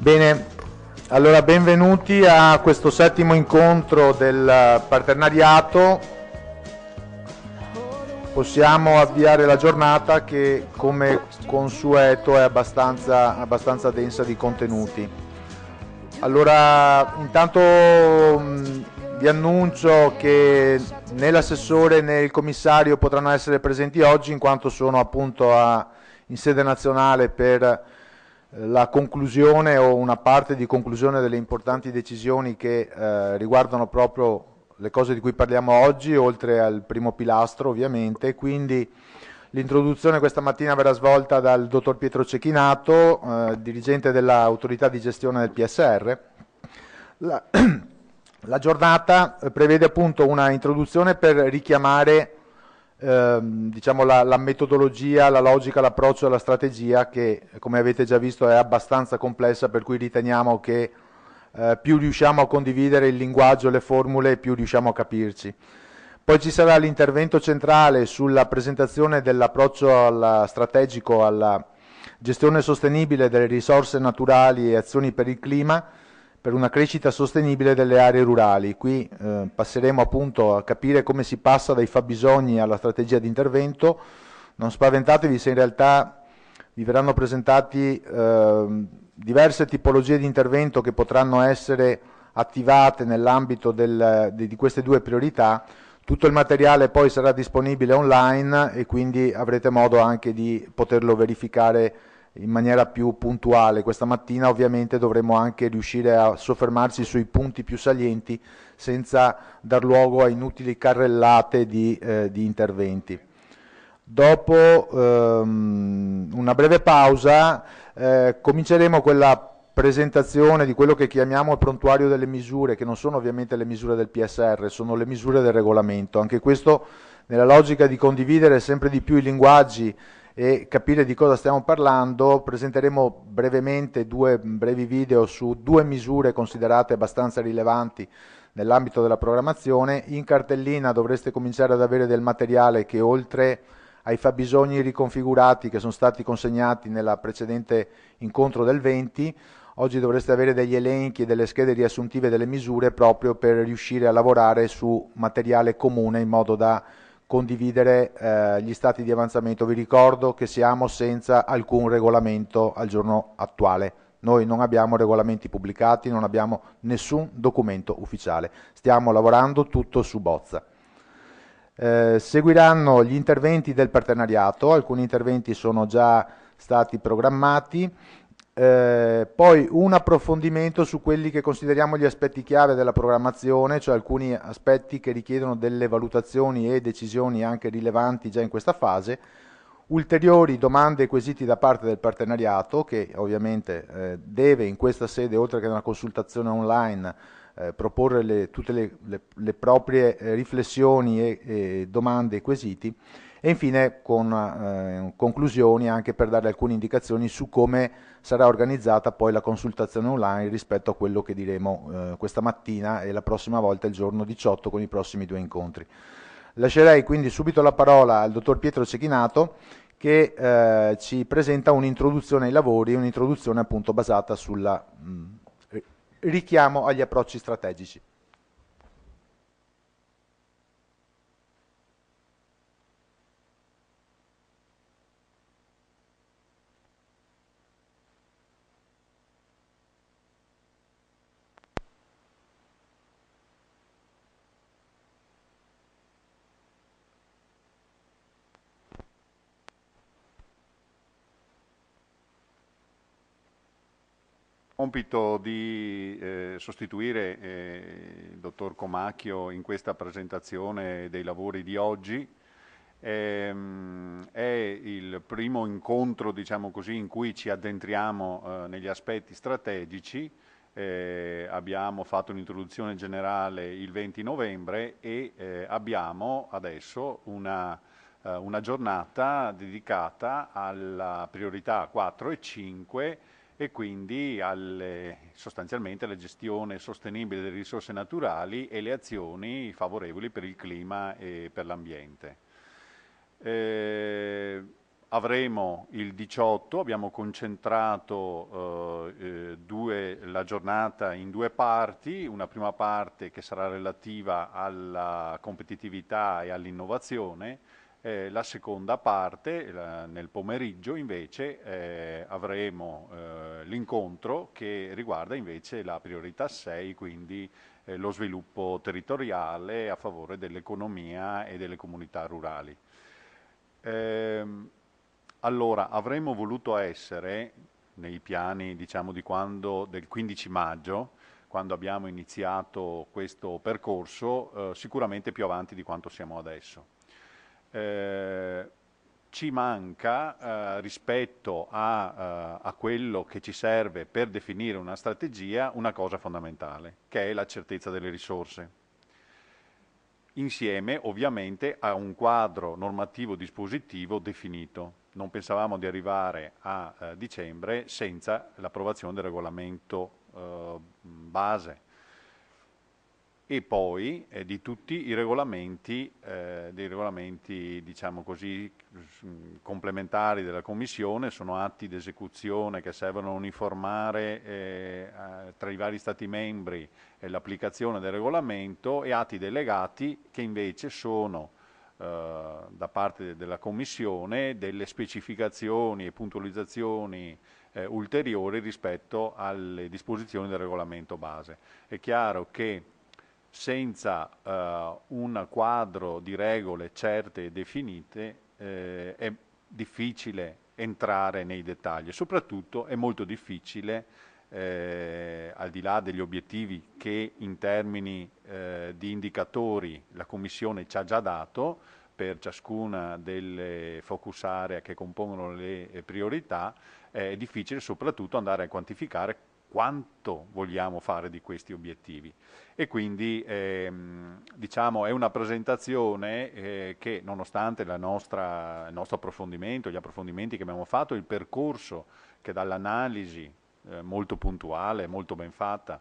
Bene, allora benvenuti a questo settimo incontro del partenariato. Possiamo avviare la giornata che, come consueto, è abbastanza densa di contenuti. Allora, intanto vi annuncio che né l'assessore né il commissario potranno essere presenti oggi in quanto sono appunto in sede nazionale per la conclusione o una parte di conclusione delle importanti decisioni che riguardano proprio le cose di cui parliamo oggi, oltre al primo pilastro ovviamente. Quindi l'introduzione questa mattina verrà svolta dal dottor Pietro Cecchinato, dirigente dell'autorità di gestione del PSR. La giornata prevede appunto una introduzione per richiamare diciamo la metodologia, la logica, l'approccio e la strategia che, come avete già visto, è abbastanza complessa, per cui riteniamo che più riusciamo a condividere il linguaggio e le formule, più riusciamo a capirci. Poi ci sarà l'intervento centrale sulla presentazione dell'approccio strategico alla gestione sostenibile delle risorse naturali e azioni per il clima, per una crescita sostenibile delle aree rurali. Qui passeremo appunto a capire come si passa dai fabbisogni alla strategia di intervento. Non spaventatevi se in realtà vi verranno presentati diverse tipologie di intervento che potranno essere attivate nell'ambito di queste due priorità. Tutto il materiale poi sarà disponibile online e quindi avrete modo anche di poterlo verificare in maniera più puntuale. Questa mattina ovviamente dovremo anche riuscire a soffermarci sui punti più salienti senza dar luogo a inutili carrellate di interventi. Dopo una breve pausa cominceremo quella presentazione di quello che chiamiamo il prontuario delle misure, che non sono ovviamente le misure del PSR, sono le misure del regolamento. Anche questo nella logica di condividere sempre di più i linguaggi e capire di cosa stiamo parlando. Presenteremo brevemente due brevi video su due misure considerate abbastanza rilevanti nell'ambito della programmazione. In cartellina dovreste cominciare ad avere del materiale che, oltre ai fabbisogni riconfigurati che sono stati consegnati nella precedente incontro del 20, oggi dovreste avere degli elenchi e delle schede riassuntive delle misure proprio per riuscire a lavorare su materiale comune in modo da condividere gli stati di avanzamento. Vi ricordo che siamo senza alcun regolamento al giorno attuale. Noi non abbiamo regolamenti pubblicati, non abbiamo nessun documento ufficiale. Stiamo lavorando tutto su bozza. Seguiranno gli interventi del partenariato, alcuni interventi sono già stati programmati, poi un approfondimento su quelli che consideriamo gli aspetti chiave della programmazione, cioè alcuni aspetti che richiedono delle valutazioni e decisioni anche rilevanti già in questa fase, ulteriori domande e quesiti da parte del partenariato che ovviamente deve in questa sede, oltre che una consultazione online, proporre tutte le proprie riflessioni e domande e quesiti, e infine con conclusioni anche per dare alcune indicazioni su come sarà organizzata poi la consultazione online rispetto a quello che diremo questa mattina e la prossima volta il giorno 18 con i prossimi due incontri. Lascerei quindi subito la parola al dottor Pietro Cecchinato che ci presenta un'introduzione ai lavori, un'introduzione appunto basata sul richiamo agli approcci strategici. Compito di sostituire il dottor Comacchio in questa presentazione dei lavori di oggi. È il primo incontro, diciamo così, in cui ci addentriamo negli aspetti strategici. Abbiamo fatto un'introduzione generale il 20 novembre e abbiamo adesso una giornata dedicata alla priorità 4 e 5 e quindi sostanzialmente alla gestione sostenibile delle risorse naturali e le azioni favorevoli per il clima e per l'ambiente. Avremo il 18, abbiamo concentrato la giornata in due parti, una prima parte che sarà relativa alla competitività e all'innovazione, la seconda parte, nel pomeriggio invece, avremo l'incontro che riguarda invece la priorità 6, quindi lo sviluppo territoriale a favore dell'economia e delle comunità rurali. Allora, avremmo voluto essere, nei piani diciamo del 15 maggio, quando abbiamo iniziato questo percorso, sicuramente più avanti di quanto siamo adesso. Ci manca rispetto a quello che ci serve per definire una strategia una cosa fondamentale, che è la certezza delle risorse. Insieme ovviamente a un quadro normativo dispositivo definito. Non pensavamo di arrivare a dicembre senza l'approvazione del regolamento base e poi di tutti i regolamenti, dei regolamenti diciamo così complementari della Commissione. Sono atti di esecuzione che servono a uniformare tra i vari Stati membri l'applicazione del regolamento, e atti delegati che invece sono da parte della Commissione delle specificazioni e puntualizzazioni ulteriori rispetto alle disposizioni del regolamento base. È chiaro che senza un quadro di regole certe e definite è difficile entrare nei dettagli, soprattutto è molto difficile, al di là degli obiettivi che in termini di indicatori la Commissione ci ha già dato per ciascuna delle focus area che compongono le priorità, è difficile soprattutto andare a quantificare quanto vogliamo fare di questi obiettivi. E quindi diciamo è una presentazione che, nonostante il nostro approfondimento, gli approfondimenti che abbiamo fatto, il percorso che dall'analisi molto puntuale, molto ben fatta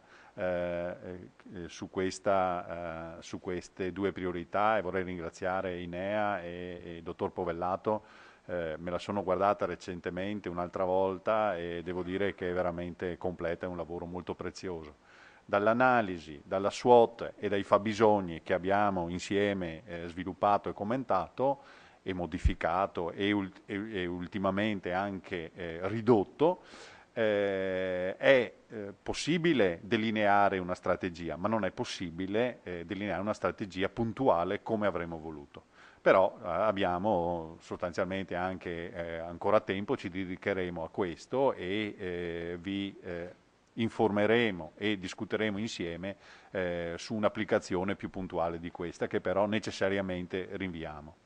su queste due priorità, e vorrei ringraziare Inea e il dottor Povellato. Me la sono guardata recentemente un'altra volta e devo dire che è veramente completa, è un lavoro molto prezioso. Dall'analisi, dalla SWOT e dai fabbisogni che abbiamo insieme sviluppato e commentato e modificato e ultimamente anche ridotto, è possibile delineare una strategia, ma non è possibile delineare una strategia puntuale come avremmo voluto. Però abbiamo sostanzialmente anche ancora tempo, ci dedicheremo a questo e vi informeremo e discuteremo insieme su un'applicazione più puntuale di questa, che però necessariamente rinviamo.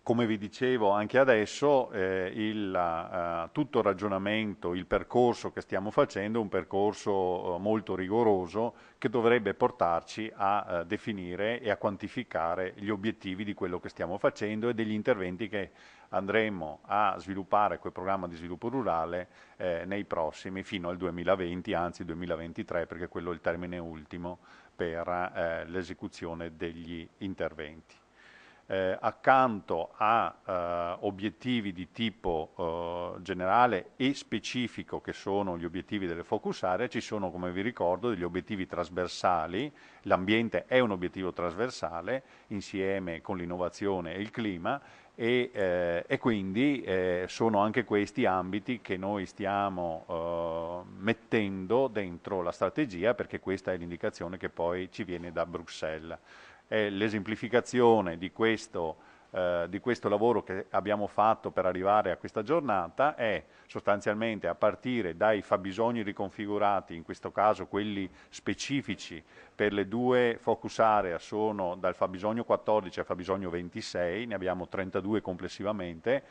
Come vi dicevo anche adesso, tutto il ragionamento, il percorso che stiamo facendo è un percorso molto rigoroso che dovrebbe portarci a definire e a quantificare gli obiettivi di quello che stiamo facendo e degli interventi che andremo a sviluppare quel programma di sviluppo rurale nei prossimi, fino al 2020, anzi 2023, perché quello è il termine ultimo per l'esecuzione degli interventi. Accanto a obiettivi di tipo generale e specifico, che sono gli obiettivi delle focus area, ci sono, come vi ricordo, degli obiettivi trasversali. L'ambiente è un obiettivo trasversale insieme con l'innovazione e il clima, e quindi sono anche questi ambiti che noi stiamo mettendo dentro la strategia, perché questa è l'indicazione che poi ci viene da Bruxelles. L'esemplificazione di questo lavoro che abbiamo fatto per arrivare a questa giornata è sostanzialmente a partire dai fabbisogni riconfigurati, in questo caso quelli specifici per le due focus area sono dal fabbisogno 14 al fabbisogno 26, ne abbiamo 32 complessivamente,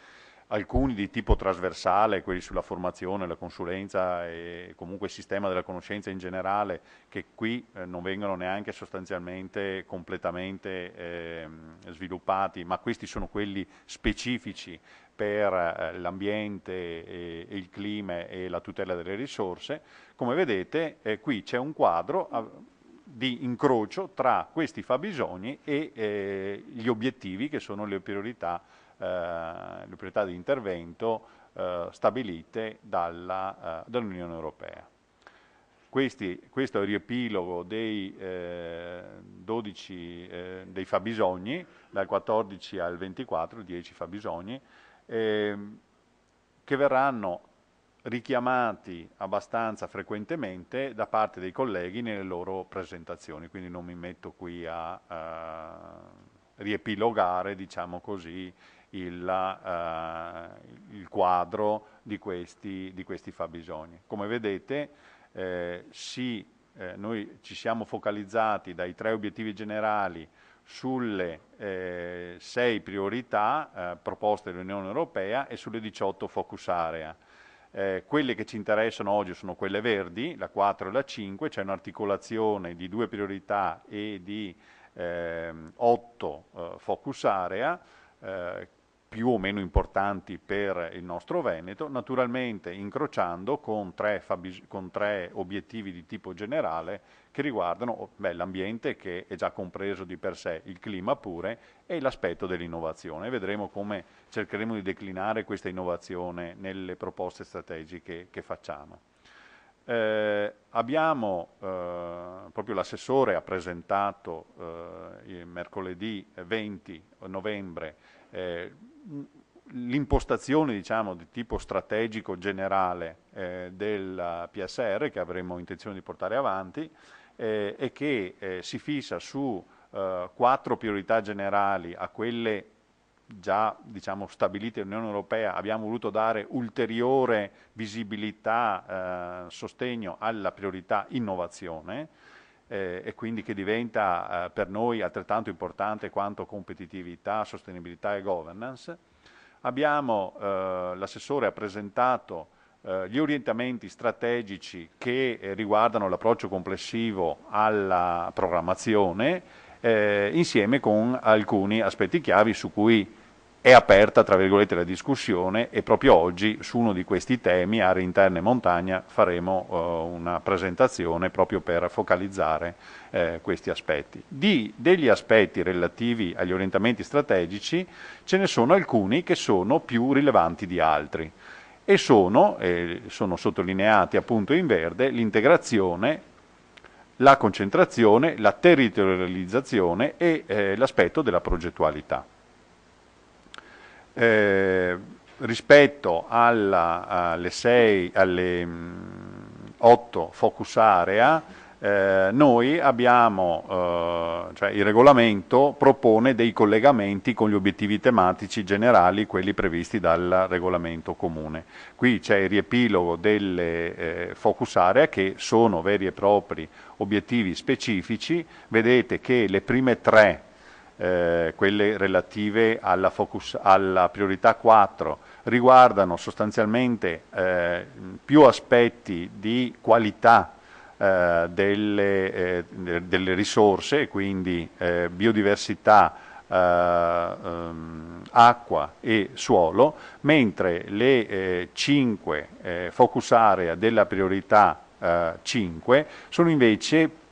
alcuni di tipo trasversale, quelli sulla formazione, la consulenza e comunque il sistema della conoscenza in generale, che qui non vengono neanche sostanzialmente completamente sviluppati, ma questi sono quelli specifici per l'ambiente e il clima e la tutela delle risorse. Come vedete qui c'è un quadro di incrocio tra questi fabbisogni e gli obiettivi che sono le priorità di intervento stabilite dall'Unione Europea. Questo è il riepilogo dei 12 dei fabbisogni, dal 14 al 24, 10 fabbisogni, che verranno richiamati abbastanza frequentemente da parte dei colleghi nelle loro presentazioni, quindi non mi metto qui a riepilogare, diciamo così, il quadro di questi fabbisogni. Come vedete, noi ci siamo focalizzati dai 3 obiettivi generali sulle 6 priorità proposte dall'Unione Europea e sulle 18 focus area. Quelle che ci interessano oggi sono quelle verdi, la 4 e la 5, c'è un'articolazione di 2 priorità e di 8 focus area, più o meno importanti per il nostro Veneto, naturalmente incrociando con tre obiettivi di tipo generale che riguardano l'ambiente, che è già compreso di per sé, il clima pure, e l'aspetto dell'innovazione. Vedremo come cercheremo di declinare questa innovazione nelle proposte strategiche che facciamo. Proprio l'assessore ha presentato il mercoledì 20 novembre l'impostazione, diciamo, di tipo strategico generale del PSR che avremo intenzione di portare avanti e che si fissa su 4 priorità generali. A quelle già, diciamo, stabilite dall'Unione Europea abbiamo voluto dare ulteriore visibilità, sostegno alla priorità innovazione, e quindi che diventa per noi altrettanto importante quanto competitività, sostenibilità e governance. L'assessore ha presentato gli orientamenti strategici che riguardano l'approccio complessivo alla programmazione, insieme con alcuni aspetti chiavi su cui è aperta, tra virgolette, la discussione, e proprio oggi su uno di questi temi, aree interne e montagna, faremo una presentazione proprio per focalizzare questi aspetti. Degli aspetti relativi agli orientamenti strategici ce ne sono alcuni che sono più rilevanti di altri e sono sottolineati appunto in verde: l'integrazione, la concentrazione, la territorializzazione e l'aspetto della progettualità. Rispetto alle 8 focus area, noi abbiamo, cioè il regolamento propone dei collegamenti con gli obiettivi tematici generali, quelli previsti dal regolamento comune. Qui c'è il riepilogo delle focus area, che sono veri e propri obiettivi specifici. Vedete che le prime 3, quelle relative alla priorità 4, riguardano sostanzialmente più aspetti di qualità delle risorse, quindi biodiversità, acqua e suolo, mentre le 5 focus area della priorità 5 sono invece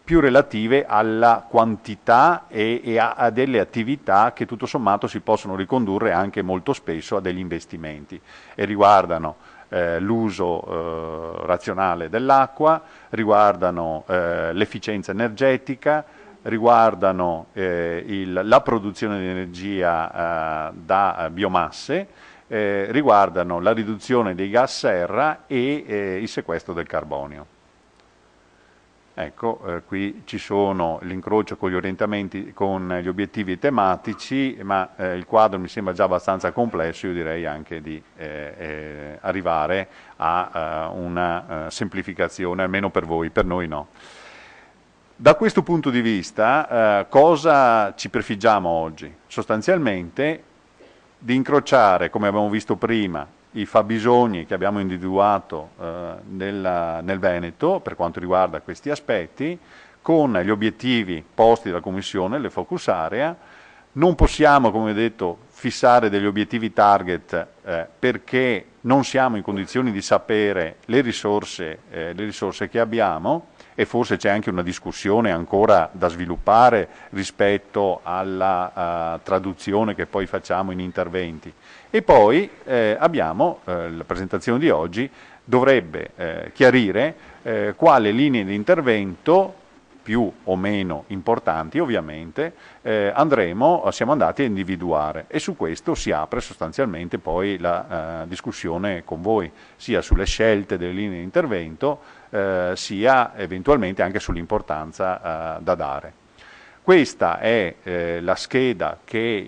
più relative alla quantità e a delle attività che tutto sommato si possono ricondurre anche molto spesso a degli investimenti, e riguardano l'uso razionale dell'acqua, riguardano l'efficienza energetica, riguardano la produzione di energia da biomasse, riguardano la riduzione dei gas serra e il sequestro del carbonio. Ecco, qui ci sono l'incrocio con gli orientamenti, con gli obiettivi tematici, ma il quadro mi sembra già abbastanza complesso. Io direi anche di arrivare a una semplificazione, almeno per voi, per noi no. Da questo punto di vista, cosa ci prefiggiamo oggi? Sostanzialmente di incrociare, come abbiamo visto prima, i fabbisogni che abbiamo individuato nel Veneto per quanto riguarda questi aspetti, con gli obiettivi posti dalla Commissione, le focus area. Non possiamo, come ho detto, fissare degli obiettivi target perché non siamo in condizioni di sapere le risorse che abbiamo, e forse c'è anche una discussione ancora da sviluppare rispetto alla traduzione che poi facciamo in interventi. E poi abbiamo la presentazione di oggi dovrebbe chiarire quale linee di intervento più o meno importanti ovviamente, siamo andati a individuare, e su questo si apre sostanzialmente poi la discussione con voi, sia sulle scelte delle linee di intervento, sia eventualmente anche sull'importanza da dare. Questa è la scheda che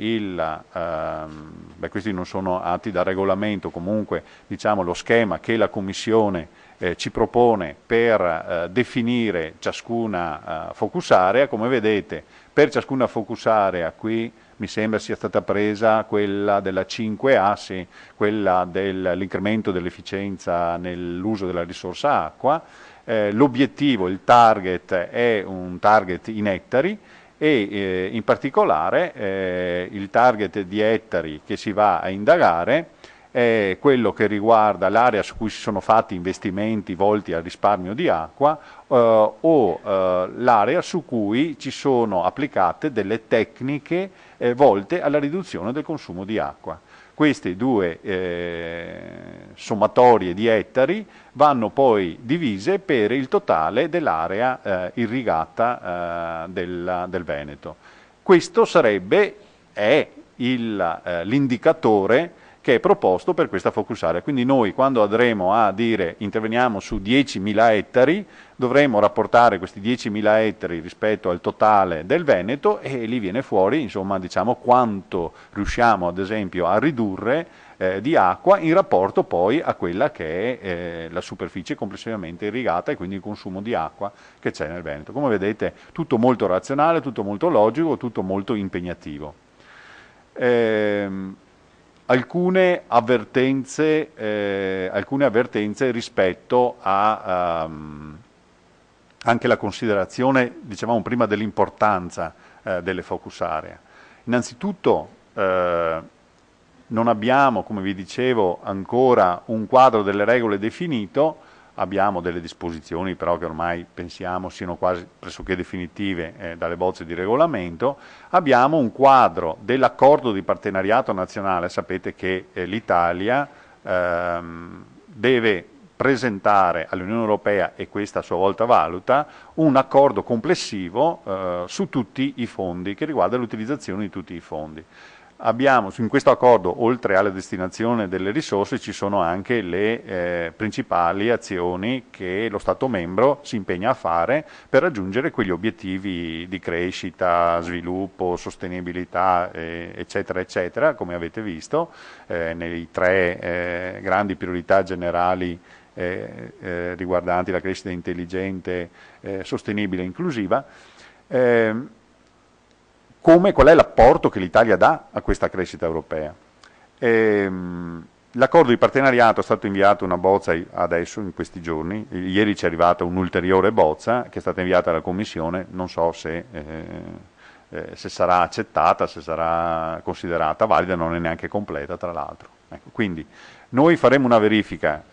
questi non sono atti da regolamento, comunque diciamo lo schema che la Commissione ci propone per definire ciascuna focus area. Come vedete, per ciascuna focus area qui mi sembra sia stata presa quella della 5A, sì, quella dell'incremento dell'efficienza nell'uso della risorsa acqua. L'obiettivo, il target, è un target in ettari, e in particolare il target di ettari che si va a indagare è quello che riguarda l'area su cui si sono fatti investimenti volti al risparmio di acqua o l'area su cui ci sono applicate delle tecniche volte alla riduzione del consumo di acqua. Queste due sommatorie di ettari vanno poi divise per il totale dell'area irrigata del Veneto. Questo è l'indicatore che è proposto per questa focus area. Quindi noi, quando andremo a dire interveniamo su 10.000 ettari, dovremo rapportare questi 10.000 ettari rispetto al totale del Veneto, e lì viene fuori, insomma, diciamo, quanto riusciamo ad esempio a ridurre di acqua in rapporto poi a quella che è la superficie complessivamente irrigata, e quindi il consumo di acqua che c'è nel Veneto. Come vedete, tutto molto razionale, tutto molto logico, tutto molto impegnativo. Alcune avvertenze rispetto a anche la considerazione, dicevamo prima, dell'importanza delle focus area. Innanzitutto non abbiamo, come vi dicevo, ancora un quadro delle regole definito. Abbiamo delle disposizioni però che ormai pensiamo siano quasi pressoché definitive dalle bozze di regolamento. Abbiamo un quadro dell'accordo di partenariato nazionale. Sapete che l'Italia deve presentare all'Unione Europea, e questa a sua volta valuta, un accordo complessivo su tutti i fondi, che riguarda l'utilizzazione di tutti i fondi. In questo accordo, oltre alla destinazione delle risorse, ci sono anche le principali azioni che lo Stato membro si impegna a fare per raggiungere quegli obiettivi di crescita, sviluppo, sostenibilità, eccetera, eccetera, come avete visto, nei tre grandi priorità generali riguardanti la crescita intelligente, sostenibile e inclusiva. Qual è l'apporto che l'Italia dà a questa crescita europea? L'accordo di partenariato è stato inviato una bozza adesso, in questi giorni. Ieri ci è arrivata un'ulteriore bozza che è stata inviata alla Commissione. Non so se sarà accettata, se sarà considerata valida, non è neanche completa tra l'altro. Ecco, quindi noi faremo una verifica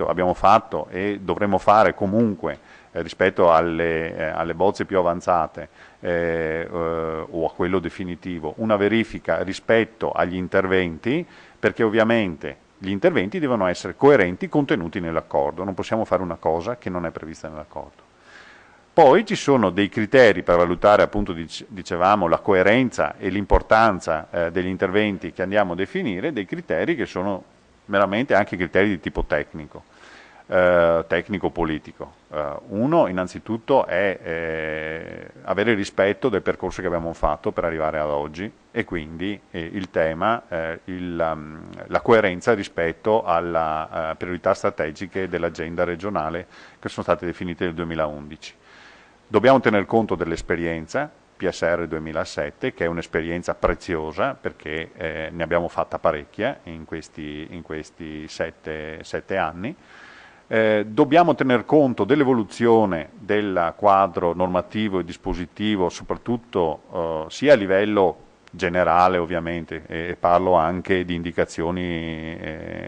abbiamo fatto e dovremo fare comunque rispetto alle bozze più avanzate o a quello definitivo, una verifica rispetto agli interventi, perché ovviamente gli interventi devono essere coerenti, contenuti nell'accordo. Non possiamo fare una cosa che non è prevista nell'accordo. Poi ci sono dei criteri per valutare, appunto, dicevamo, la coerenza e l'importanza degli interventi che andiamo a definire, dei criteri che sono meramente anche criteri di tipo tecnico-politico. Uno, innanzitutto, è avere rispetto del percorso che abbiamo fatto per arrivare ad oggi, e quindi il tema, la coerenza rispetto alle priorità strategiche dell'agenda regionale che sono state definite nel 2011. Dobbiamo tener conto dell'esperienza PSR 2007, che è un'esperienza preziosa, perché ne abbiamo fatta parecchia in questi sette anni. Dobbiamo tener conto dell'evoluzione del quadro normativo e dispositivo, soprattutto sia a livello generale ovviamente, e parlo anche di indicazioni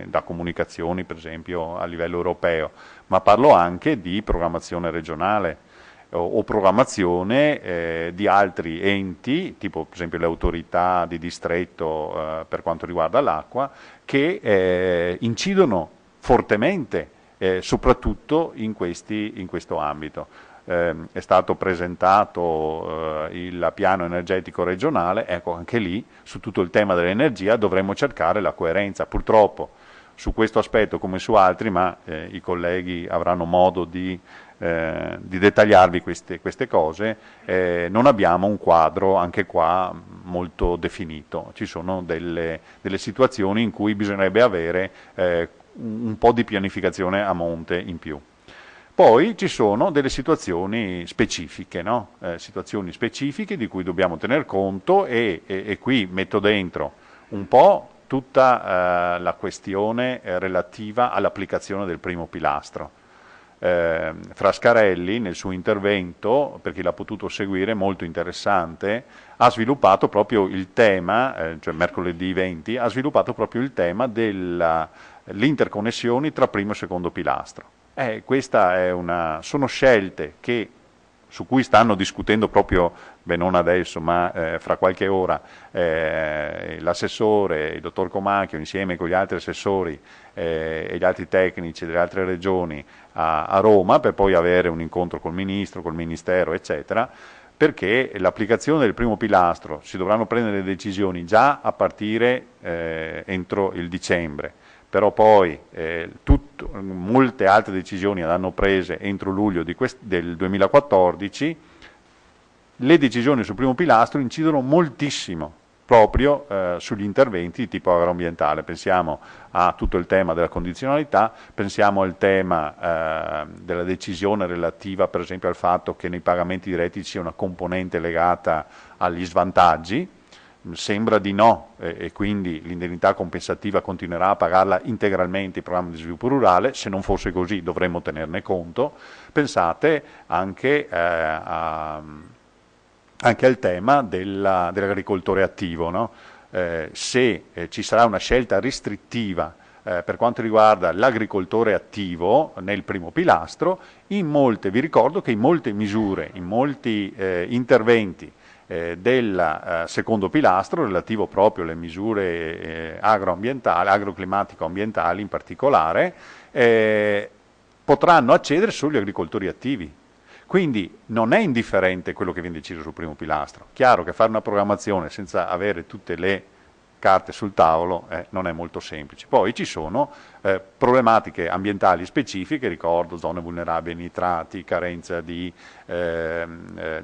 da comunicazioni per esempio a livello europeo, ma parlo anche di programmazione regionale o programmazione di altri enti, tipo per esempio le autorità di distretto per quanto riguarda l'acqua, che incidono fortemente soprattutto in questo ambito. È stato presentato il piano energetico regionale, ecco anche lì su tutto il tema dell'energia dovremmo cercare la coerenza. Purtroppo su questo aspetto come su altri, ma i colleghi avranno modo di dettagliarvi queste cose, non abbiamo un quadro anche qua molto definito. Ci sono delle situazioni in cui bisognerebbe avere un po' di pianificazione a monte in più. Poi ci sono delle situazioni specifiche, no? Situazioni specifiche di cui dobbiamo tener conto e qui metto dentro un po' tutta la questione relativa all'applicazione del primo pilastro. Frascarelli nel suo intervento, per chi l'ha potuto seguire, molto interessante, ha sviluppato proprio il tema, cioè mercoledì 20, ha sviluppato proprio il tema delle interconnessioni tra primo e secondo pilastro. Sono scelte su cui stanno discutendo proprio, non adesso, ma fra qualche ora, l'assessore, il dottor Comacchio, insieme con gli altri assessori e gli altri tecnici delle altre regioni a Roma, per poi avere un incontro col Ministro, col Ministero, eccetera, perché l'applicazione del primo pilastro si dovranno prendere le decisioni già a partire entro il dicembre. Però poi molte altre decisioni andranno prese entro luglio del 2014, le decisioni sul primo pilastro incidono moltissimo proprio sugli interventi di tipo agroambientale. Pensiamo a tutto il tema della condizionalità, pensiamo al tema della decisione relativa per esempio al fatto che nei pagamenti diretti ci sia una componente legata agli svantaggi. Sembra di no e quindi l'indennità compensativa continuerà a pagarla integralmente il programma di sviluppo rurale. Se non fosse così dovremmo tenerne conto. Pensate anche al tema dell'agricoltore attivo, no? Se ci sarà una scelta restrittiva per quanto riguarda l'agricoltore attivo nel primo pilastro, vi ricordo che in molte misure, in molti interventi del secondo pilastro relativo proprio alle misure agroambientali, agroclimatico-ambientali in particolare, potranno accedere solo gli agricoltori attivi. Quindi non è indifferente quello che viene deciso sul primo pilastro. Chiaro che fare una programmazione senza avere tutte le carte sul tavolo non è molto semplice. Poi ci sono problematiche ambientali specifiche, ricordo zone vulnerabili, nitrati, carenza di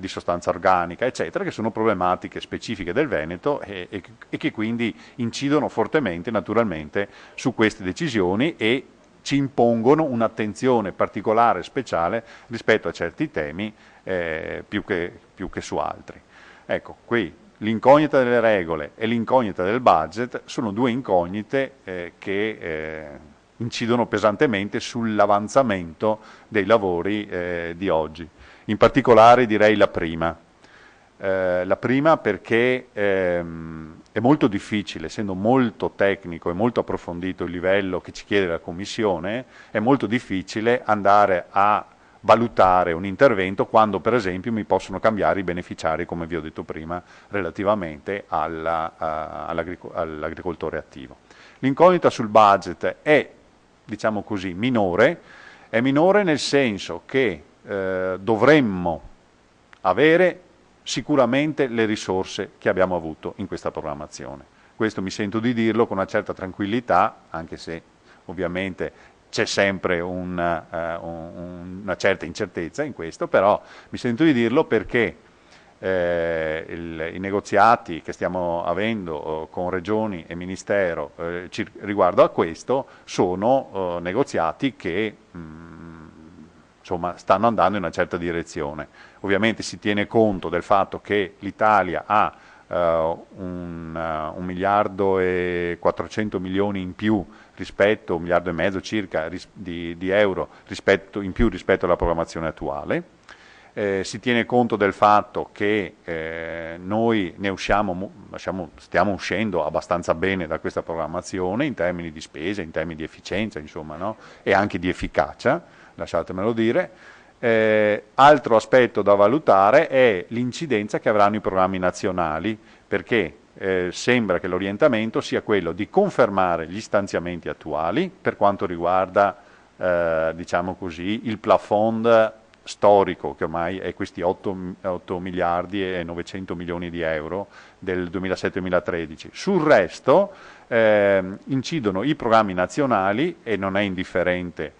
sostanza organica, eccetera, che sono problematiche specifiche del Veneto e che quindi incidono fortemente, naturalmente, su queste decisioni e ci impongono un'attenzione particolare, speciale, rispetto a certi temi più che su altri. Ecco, qui l'incognita delle regole e l'incognita del budget sono due incognite che incidono pesantemente sull'avanzamento dei lavori di oggi. In particolare direi la prima. La prima perché è molto difficile, essendo molto tecnico e molto approfondito il livello che ci chiede la Commissione, è molto difficile andare a valutare un intervento quando per esempio mi possono cambiare i beneficiari, come vi ho detto prima, relativamente all'agricoltore attivo. L'incognita sul budget è, diciamo così, minore, è minore nel senso che dovremmo avere sicuramente le risorse che abbiamo avuto in questa programmazione. Questo mi sento di dirlo con una certa tranquillità, anche se ovviamente c'è sempre una certa incertezza in questo, però mi sento di dirlo perché i negoziati che stiamo avendo con regioni e ministero riguardo a questo sono negoziati che insomma, stanno andando in una certa direzione. Ovviamente si tiene conto del fatto che l'Italia ha 1 miliardo e 400 milioni in più rispetto, 1 miliardo e mezzo circa di euro in più rispetto alla programmazione attuale. Si tiene conto del fatto che noi ne stiamo uscendo abbastanza bene da questa programmazione in termini di spese, in termini di efficienza, insomma, no? E anche di efficacia, lasciatemelo dire. Altro aspetto da valutare è l'incidenza che avranno i programmi nazionali, perché sembra che l'orientamento sia quello di confermare gli stanziamenti attuali per quanto riguarda diciamo così, il plafond storico, che ormai è questi 8 miliardi e 900 milioni di euro del 2007-2013. Sul resto incidono i programmi nazionali, e non è indifferente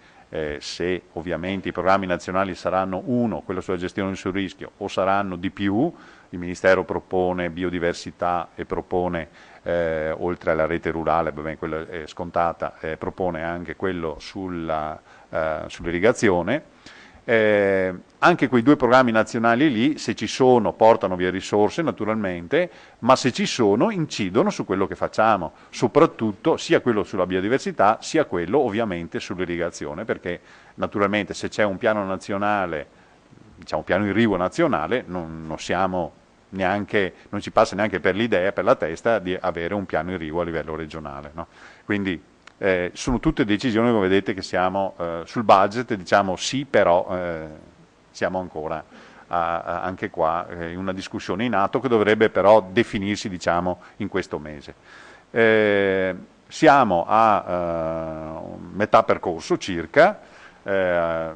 se ovviamente i programmi nazionali saranno quello sulla gestione sul rischio, o saranno di più. Il Ministero propone biodiversità e propone, oltre alla rete rurale, quella è scontata, propone anche quello sull'irrigazione. Anche quei 2 programmi nazionali lì, se ci sono, portano via risorse naturalmente, ma se ci sono incidono su quello che facciamo, soprattutto sia quello sulla biodiversità sia quello ovviamente sull'irrigazione, perché naturalmente se c'è un piano nazionale, diciamo piano irriguo nazionale, non ci passa neanche per l'idea, per la testa, di avere un piano irriguo a livello regionale, no? Quindi sono tutte decisioni, come vedete, che siamo sul budget, diciamo sì, però siamo ancora anche qua in una discussione in atto che dovrebbe però definirsi, diciamo, in questo mese. Siamo a metà percorso circa. Il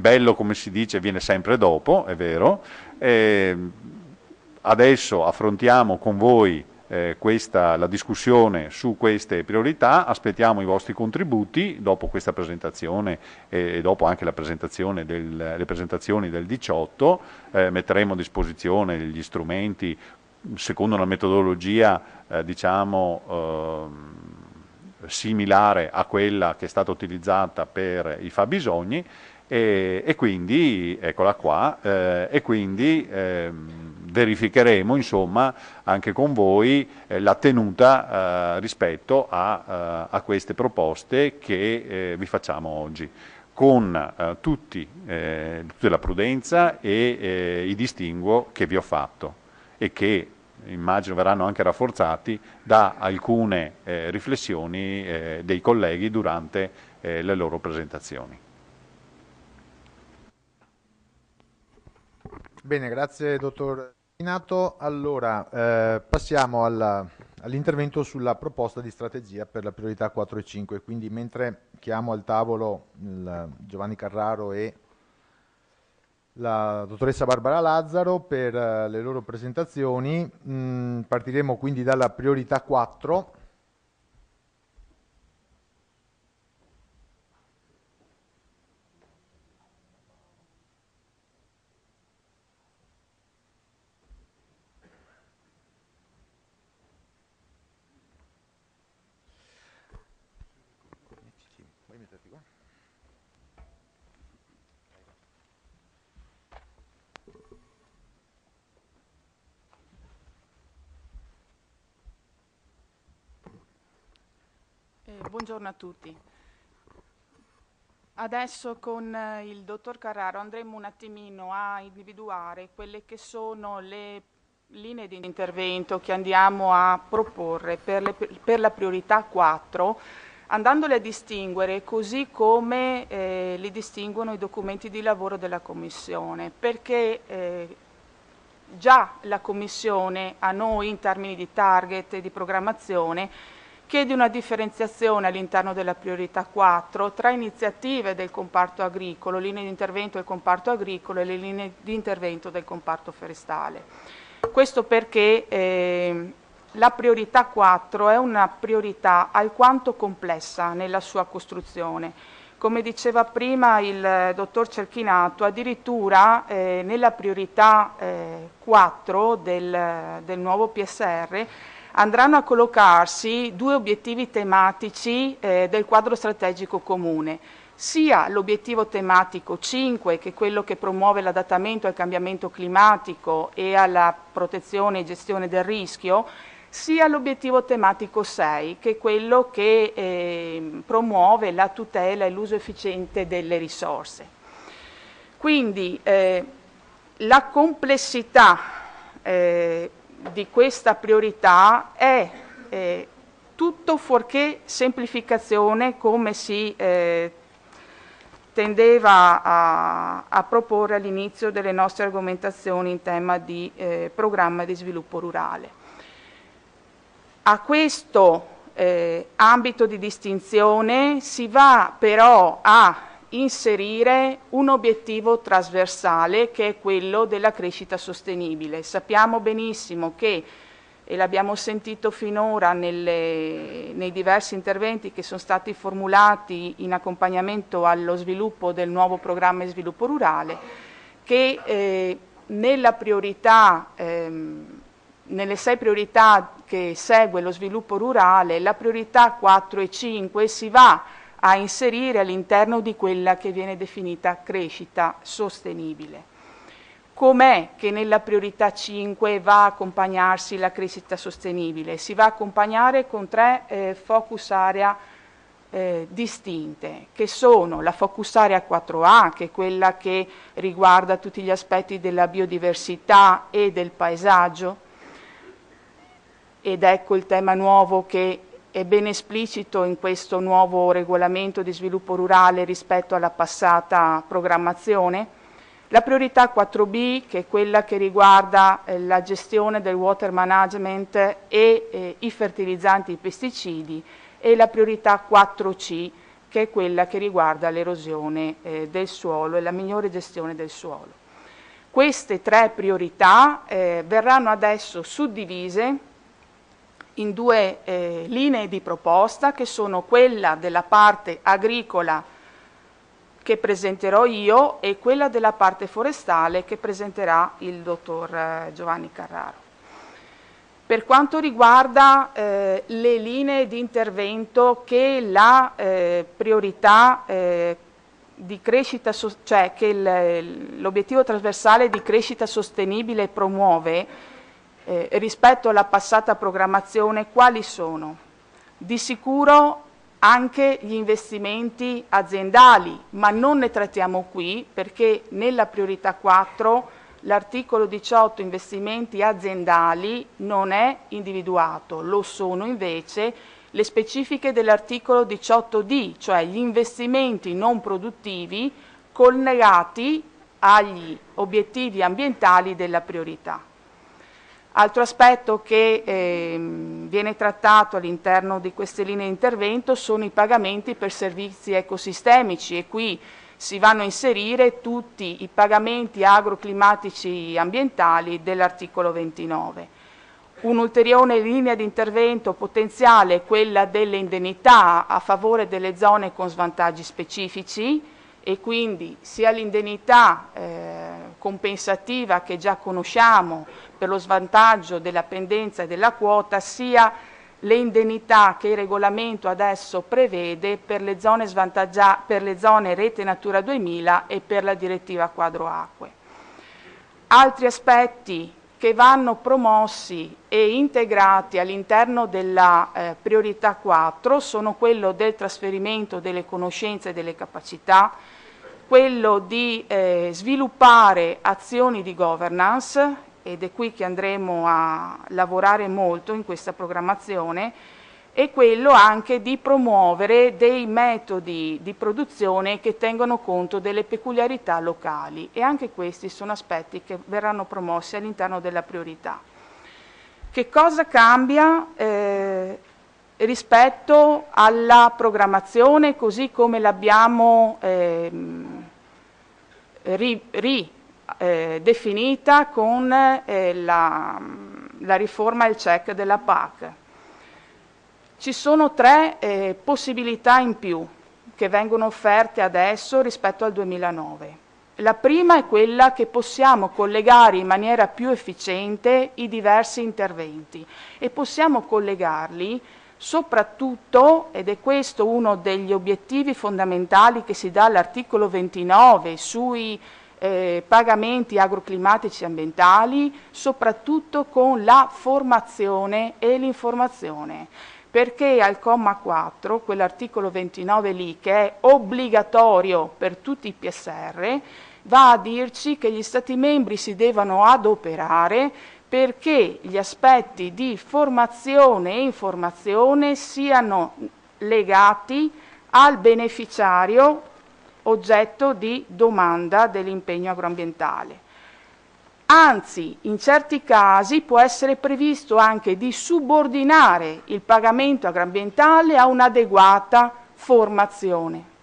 bello, come si dice, viene sempre dopo, è vero. Adesso affrontiamo con voi la discussione su queste priorità, aspettiamo i vostri contributi dopo questa presentazione e dopo anche le presentazioni del 18, metteremo a disposizione gli strumenti secondo una metodologia similare a quella che è stata utilizzata per i fabbisogni, e quindi eccola qua, e quindi verificheremo insomma anche con voi la tenuta rispetto a queste proposte che vi facciamo oggi, con tutta la prudenza e i distinguo che vi ho fatto e che immagino verranno anche rafforzati da alcune riflessioni dei colleghi durante le loro presentazioni. Bene, grazie dottor Pinato. Allora, passiamo all'intervento sulla proposta di strategia per la priorità 4 e 5. Quindi mentre chiamo al tavolo Giovanni Carraro e la dottoressa Barbara Lazzaro per le loro presentazioni, partiremo quindi dalla priorità 4. Buongiorno a tutti. Adesso con il dottor Carraro andremo un attimino a individuare quelle che sono le linee di intervento che andiamo a proporre per la priorità 4, andandole a distinguere così come li distinguono i documenti di lavoro della Commissione, perché già la Commissione a noi in termini di target e di programmazione chiede una differenziazione all'interno della priorità 4 tra iniziative del comparto agricolo, linee di intervento del comparto agricolo e le linee di intervento del comparto forestale. Questo perché la priorità 4 è una priorità alquanto complessa nella sua costruzione. Come diceva prima il dottor Cerchinato, addirittura nella priorità 4 del nuovo PSR andranno a collocarsi 2 obiettivi tematici del quadro strategico comune, sia l'obiettivo tematico 5, che è quello che promuove l'adattamento al cambiamento climatico e alla protezione e gestione del rischio, sia l'obiettivo tematico 6, che è quello che promuove la tutela e l'uso efficiente delle risorse. Quindi la complessità di questa priorità è tutto fuorché semplificazione, come si tendeva a proporre all'inizio delle nostre argomentazioni in tema di programma di sviluppo rurale. A questo ambito di distinzione si va però a inserire un obiettivo trasversale, che è quello della crescita sostenibile. Sappiamo benissimo che, e l'abbiamo sentito finora nei diversi interventi che sono stati formulati in accompagnamento allo sviluppo del nuovo programma di sviluppo rurale, che nelle 6 priorità che segue lo sviluppo rurale, la priorità 4 e 5 si va a inserire all'interno di quella che viene definita crescita sostenibile. Com'è che nella priorità 5 va a accompagnarsi la crescita sostenibile? Si va a accompagnare con 3 focus area distinte, che sono la focus area 4A, che è quella che riguarda tutti gli aspetti della biodiversità e del paesaggio, ed ecco il tema nuovo che è ben esplicito in questo nuovo regolamento di sviluppo rurale rispetto alla passata programmazione. La priorità 4B, che è quella che riguarda la gestione del water management e i fertilizzanti e i pesticidi, e la priorità 4C, che è quella che riguarda l'erosione del suolo e la migliore gestione del suolo. Queste 3 priorità verranno adesso suddivise in 2 linee di proposta, che sono quella della parte agricola che presenterò io e quella della parte forestale che presenterà il dottor Giovanni Carraro. Per quanto riguarda le linee di intervento che la priorità di crescita, cioè che l'obiettivo trasversale di crescita sostenibile promuove, rispetto alla passata programmazione, quali sono? Di sicuro anche gli investimenti aziendali, ma non ne trattiamo qui perché nella priorità 4 l'articolo 18 investimenti aziendali non è individuato, lo sono invece le specifiche dell'articolo 18D, cioè gli investimenti non produttivi collegati agli obiettivi ambientali della priorità. Altro aspetto che viene trattato all'interno di queste linee di intervento sono i pagamenti per servizi ecosistemici, e qui si vanno a inserire tutti i pagamenti agroclimatici ambientali dell'articolo 29. Un'ulteriore linea di intervento potenziale è quella delle indennità a favore delle zone con svantaggi specifici, e quindi sia l'indennità compensativa che già conosciamo per lo svantaggio della pendenza e della quota, sia le indennità che il regolamento adesso prevede per le zone per le zone Rete Natura 2000 e per la direttiva quadro acque. Altri aspetti che vanno promossi e integrati all'interno della priorità 4 sono quello del trasferimento delle conoscenze e delle capacità, quello di sviluppare azioni di governance, ed è qui che andremo a lavorare molto in questa programmazione, e quello anche di promuovere dei metodi di produzione che tengano conto delle peculiarità locali, e anche questi sono aspetti che verranno promossi all'interno della priorità. Che cosa cambia rispetto alla programmazione così come l'abbiamo definita con la riforma e il check della PAC? Ci sono 3 possibilità in più che vengono offerte adesso rispetto al 2009. La prima è quella che possiamo collegare in maniera più efficiente i diversi interventi, e possiamo collegarli soprattutto, ed è questo uno degli obiettivi fondamentali che si dà all'articolo 29 sui pagamenti agroclimatici ambientali, soprattutto con la formazione e l'informazione, perché al comma 4, quell'articolo 29 lì che è obbligatorio per tutti i PSR, va a dirci che gli Stati membri si devono adoperare perché gli aspetti di formazione e informazione siano legati al beneficiario oggetto di domanda dell'impegno agroambientale. Anzi, in certi casi può essere previsto anche di subordinare il pagamento agroambientale a un'adeguata formazione.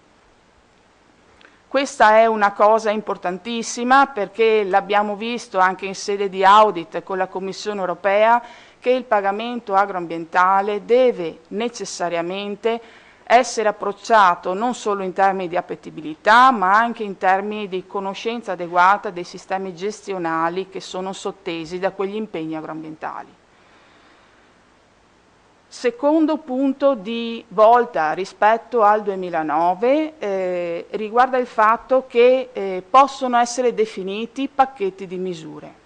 Questa è una cosa importantissima perché l'abbiamo visto anche in sede di audit con la Commissione europea che il pagamento agroambientale deve necessariamente essere approcciato non solo in termini di appetibilità, ma anche in termini di conoscenza adeguata dei sistemi gestionali che sono sottesi da quegli impegni agroambientali. Secondo punto di volta rispetto al 2009 riguarda il fatto che possono essere definiti pacchetti di misure.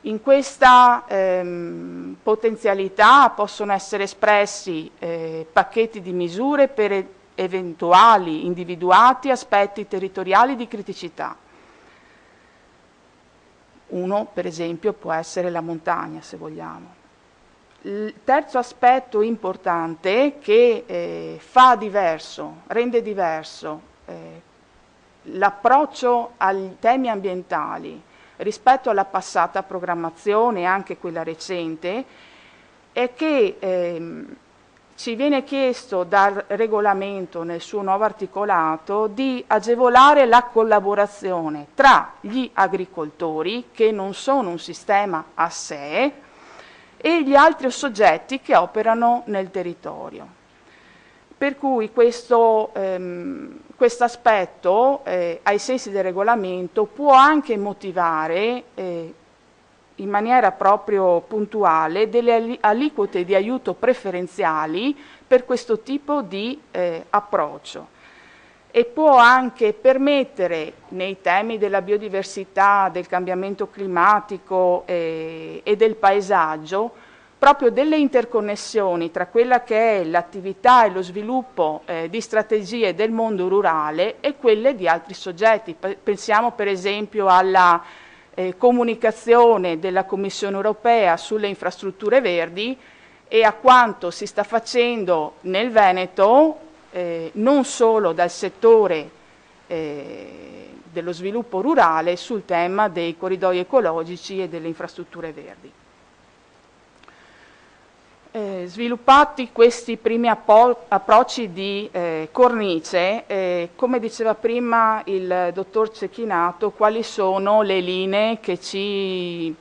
In questa potenzialità possono essere espressi pacchetti di misure per eventuali individuati aspetti territoriali di criticità. Uno, per esempio, può essere la montagna, se vogliamo. Il terzo aspetto importante che rende diverso l'approccio ai temi ambientali rispetto alla passata programmazione, anche quella recente, è che ci viene chiesto dal regolamento nel suo nuovo articolato di agevolare la collaborazione tra gli agricoltori, che non sono un sistema a sé, e gli altri soggetti che operano nel territorio. Per cui questo aspetto, ai sensi del regolamento, può anche motivare in maniera proprio puntuale delle aliquote di aiuto preferenziali per questo tipo di approccio. E può anche permettere, nei temi della biodiversità, del cambiamento climatico e del paesaggio, proprio delle interconnessioni tra quella che è l'attività e lo sviluppo di strategie del mondo rurale e quelle di altri soggetti. Pensiamo per esempio alla comunicazione della Commissione europea sulle infrastrutture verdi e a quanto si sta facendo nel Veneto, non solo dal settore dello sviluppo rurale, sul tema dei corridoi ecologici e delle infrastrutture verdi. Sviluppati questi primi approcci di cornice, come diceva prima il dottor Cecchinato, quali sono le linee che ci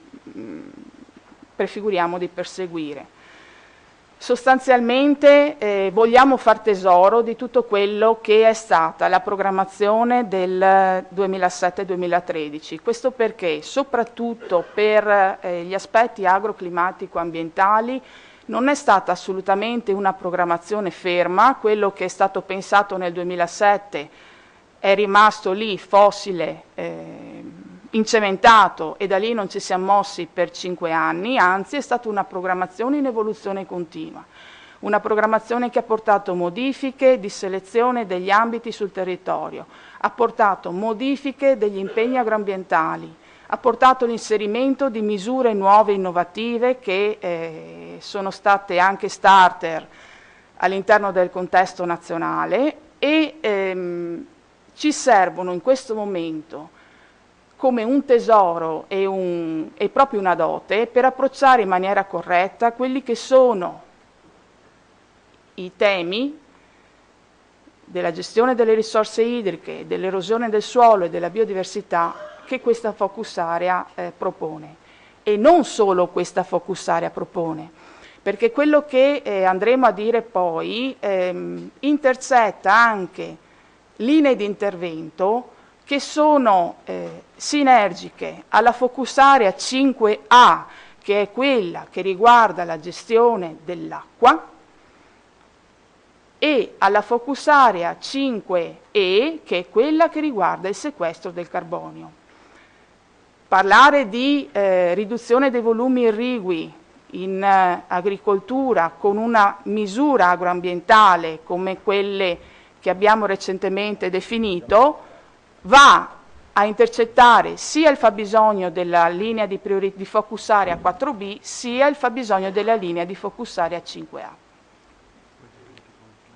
prefiguriamo di perseguire? Sostanzialmente vogliamo far tesoro di tutto quello che è stata la programmazione del 2007-2013. Questo perché, soprattutto per gli aspetti agroclimatico-ambientali, non è stata assolutamente una programmazione ferma. Quello che è stato pensato nel 2007 è rimasto lì fossile, incementato, e da lì non ci siamo mossi per 5 anni, anzi è stata una programmazione in evoluzione continua, una programmazione che ha portato modifiche di selezione degli ambiti sul territorio, ha portato modifiche degli impegni agroambientali, ha portato l'inserimento di misure nuove e innovative che sono state anche starter all'interno del contesto nazionale e ci servono in questo momento come un tesoro e proprio una dote per approcciare in maniera corretta quelli che sono i temi della gestione delle risorse idriche, dell'erosione del suolo e della biodiversità che questa focus area propone. E non solo questa focus area propone, perché quello che andremo a dire poi intercetta anche linee di intervento che sono sinergiche alla focus area 5A, che è quella che riguarda la gestione dell'acqua, e alla focus area 5E, che è quella che riguarda il sequestro del carbonio. Parlare di riduzione dei volumi irrigui in agricoltura con una misura agroambientale come quelle che abbiamo recentemente definito va a intercettare sia il fabbisogno della linea di focus area 4B sia il fabbisogno della linea di focus area 5A.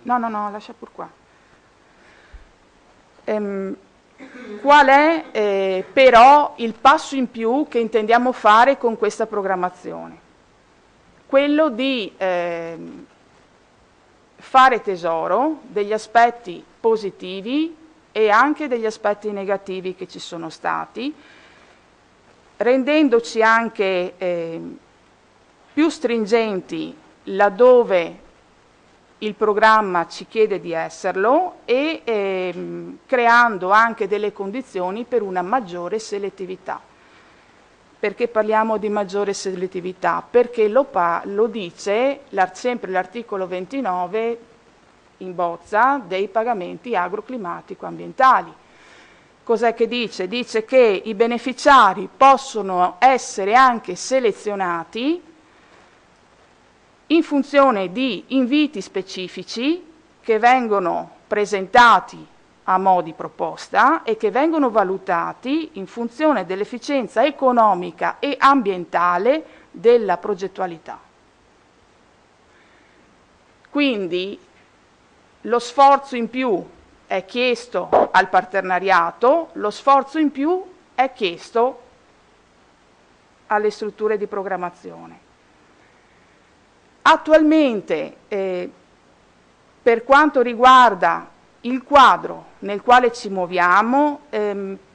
No, lascia pur qua. Qual è però il passo in più che intendiamo fare con questa programmazione? Quello di fare tesoro degli aspetti positivi e anche degli aspetti negativi che ci sono stati, rendendoci anche più stringenti laddove il programma ci chiede di esserlo e creando anche delle condizioni per una maggiore selettività. Perché parliamo di maggiore selettività? Perché lo dice sempre l'articolo 29 in bozza dei pagamenti agroclimatico-ambientali. Cos'è che dice? Dice che i beneficiari possono essere anche selezionati in funzione di inviti specifici che vengono presentati a mo' di proposta e che vengono valutati in funzione dell'efficienza economica e ambientale della progettualità. Quindi lo sforzo in più è chiesto al partenariato, lo sforzo in più è chiesto alle strutture di programmazione. Attualmente, per quanto riguarda il quadro nel quale ci muoviamo,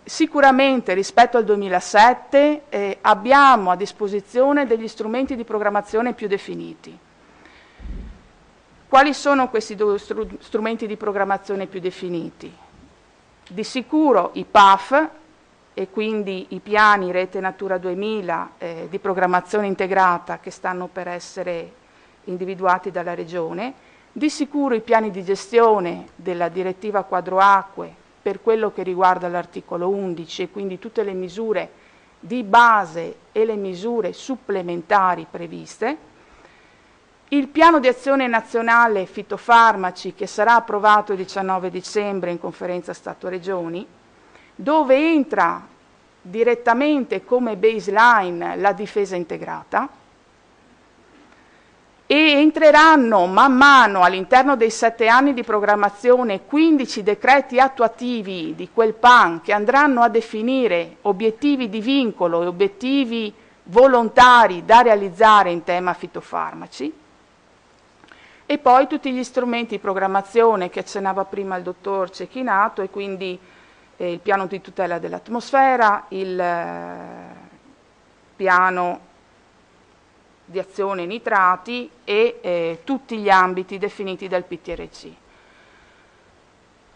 sicuramente rispetto al 2007 abbiamo a disposizione degli strumenti di programmazione più definiti. Quali sono questi due strumenti di programmazione più definiti? Di sicuro i PAF, e quindi i piani Rete Natura 2000 di programmazione integrata che stanno per essere individuati dalla Regione, di sicuro i piani di gestione della direttiva quadro acque per quello che riguarda l'articolo 11 e quindi tutte le misure di base e le misure supplementari previste, il piano di azione nazionale fitofarmaci che sarà approvato il 19 dicembre in conferenza Stato-Regioni, dove entra direttamente come baseline la difesa integrata, e entreranno man mano all'interno dei 7 anni di programmazione 15 decreti attuativi di quel PAN che andranno a definire obiettivi di vincolo e obiettivi volontari da realizzare in tema fitofarmaci, e poi tutti gli strumenti di programmazione che accennava prima il dottor Cecchinato, e quindi il piano di tutela dell'atmosfera, il piano di azione nitrati e tutti gli ambiti definiti dal PTRC.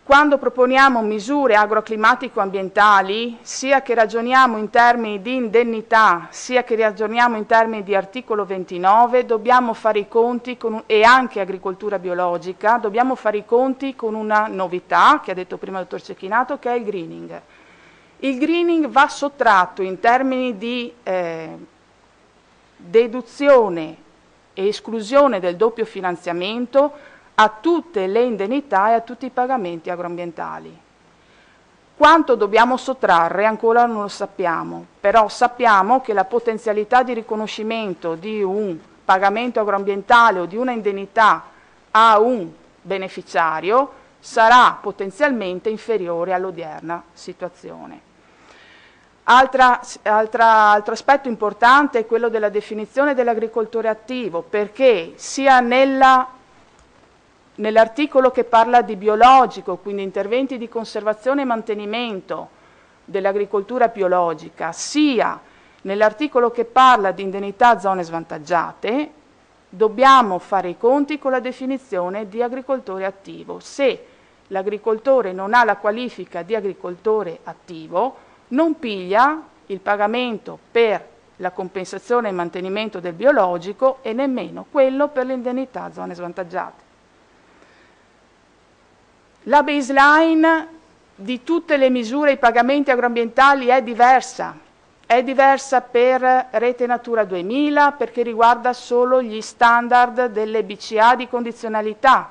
Quando proponiamo misure agroclimatico-ambientali, sia che ragioniamo in termini di indennità, sia che ragioniamo in termini di articolo 29, dobbiamo fare i conti e anche agricoltura biologica, dobbiamo fare i conti con una novità, che ha detto prima il dottor Cecchinato, che è il greening. Il greening va sottratto in termini di deduzione e esclusione del doppio finanziamento a tutte le indennità e a tutti i pagamenti agroambientali. Quanto dobbiamo sottrarre ancora non lo sappiamo, però sappiamo che la potenzialità di riconoscimento di un pagamento agroambientale o di una indennità a un beneficiario sarà potenzialmente inferiore all'odierna situazione. Altro aspetto importante è quello della definizione dell'agricoltore attivo, perché sia nell'articolo che parla di biologico, quindi interventi di conservazione e mantenimento dell'agricoltura biologica, sia nell'articolo che parla di indennità zone svantaggiate, dobbiamo fare i conti con la definizione di agricoltore attivo. Se l'agricoltore non ha la qualifica di agricoltore attivo, non piglia il pagamento per la compensazione e il mantenimento del biologico e nemmeno quello per l'indennità zone svantaggiate. La baseline di tutte le misure e i pagamenti agroambientali è diversa per Rete Natura 2000 perché riguarda solo gli standard delle BCA di condizionalità.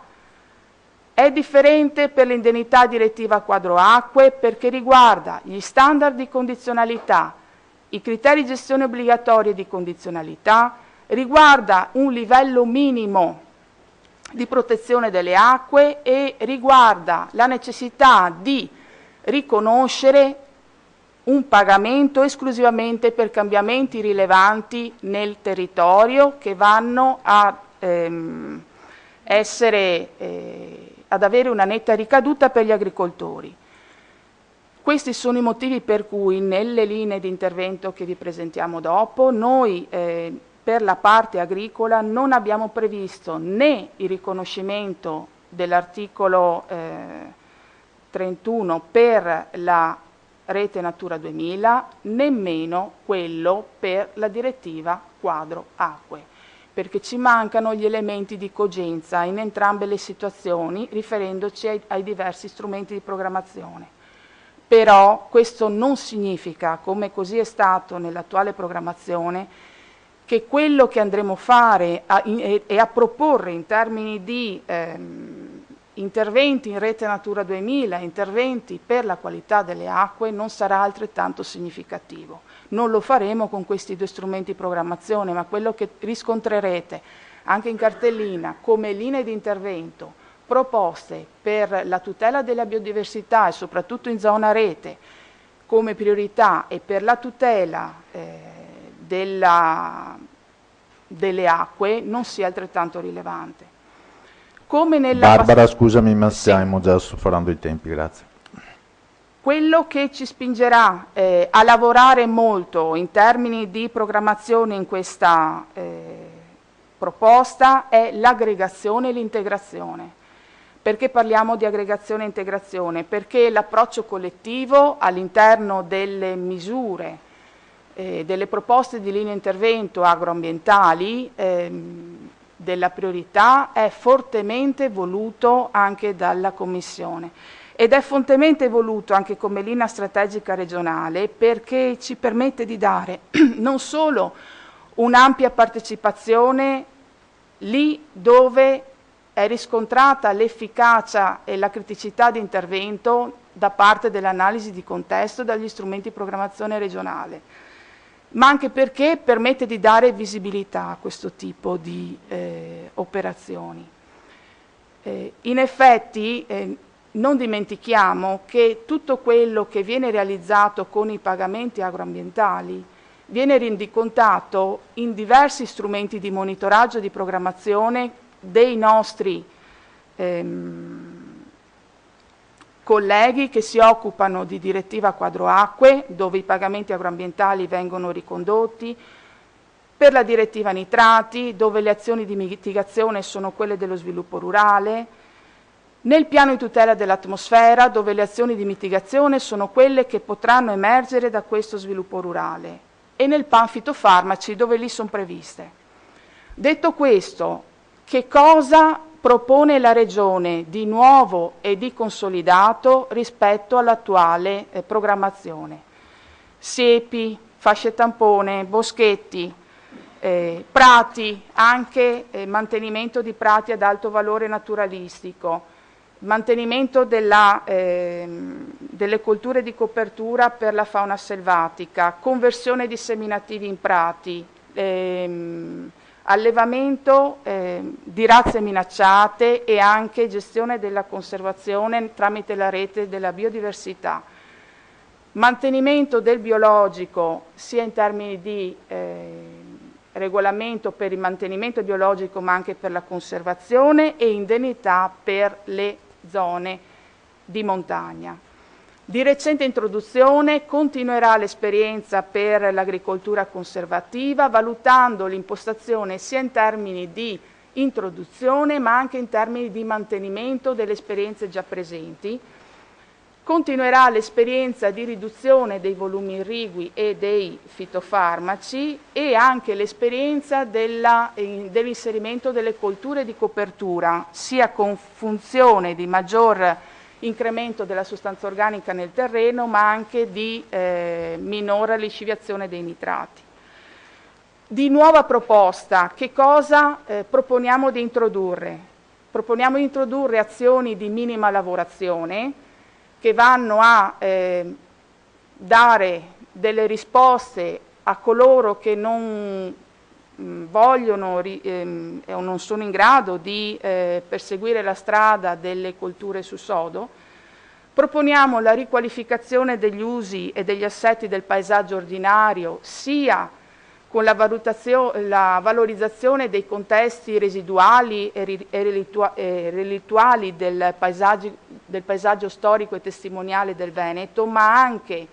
È differente per l'indennità direttiva quadro acque perché riguarda gli standard di condizionalità, i criteri di gestione obbligatoria di condizionalità, riguarda un livello minimo di protezione delle acque e riguarda la necessità di riconoscere un pagamento esclusivamente per cambiamenti rilevanti nel territorio che vanno a ad avere una netta ricaduta per gli agricoltori. Questi sono i motivi per cui nelle linee di intervento che vi presentiamo dopo noi per la parte agricola non abbiamo previsto né il riconoscimento dell'articolo 31 per la rete Natura 2000, nemmeno quello per la direttiva quadro acque, perché ci mancano gli elementi di cogenza in entrambe le situazioni riferendoci ai diversi strumenti di programmazione. Però questo non significa, come così è stato nell'attuale programmazione, che quello che andremo a fare e a proporre in termini di interventi in rete Natura 2000, interventi per la qualità delle acque, non sarà altrettanto significativo. Non lo faremo con questi due strumenti di programmazione, ma quello che riscontrerete anche in cartellina come linee di intervento proposte per la tutela della biodiversità e soprattutto in zona rete come priorità e per la tutela delle acque non sia altrettanto rilevante. Come nella Barbara, scusami, ma stiamo già superando i tempi, grazie. Quello che ci spingerà a lavorare molto in termini di programmazione in questa proposta è l'aggregazione e l'integrazione. Perché parliamo di aggregazione e integrazione? Perché l'approccio collettivo all'interno delle misure, delle proposte di linea intervento agroambientali della priorità è fortemente voluto anche dalla Commissione ed è fortemente voluto anche come linea strategica regionale perché ci permette di dare non solo un'ampia partecipazione lì dove è riscontrata l'efficacia e la criticità di intervento da parte dell'analisi di contesto e dagli strumenti di programmazione regionale, ma anche perché permette di dare visibilità a questo tipo di operazioni. In effetti non dimentichiamo che tutto quello che viene realizzato con i pagamenti agroambientali viene rendicontato in diversi strumenti di monitoraggio e di programmazione dei nostri colleghi che si occupano di direttiva quadro acque, dove i pagamenti agroambientali vengono ricondotti, per la direttiva nitrati, dove le azioni di mitigazione sono quelle dello sviluppo rurale, nel piano di tutela dell'atmosfera, dove le azioni di mitigazione sono quelle che potranno emergere da questo sviluppo rurale, e nel PAN fitofarmaci, dove lì sono previste. Detto questo, che cosa propone la Regione di nuovo e di consolidato rispetto all'attuale programmazione? Siepi, fasce tampone, boschetti, prati, anche mantenimento di prati ad alto valore naturalistico, mantenimento delle colture di copertura per la fauna selvatica, conversione di seminativi in prati, allevamento di razze minacciate e anche gestione della conservazione tramite la rete della biodiversità, mantenimento del biologico sia in termini di regolamento per il mantenimento biologico ma anche per la conservazione e indennità per le zone di montagna. Di recente introduzione continuerà l'esperienza per l'agricoltura conservativa, valutando l'impostazione sia in termini di introduzione ma anche in termini di mantenimento delle esperienze già presenti. Continuerà l'esperienza di riduzione dei volumi irrigui e dei fitofarmaci e anche l'esperienza dell'inserimento delle colture di copertura, sia con funzione di maggior incremento della sostanza organica nel terreno, ma anche di minore lixiviazione dei nitrati. Di nuova proposta, che cosa proponiamo di introdurre? proponiamo di introdurre azioni di minima lavorazione che vanno a dare delle risposte a coloro che non vogliono o non sono in grado di perseguire la strada delle colture su sodo. Proponiamo la riqualificazione degli usi e degli assetti del paesaggio ordinario, sia con la valorizzazione dei contesti residuali e relittuali del paesaggio storico e testimoniale del Veneto, ma anche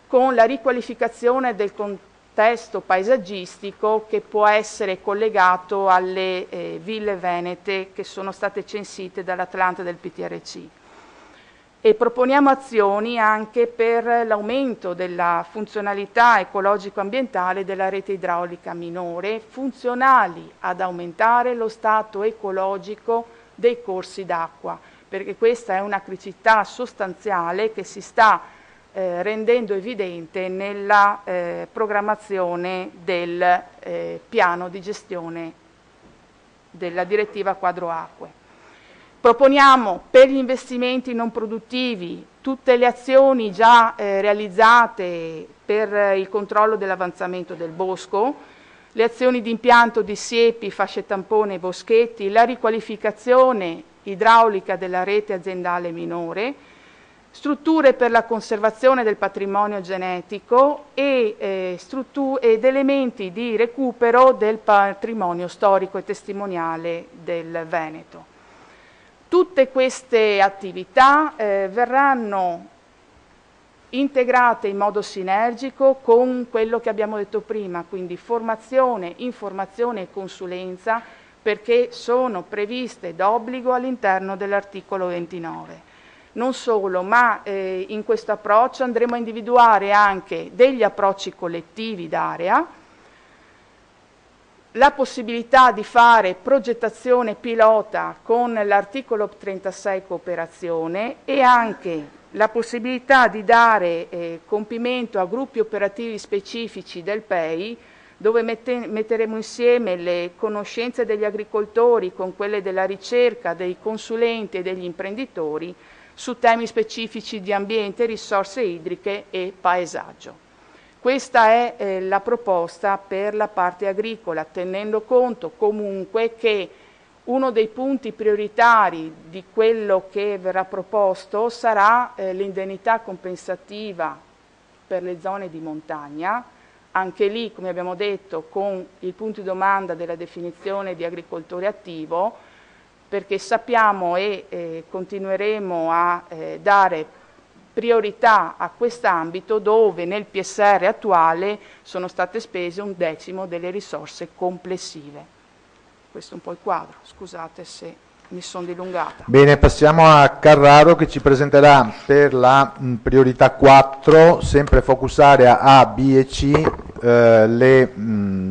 con la riqualificazione del contesto paesaggistico che può essere collegato alle ville venete che sono state censite dall'Atlante del PTRC. E proponiamo azioni anche per l'aumento della funzionalità ecologico-ambientale della rete idraulica minore, funzionali ad aumentare lo stato ecologico dei corsi d'acqua, perché questa è una criticità sostanziale che si sta rendendo evidente nella programmazione del piano di gestione della direttiva quadro acque. Proponiamo per gli investimenti non produttivi tutte le azioni già realizzate per il controllo dell'avanzamento del bosco, le azioni di impianto di siepi, fasce tampone e boschetti, la riqualificazione idraulica della rete aziendale minore, strutture per la conservazione del patrimonio genetico ed elementi di recupero del patrimonio storico e testimoniale del Veneto. Tutte queste attività verranno integrate in modo sinergico con quello che abbiamo detto prima, quindi formazione, informazione e consulenza, perché sono previste d'obbligo all'interno dell'articolo 29. Non solo, ma in questo approccio andremo a individuare anche degli approcci collettivi d'area, la possibilità di fare progettazione pilota con l'articolo 36 cooperazione e anche la possibilità di dare compimento a gruppi operativi specifici del PEI, dove metteremo insieme le conoscenze degli agricoltori con quelle della ricerca, dei consulenti e degli imprenditori su temi specifici di ambiente, risorse idriche e paesaggio. Questa è la proposta per la parte agricola, tenendo conto comunque che uno dei punti prioritari di quello che verrà proposto sarà l'indennità compensativa per le zone di montagna, anche lì, come abbiamo detto, con il punto di domanda della definizione di agricoltore attivo, perché sappiamo e continueremo a dare priorità a quest'ambito dove nel PSR attuale sono state spese 1/10 delle risorse complessive. Questo è un po' il quadro, scusate se mi sono dilungata. Bene, passiamo a Carraro che ci presenterà per la priorità 4, sempre focus area A, B e C, le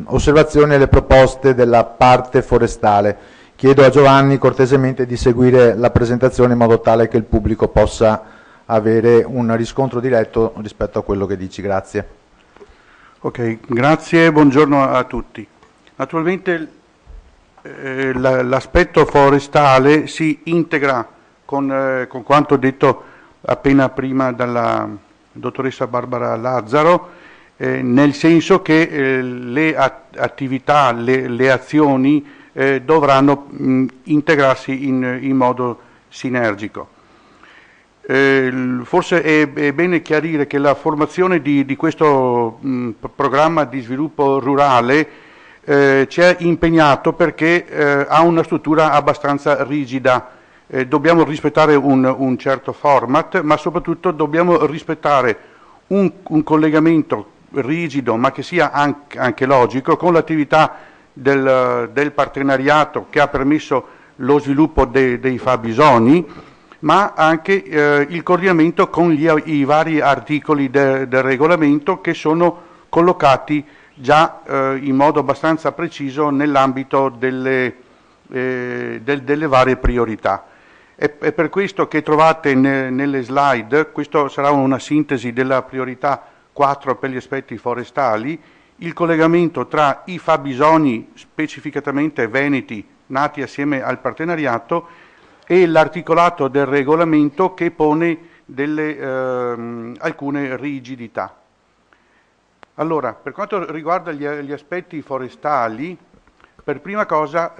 osservazioni e le proposte della parte forestale. Chiedo a Giovanni cortesemente di seguire la presentazione in modo tale che il pubblico possa avere un riscontro diretto rispetto a quello che dici. Grazie. Ok, grazie, buongiorno a tutti. Naturalmente l'aspetto forestale si integra con quanto detto appena prima dalla dottoressa Barbara Lazzaro, nel senso che le attività, le azioni dovranno integrarsi in modo sinergico. Forse è bene chiarire che la formazione di questo programma di sviluppo rurale ci ha impegnato perché ha una struttura abbastanza rigida. Dobbiamo rispettare un certo format, ma soprattutto dobbiamo rispettare un collegamento rigido, ma che sia anche logico, con l'attività del partenariato che ha permesso lo sviluppo dei fabbisogni, ma anche il coordinamento con i vari articoli del regolamento che sono collocati già in modo abbastanza preciso nell'ambito delle varie priorità. È per questo che trovate nelle slide, questo sarà una sintesi della priorità 4 per gli aspetti forestali, il collegamento tra i fabbisogni specificatamente veneti nati assieme al partenariato, e l'articolato del regolamento che pone alcune rigidità. Allora, per quanto riguarda gli aspetti forestali, per prima cosa,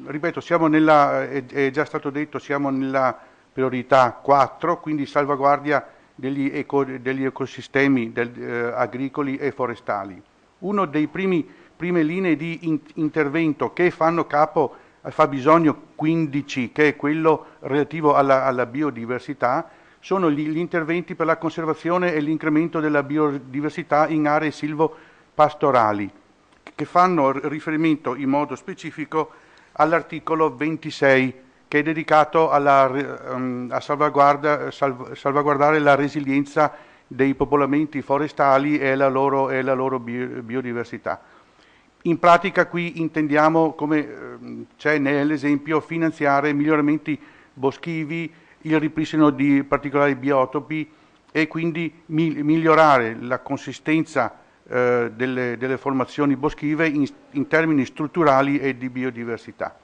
ripeto, è già stato detto, siamo nella priorità 4, quindi salvaguardia degli ecosistemi agricoli e forestali. Uno dei prime linee di intervento che fanno capo al fabbisogno 15, che è quello relativo alla biodiversità, sono gli interventi per la conservazione e l'incremento della biodiversità in aree silvopastorali, che fanno riferimento in modo specifico all'articolo 26, che è dedicato a salvaguardare la resilienza dei popolamenti forestali e la loro biodiversità. In pratica qui intendiamo, come c'è nell'esempio, finanziare miglioramenti boschivi, il ripristino di particolari biotopi e quindi migliorare la consistenza delle formazioni boschive in termini strutturali e di biodiversità.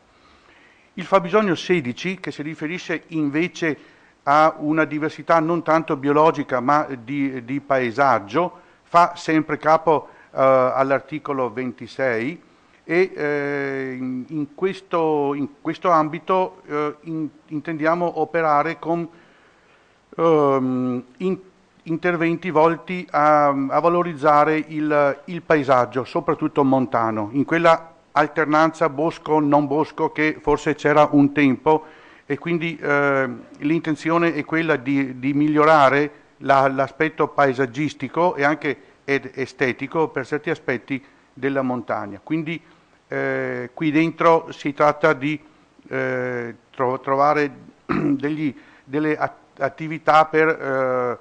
Il fabbisogno 16, che si riferisce invece a una diversità non tanto biologica ma di paesaggio, fa sempre capo all'articolo 26 e in questo ambito intendiamo operare con interventi volti a valorizzare il paesaggio, soprattutto montano, in quella alternanza bosco-non bosco che forse c'era un tempo, e quindi l'intenzione è quella di migliorare l'aspetto paesaggistico e anche estetico per certi aspetti della montagna. Quindi qui dentro si tratta di trovare delle attività per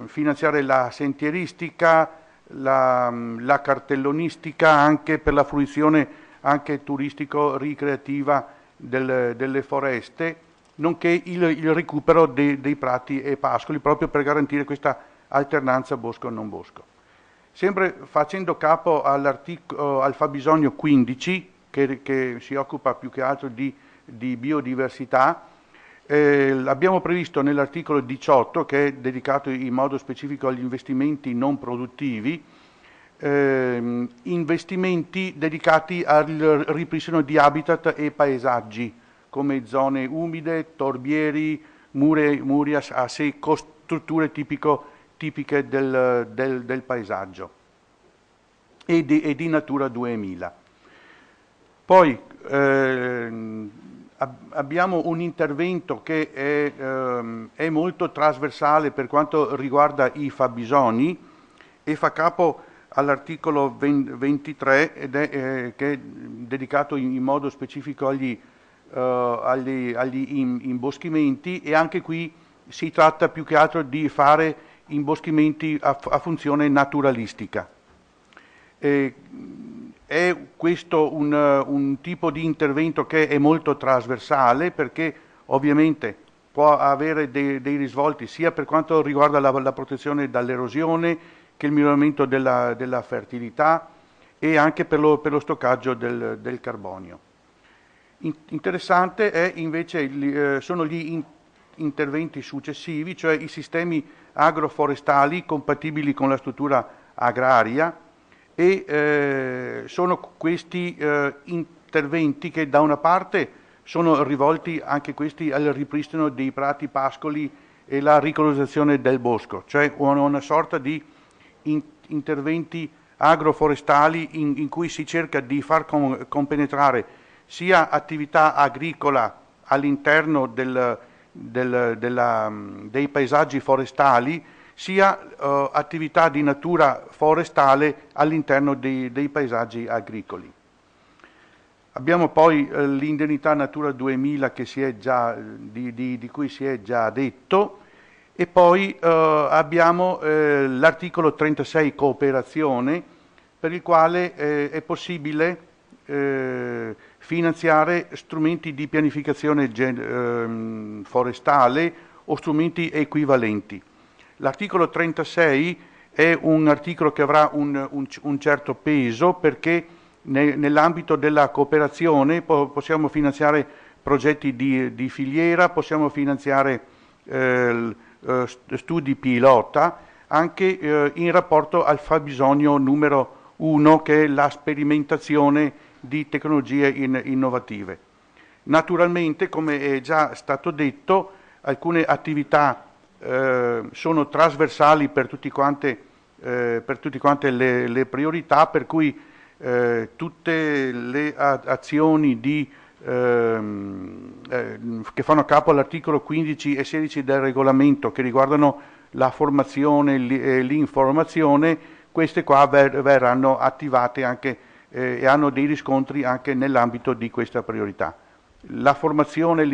finanziare la sentieristica, la cartellonistica, anche per la fruizione anche turistico-ricreativa delle foreste, nonché il recupero dei prati e pascoli, proprio per garantire questa alternanza bosco-non bosco. Sempre facendo capo al fabbisogno 15, che si occupa più che altro di biodiversità, abbiamo previsto nell'articolo 18, che è dedicato in modo specifico agli investimenti non produttivi, investimenti dedicati al ripristino di habitat e paesaggi, come zone umide, torbieri, muri a secco, strutture tipiche del paesaggio e di Natura 2000. Poi abbiamo un intervento che è molto trasversale per quanto riguarda i fabbisogni e fa capo all'articolo 23 ed che è dedicato in modo specifico agli imboschimenti, e anche qui si tratta più che altro di fare imboschimenti a funzione naturalistica. È questo un tipo di intervento che è molto trasversale, perché ovviamente può avere dei risvolti sia per quanto riguarda la protezione dall'erosione che il miglioramento della fertilità e anche per lo stoccaggio del carbonio. Interessante è invece sono gli interventi successivi, cioè i sistemi agroforestali compatibili con la struttura agraria, e sono questi interventi che da una parte sono rivolti anche questi al ripristino dei prati pascoli e la ricolonizzazione del bosco, cioè una sorta di interventi agroforestali in cui si cerca di far compenetrare sia attività agricola all'interno dei paesaggi forestali, sia attività di natura forestale all'interno dei paesaggi agricoli. Abbiamo poi l'indennità Natura 2000 che di cui si è già detto, e poi abbiamo l'articolo 36 cooperazione, per il quale è possibile finanziare strumenti di pianificazione forestale o strumenti equivalenti. L'articolo 36 è un articolo che avrà un certo peso, perché Nell'ambito della cooperazione possiamo finanziare progetti di filiera, possiamo finanziare studi pilota, anche in rapporto al fabbisogno numero 1, che è la sperimentazione di tecnologie innovative. Naturalmente, come è già stato detto, alcune attività sono trasversali per tutte quante le priorità, per cui tutte le azioni che fanno capo all'articolo 15 e 16 del regolamento, che riguardano la formazione e l'informazione, queste qua verranno attivate anche e hanno dei riscontri anche nell'ambito di questa priorità. La formazione e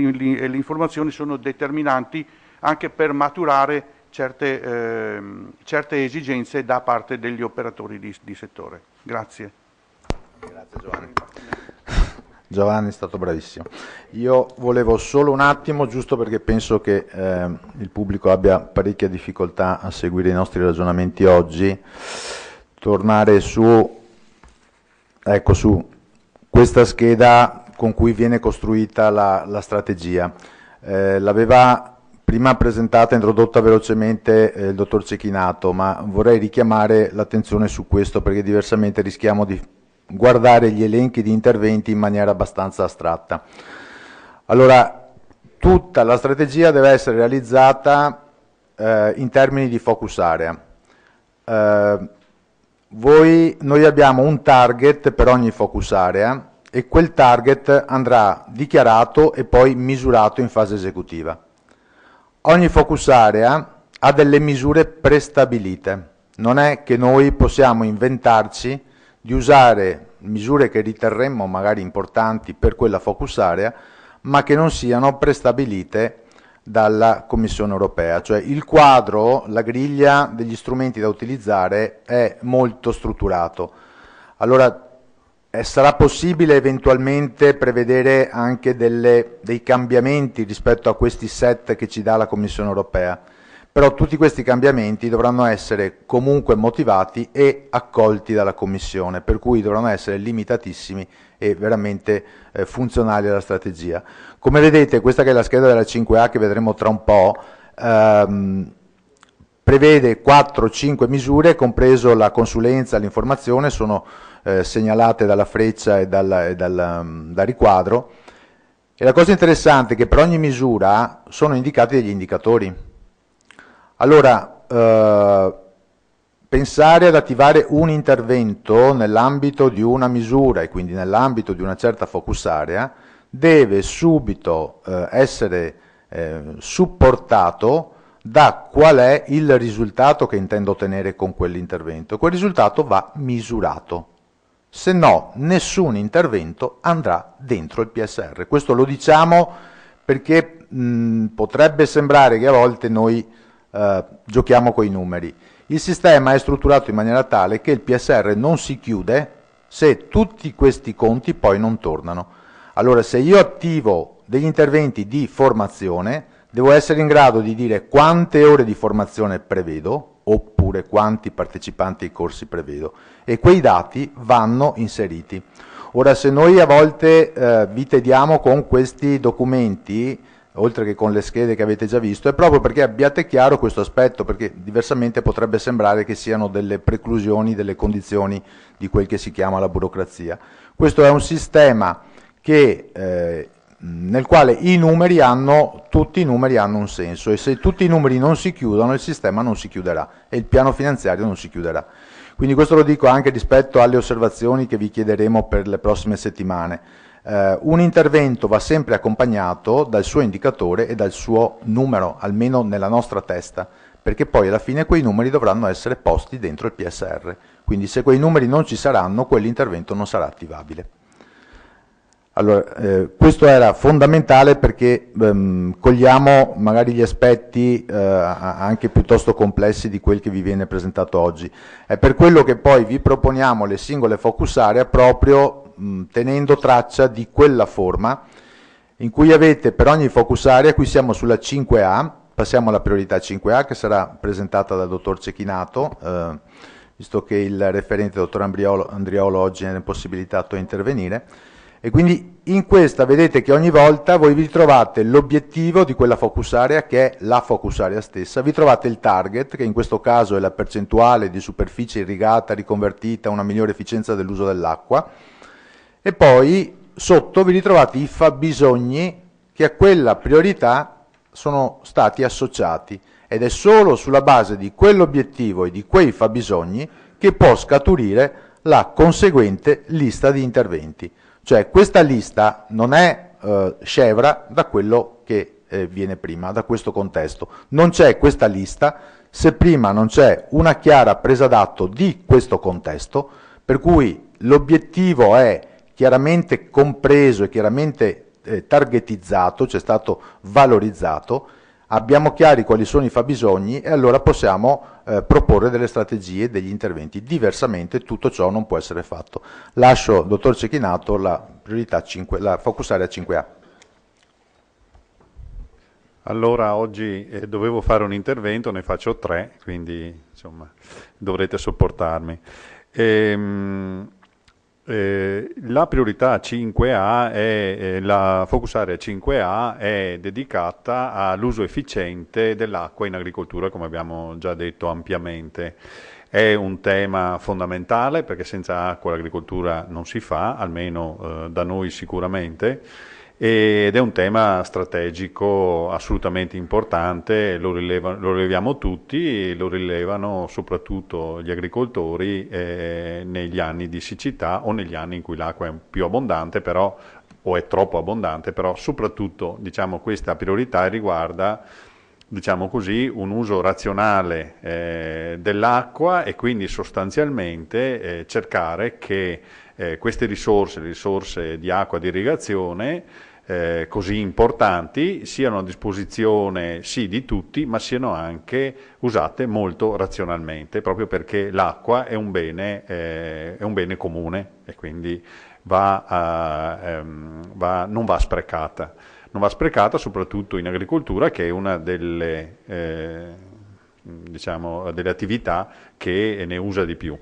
l'informazione sono determinanti anche per maturare certe esigenze da parte degli operatori di settore. Grazie. Grazie Giovanni. Giovanni è stato bravissimo. Io volevo solo un attimo, giusto perché penso che il pubblico abbia parecchia difficoltà a seguire i nostri ragionamenti oggi, tornare su questa scheda con cui viene costruita la strategia. L'aveva prima presentata e introdotta velocemente il dottor Cecchinato, ma vorrei richiamare l'attenzione su questo perché diversamente rischiamo di guardare gli elenchi di interventi in maniera abbastanza astratta. Allora, tutta la strategia deve essere realizzata in termini di focus area. Noi abbiamo un target per ogni focus area e quel target andrà dichiarato e poi misurato in fase esecutiva. Ogni focus area ha delle misure prestabilite, non è che noi possiamo inventarci di usare misure che riterremmo magari importanti per quella focus area, ma che non siano prestabilite dalla Commissione europea. Cioè il quadro, la griglia degli strumenti da utilizzare è molto strutturato. Allora sarà possibile eventualmente prevedere anche dei cambiamenti rispetto a questi set che ci dà la Commissione europea, però tutti questi cambiamenti dovranno essere comunque motivati e accolti dalla Commissione, per cui dovranno essere limitatissimi e veramente funzionali alla strategia. Come vedete, questa che è la scheda della 5A che vedremo tra un po', prevede 4-5 misure, compreso la consulenza, l'informazione, sono segnalate dalla freccia e dal riquadro, e la cosa interessante è che per ogni misura sono indicati degli indicatori. Allora, pensare ad attivare un intervento nell'ambito di una misura e quindi nell'ambito di una certa focus area deve subito essere supportato da qual è il risultato che intendo ottenere con quell'intervento. Quel risultato va misurato, se no nessun intervento andrà dentro il PSR. Questo lo diciamo perché potrebbe sembrare che a volte noi giochiamo coi numeri. Il sistema è strutturato in maniera tale che il PSR non si chiude se tutti questi conti poi non tornano. Allora, se io attivo degli interventi di formazione, devo essere in grado di dire quante ore di formazione prevedo, oppure quanti partecipanti ai corsi prevedo, e quei dati vanno inseriti. Ora, se noi a volte vi tediamo con questi documenti, oltre che con le schede che avete già visto, è proprio perché abbiate chiaro questo aspetto, perché diversamente potrebbe sembrare che siano delle preclusioni, delle condizioni di quel che si chiama la burocrazia. Questo è un sistema nel quale tutti i numeri hanno un senso, e se tutti i numeri non si chiudono il sistema non si chiuderà e il piano finanziario non si chiuderà. Quindi questo lo dico anche rispetto alle osservazioni che vi chiederemo per le prossime settimane. Un intervento va sempre accompagnato dal suo indicatore e dal suo numero, almeno nella nostra testa, perché poi alla fine quei numeri dovranno essere posti dentro il PSR. Quindi se quei numeri non ci saranno, quell'intervento non sarà attivabile. Allora, questo era fondamentale perché cogliamo magari gli aspetti anche piuttosto complessi di quel che vi viene presentato oggi. È per quello che poi vi proponiamo le singole focus area proprio tenendo traccia di quella forma in cui avete per ogni focus area. Qui siamo sulla 5A, passiamo alla priorità 5A che sarà presentata dal dottor Cecchinato visto che il referente dottor Andriolo oggi è impossibilitato a intervenire. E quindi in questa vedete che ogni volta voi vi ritrovate l'obiettivo di quella focus area, che è la focus area stessa, vi trovate il target, che in questo caso è la percentuale di superficie irrigata riconvertita a una migliore efficienza dell'uso dell'acqua, e poi sotto vi ritrovate i fabbisogni che a quella priorità sono stati associati, ed è solo sulla base di quell'obiettivo e di quei fabbisogni che può scaturire la conseguente lista di interventi. Cioè questa lista non è scevra da quello che viene prima, da questo contesto. Non c'è questa lista se prima non c'è una chiara presa d'atto di questo contesto, per cui l'obiettivo è chiaramente compreso e chiaramente targetizzato, cioè stato valorizzato, abbiamo chiari quali sono i fabbisogni e allora possiamo proporre delle strategie, degli interventi. Diversamente tutto ciò non può essere fatto. Lascio, dottor Cecchinato, la priorità 5, la focus area 5A. Allora oggi dovevo fare un intervento, ne faccio 3, quindi insomma dovrete sopportarmi. La priorità 5A la focus area 5A è dedicata all'uso efficiente dell'acqua in agricoltura, come abbiamo già detto ampiamente. È un tema fondamentale perché senza acqua l'agricoltura non si fa, almeno da noi sicuramente, ed è un tema strategico assolutamente importante, lo rileviamo tutti e lo rilevano soprattutto gli agricoltori negli anni di siccità o negli anni in cui l'acqua è più abbondante però, o è troppo abbondante, però soprattutto diciamo, questa priorità riguarda diciamo così, un uso razionale dell'acqua e quindi sostanzialmente cercare che queste risorse, le risorse di acqua di irrigazione così importanti, siano a disposizione sì di tutti, ma siano anche usate molto razionalmente, proprio perché l'acqua è un bene comune e quindi non va sprecata. Non va sprecata soprattutto in agricoltura, che è una delle, diciamo, delle attività che ne usa di più.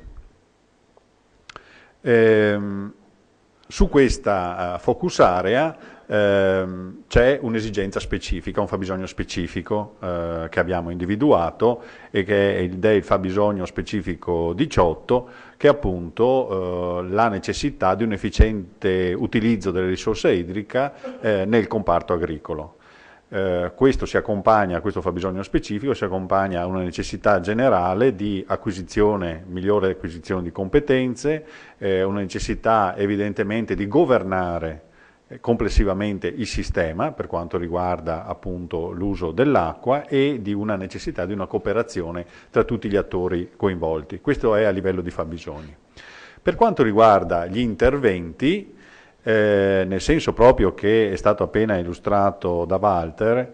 Su questa focus area c'è un'esigenza specifica, un fabbisogno specifico che abbiamo individuato e che è il fabbisogno specifico 18, che è appunto la necessità di un efficiente utilizzo delle risorse idriche nel comparto agricolo. Questo fabbisogno specifico si accompagna a una necessità generale di migliore acquisizione di competenze, una necessità evidentemente di governare complessivamente il sistema per quanto riguarda appunto l'uso dell'acqua e di una necessità di una cooperazione tra tutti gli attori coinvolti. Questo è a livello di fabbisogni. Per quanto riguarda gli interventi, nel senso proprio che è stato appena illustrato da Walter,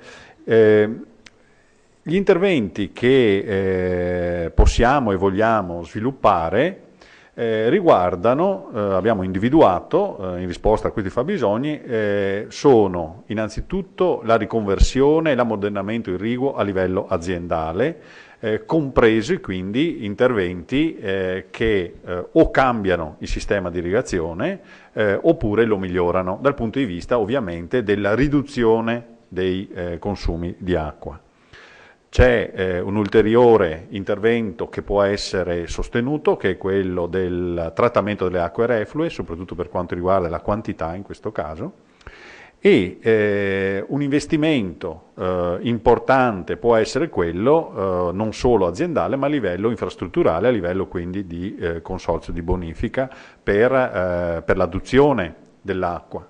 gli interventi che possiamo e vogliamo sviluppare riguardano, abbiamo individuato in risposta a questi fabbisogni, sono innanzitutto la riconversione e l'ammodernamento irriguo a livello aziendale, compresi quindi interventi che o cambiano il sistema di irrigazione oppure lo migliorano dal punto di vista ovviamente della riduzione dei consumi di acqua. C'è un ulteriore intervento che può essere sostenuto, che è quello del trattamento delle acque reflue, soprattutto per quanto riguarda la quantità in questo caso, e un investimento importante può essere quello non solo aziendale ma a livello infrastrutturale, a livello quindi di consorzio di bonifica per l'adduzione dell'acqua.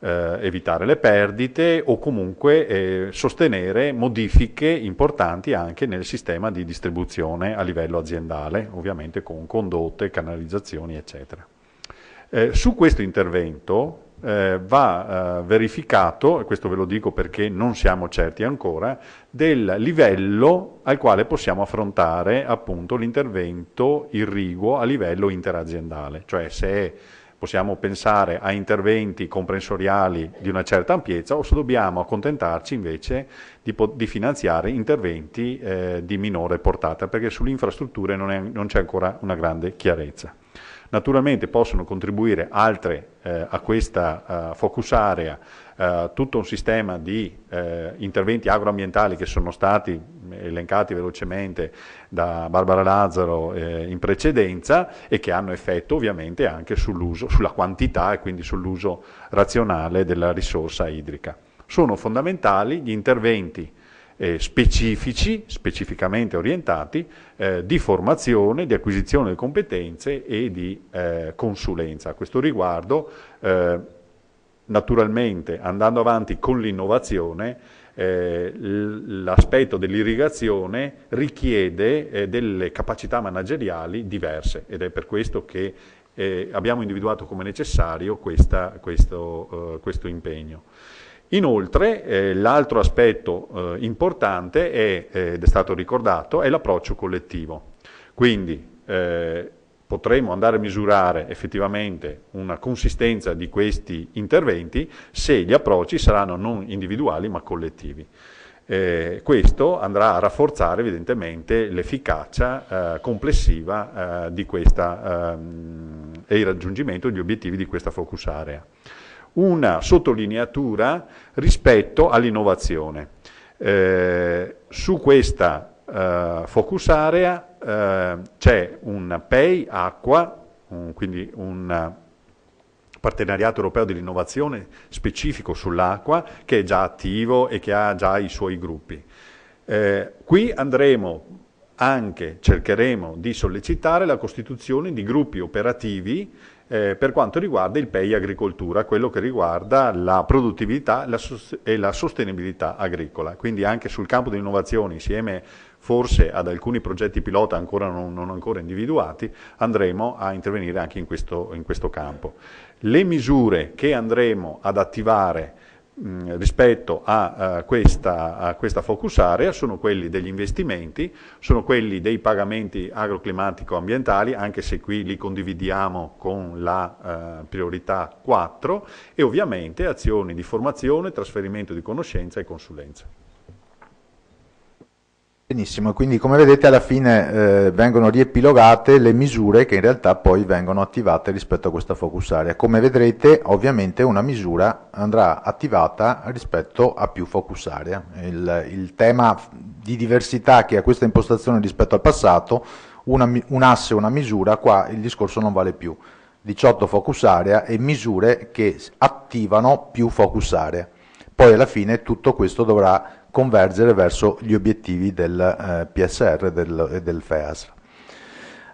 Evitare le perdite o comunque sostenere modifiche importanti anche nel sistema di distribuzione a livello aziendale, ovviamente con condotte, canalizzazioni, eccetera. Su questo intervento va verificato, e questo ve lo dico perché non siamo certi ancora, del livello al quale possiamo affrontare appunto l'intervento irriguo a livello interaziendale, cioè se è possiamo pensare a interventi comprensoriali di una certa ampiezza, o se dobbiamo accontentarci invece di finanziare interventi di minore portata, perché sulle infrastrutture non c'è ancora una grande chiarezza. Naturalmente possono contribuire altre a questa focus area, tutto un sistema di interventi agroambientali che sono stati elencati velocemente da Barbara Lazzaro in precedenza e che hanno effetto ovviamente anche sull'uso, sulla quantità e quindi sull'uso razionale della risorsa idrica. Sono fondamentali gli interventi specifici, specificamente orientati, di formazione, di acquisizione di competenze e di consulenza. A questo riguardo, naturalmente, andando avanti con l'innovazione, l'aspetto dell'irrigazione richiede delle capacità manageriali diverse, ed è per questo che abbiamo individuato come necessario questo impegno. Inoltre, l'altro aspetto importante ed è stato ricordato, è l'approccio collettivo. Quindi potremo andare a misurare effettivamente una consistenza di questi interventi se gli approcci saranno non individuali ma collettivi. Questo andrà a rafforzare evidentemente l'efficacia complessiva di questa e il raggiungimento degli obiettivi di questa focus area. Una sottolineatura rispetto all'innovazione. Su questa focus area c'è un PEI Acqua, quindi un partenariato europeo dell'innovazione specifico sull'acqua, che è già attivo e che ha già i suoi gruppi. Qui cercheremo di sollecitare la costituzione di gruppi operativi per quanto riguarda il PEI agricoltura, quello che riguarda la produttività e la sostenibilità agricola. Quindi anche sul campo dell'innovazione, insieme forse ad alcuni progetti pilota non ancora individuati, andremo a intervenire anche in questo campo. Le misure che andremo ad attivare rispetto a questa focus area sono quelli degli investimenti, sono quelli dei pagamenti agroclimatico-ambientali, anche se qui li condividiamo con la priorità 4, e ovviamente azioni di formazione, trasferimento di conoscenza e consulenza. Benissimo, quindi come vedete alla fine vengono riepilogate le misure che in realtà poi vengono attivate rispetto a questa focus area. Come vedrete, ovviamente una misura andrà attivata rispetto a più focus area. Il tema di diversità che ha questa impostazione rispetto al passato, un asse, una misura, qua il discorso non vale più. 18 focus area e misure che attivano più focus area. Poi alla fine tutto questo dovrà convergere verso gli obiettivi del PSR e del FEASR.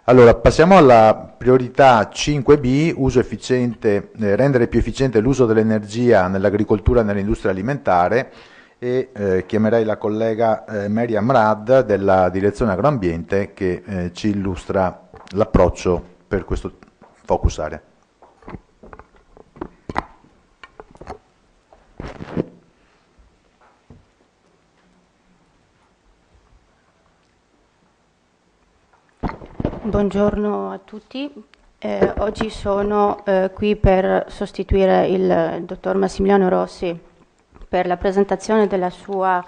Allora, passiamo alla priorità 5B, uso efficiente, rendere più efficiente l'uso dell'energia nell'agricoltura e nell'industria alimentare, e chiamerei la collega Meriam Rad della Direzione Agroambiente che ci illustra l'approccio per questo focus area. Buongiorno a tutti, oggi sono qui per sostituire il dottor Massimiliano Rossi per la presentazione della sua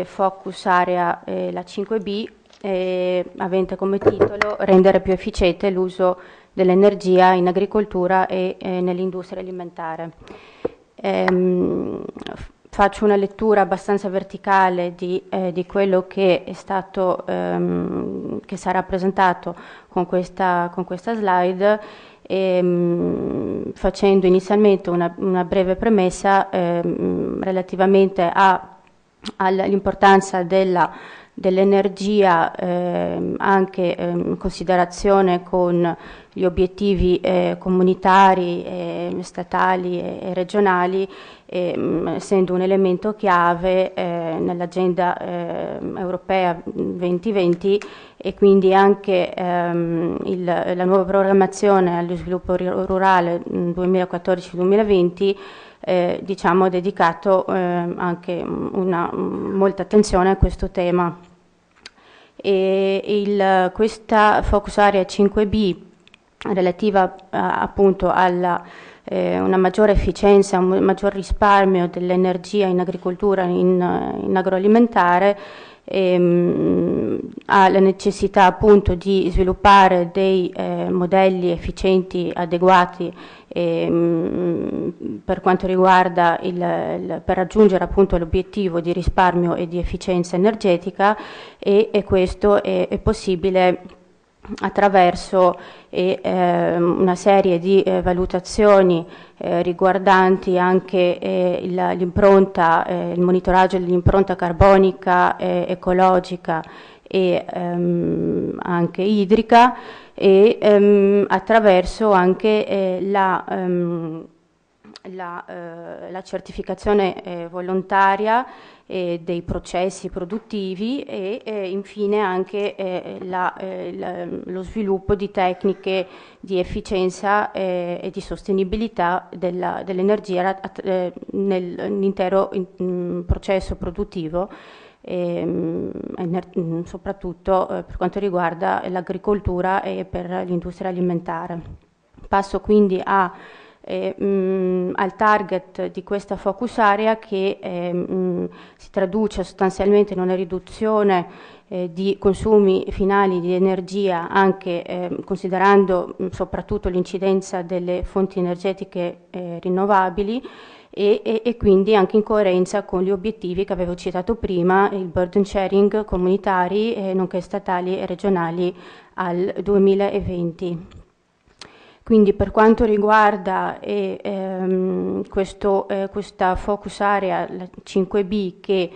focus area, la 5B, avente come titolo rendere più efficiente l'uso dell'energia in agricoltura e nell'industria alimentare. Faccio una lettura abbastanza verticale di quello che è stato, che sarà presentato con questa slide, facendo inizialmente una breve premessa relativamente all'importanza dell'energia anche in considerazione con gli obiettivi comunitari, statali e regionali, essendo un elemento chiave nell'agenda europea 2020, e quindi anche la nuova programmazione allo sviluppo rurale 2014-2020 diciamo, ha dedicato anche molta attenzione a questo tema. Questa Focus Area 5B relativa appunto alla una maggiore efficienza, un maggior risparmio dell'energia in agricoltura, in agroalimentare, ha la necessità appunto di sviluppare dei modelli efficienti adeguati per quanto riguarda per raggiungere appunto l'obiettivo di risparmio e di efficienza energetica, e questo è possibile attraverso una serie di valutazioni riguardanti anche l'impronta, il monitoraggio dell'impronta carbonica, ecologica e anche idrica, e attraverso anche la certificazione volontaria dei processi produttivi, e infine anche lo sviluppo di tecniche di efficienza e di sostenibilità dell'energia nell'intero processo produttivo, soprattutto per quanto riguarda l'agricoltura e per l'industria alimentare. Passo quindi al target di questa focus area, che si traduce sostanzialmente in una riduzione di consumi finali di energia, anche considerando soprattutto l'incidenza delle fonti energetiche rinnovabili, e quindi anche in coerenza con gli obiettivi che avevo citato prima, il burden sharing comunitari, nonché statali e regionali al 2020. Quindi per quanto riguarda questa focus area, la 5B, che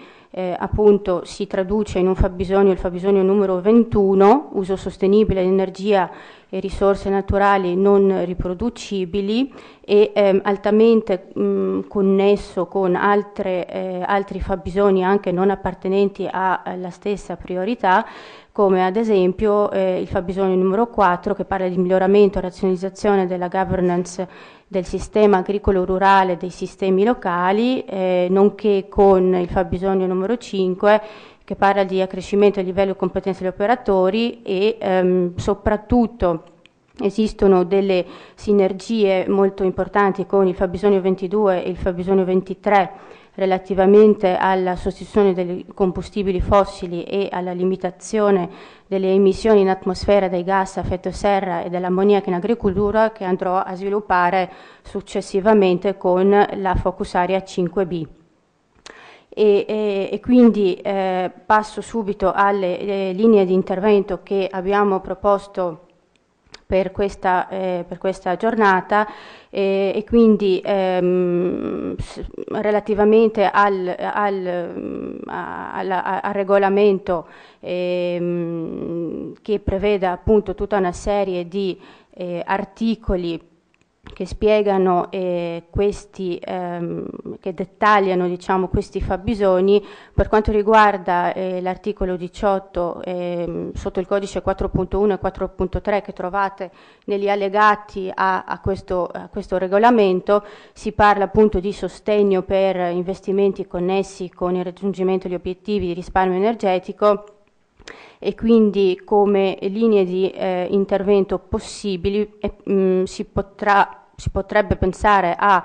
appunto si traduce in un fabbisogno, il fabbisogno numero 21, uso sostenibile di energia e risorse naturali non riproducibili, e altamente connesso con altri fabbisogni anche non appartenenti alla stessa priorità, come ad esempio il fabbisogno numero 4, che parla di miglioramento e razionalizzazione della governance del sistema agricolo rurale, dei sistemi locali, nonché con il fabbisogno numero 5, che parla di accrescimento del livello di competenza degli operatori, e soprattutto esistono delle sinergie molto importanti con il fabbisogno 22 e il fabbisogno 23 relativamente alla sostituzione dei combustibili fossili e alla limitazione delle emissioni in atmosfera dei gas a effetto serra e dell'ammoniaca in agricoltura, che andrò a sviluppare successivamente con la focus area 5B. E quindi passo subito alle linee di intervento che abbiamo proposto per questa giornata, e quindi relativamente al regolamento che prevede appunto tutta una serie di articoli che spiegano che dettagliano, diciamo, questi fabbisogni. Per quanto riguarda l'articolo 18 sotto il codice 4.1 e 4.3 che trovate negli allegati a questo regolamento, si parla appunto di sostegno per investimenti connessi con il raggiungimento degli obiettivi di risparmio energetico, e quindi come linee di intervento possibili si potrebbe pensare a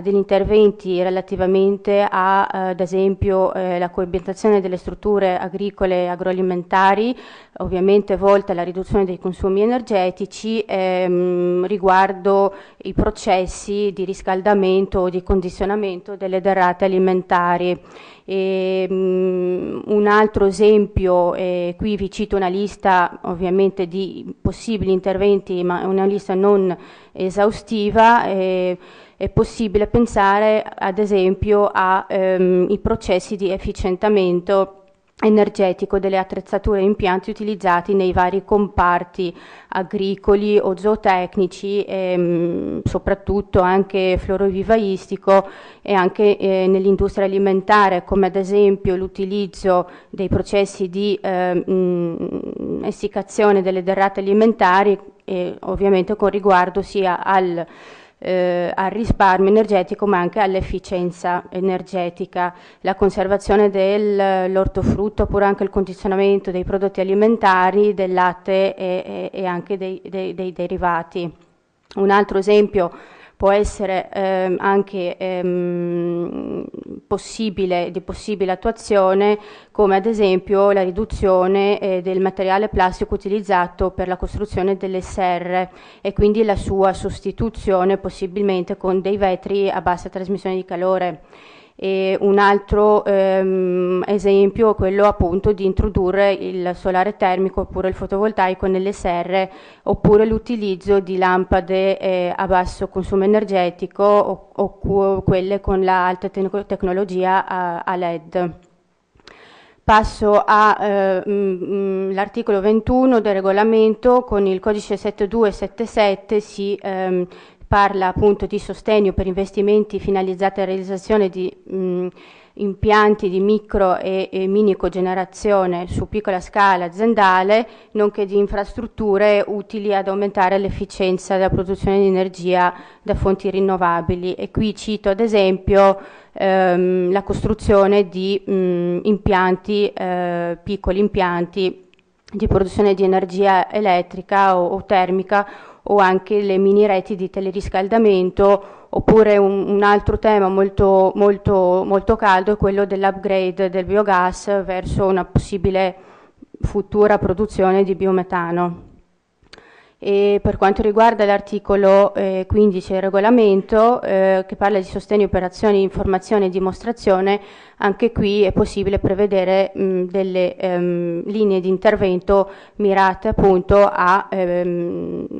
degli interventi relativamente ad esempio la coabitazione delle strutture agricole e agroalimentari, ovviamente volte alla riduzione dei consumi energetici, riguardo i processi di riscaldamento o di condizionamento delle derrate alimentari. Un altro esempio, qui vi cito una lista ovviamente di possibili interventi, ma è una lista non esaustiva. È possibile pensare ad esempio ai processi di efficientamento energetico delle attrezzature e impianti utilizzati nei vari comparti agricoli o zootecnici, soprattutto anche florovivaistico, e anche nell'industria alimentare, come ad esempio l'utilizzo dei processi di essiccazione delle derrate alimentari, e ovviamente con riguardo sia al al risparmio energetico ma anche all'efficienza energetica, la conservazione dell'ortofrutto oppure anche il condizionamento dei prodotti alimentari, del latte e anche dei derivati. Un altro esempio può essere anche di possibile attuazione, come ad esempio la riduzione del materiale plastico utilizzato per la costruzione delle serre e quindi la sua sostituzione possibilmente con dei vetri a bassa trasmissione di calore. E un altro esempio è quello appunto di introdurre il solare termico oppure il fotovoltaico nelle serre, oppure l'utilizzo di lampade a basso consumo energetico o quelle con la alta tecnologia a LED. Passo all'articolo 21 del regolamento. Con il codice 7277 si parla appunto di sostegno per investimenti finalizzati alla realizzazione di impianti di micro e mini cogenerazione su piccola scala aziendale, nonché di infrastrutture utili ad aumentare l'efficienza della produzione di energia da fonti rinnovabili. E qui cito ad esempio la costruzione di impianti, piccoli impianti di produzione di energia elettrica o termica, o anche le mini reti di teleriscaldamento, oppure un altro tema molto caldo è quello dell'upgrade del biogas verso una possibile futura produzione di biometano. E per quanto riguarda l'articolo 15 del regolamento, che parla di sostegno operazioni, informazione e dimostrazione, anche qui è possibile prevedere delle linee di intervento mirate appunto a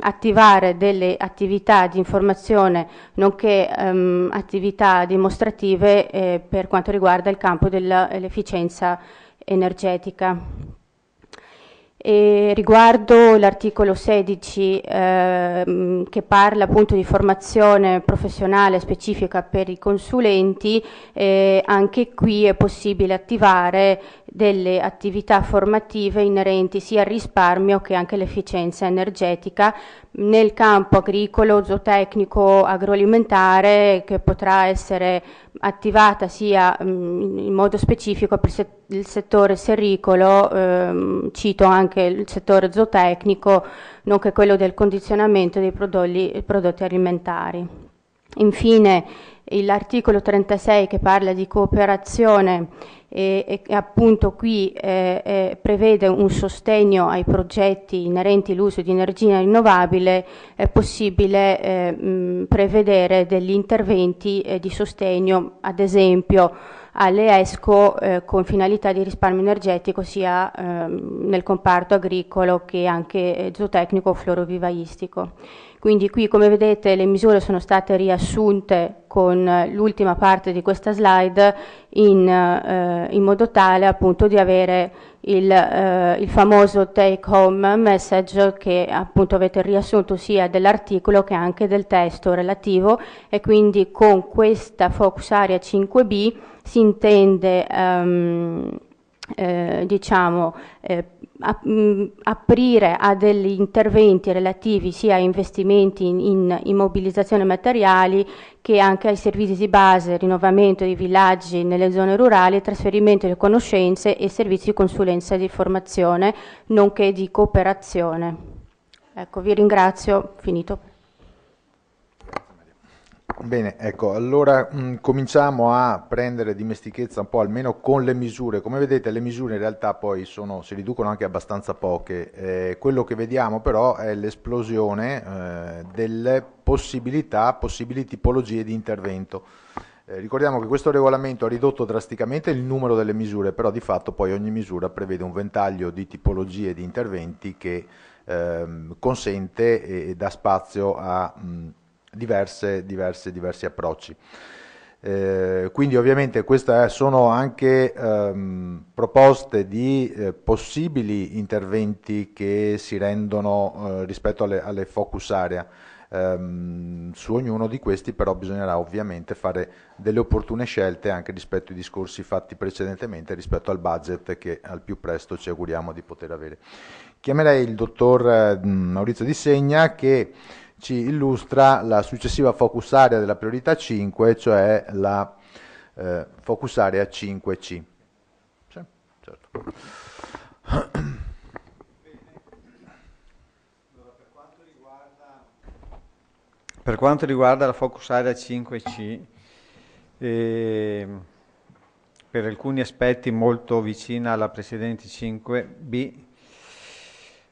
attivare delle attività di informazione nonché attività dimostrative per quanto riguarda il campo dell'efficienza energetica. E riguardo l'articolo 16 che parla appunto di formazione professionale specifica per i consulenti, anche qui è possibile attivare delle attività formative inerenti sia al risparmio che anche all'efficienza energetica nel campo agricolo, zootecnico, agroalimentare, che potrà essere attivata sia in modo specifico per il settore serricolo, cito anche il settore zootecnico, nonché quello del condizionamento dei prodotti alimentari. Infine l'articolo 36 che parla di cooperazione e appunto qui prevede un sostegno ai progetti inerenti all'uso di energia rinnovabile. È possibile prevedere degli interventi di sostegno, ad esempio alle ESCO, con finalità di risparmio energetico sia nel comparto agricolo che anche zootecnico o florovivaistico. Quindi qui, come vedete, le misure sono state riassunte con l'ultima parte di questa slide in modo tale appunto di avere il famoso take home message che appunto avete riassunto sia dell'articolo che anche del testo relativo. E quindi con questa focus area 5B si intende aprire a degli interventi relativi sia a investimenti in immobilizzazione materiali che anche ai servizi di base, rinnovamento di villaggi nelle zone rurali, trasferimento di conoscenze e servizi di consulenza e di formazione, nonché di cooperazione. Ecco, vi ringrazio, finito. Bene, ecco, allora cominciamo a prendere dimestichezza un po' almeno con le misure. Come vedete le misure in realtà poi si riducono anche abbastanza poche. Quello che vediamo però è l'esplosione delle possibili tipologie di intervento. Ricordiamo che questo regolamento ha ridotto drasticamente il numero delle misure, però di fatto poi ogni misura prevede un ventaglio di tipologie di interventi che consente e dà spazio a diversi approcci. Quindi ovviamente queste sono anche proposte di possibili interventi che si rendono rispetto alle focus area. Su ognuno di questi però bisognerà ovviamente fare delle opportune scelte anche rispetto ai discorsi fatti precedentemente, rispetto al budget che al più presto ci auguriamo di poter avere. Chiamerei il dottor Maurizio Di Segna che ci illustra la successiva focus area della priorità 5, cioè la focus area 5C. Sì, certo. Per quanto riguarda la focus area 5C, per alcuni aspetti molto vicina alla precedente 5B,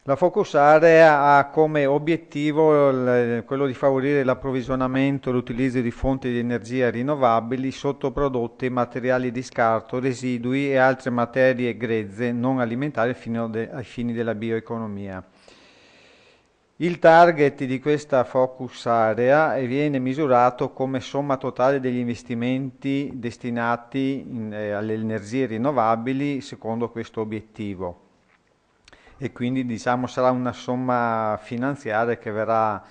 la focus area ha come obiettivo quello di favorire l'approvvigionamento e l'utilizzo di fonti di energia rinnovabili, sottoprodotti, materiali di scarto, residui e altre materie grezze non alimentari ai fini della bioeconomia. Il target di questa focus area viene misurato come somma totale degli investimenti destinati alle energie rinnovabili secondo questo obiettivo, e quindi diciamo sarà una somma finanziaria che verrà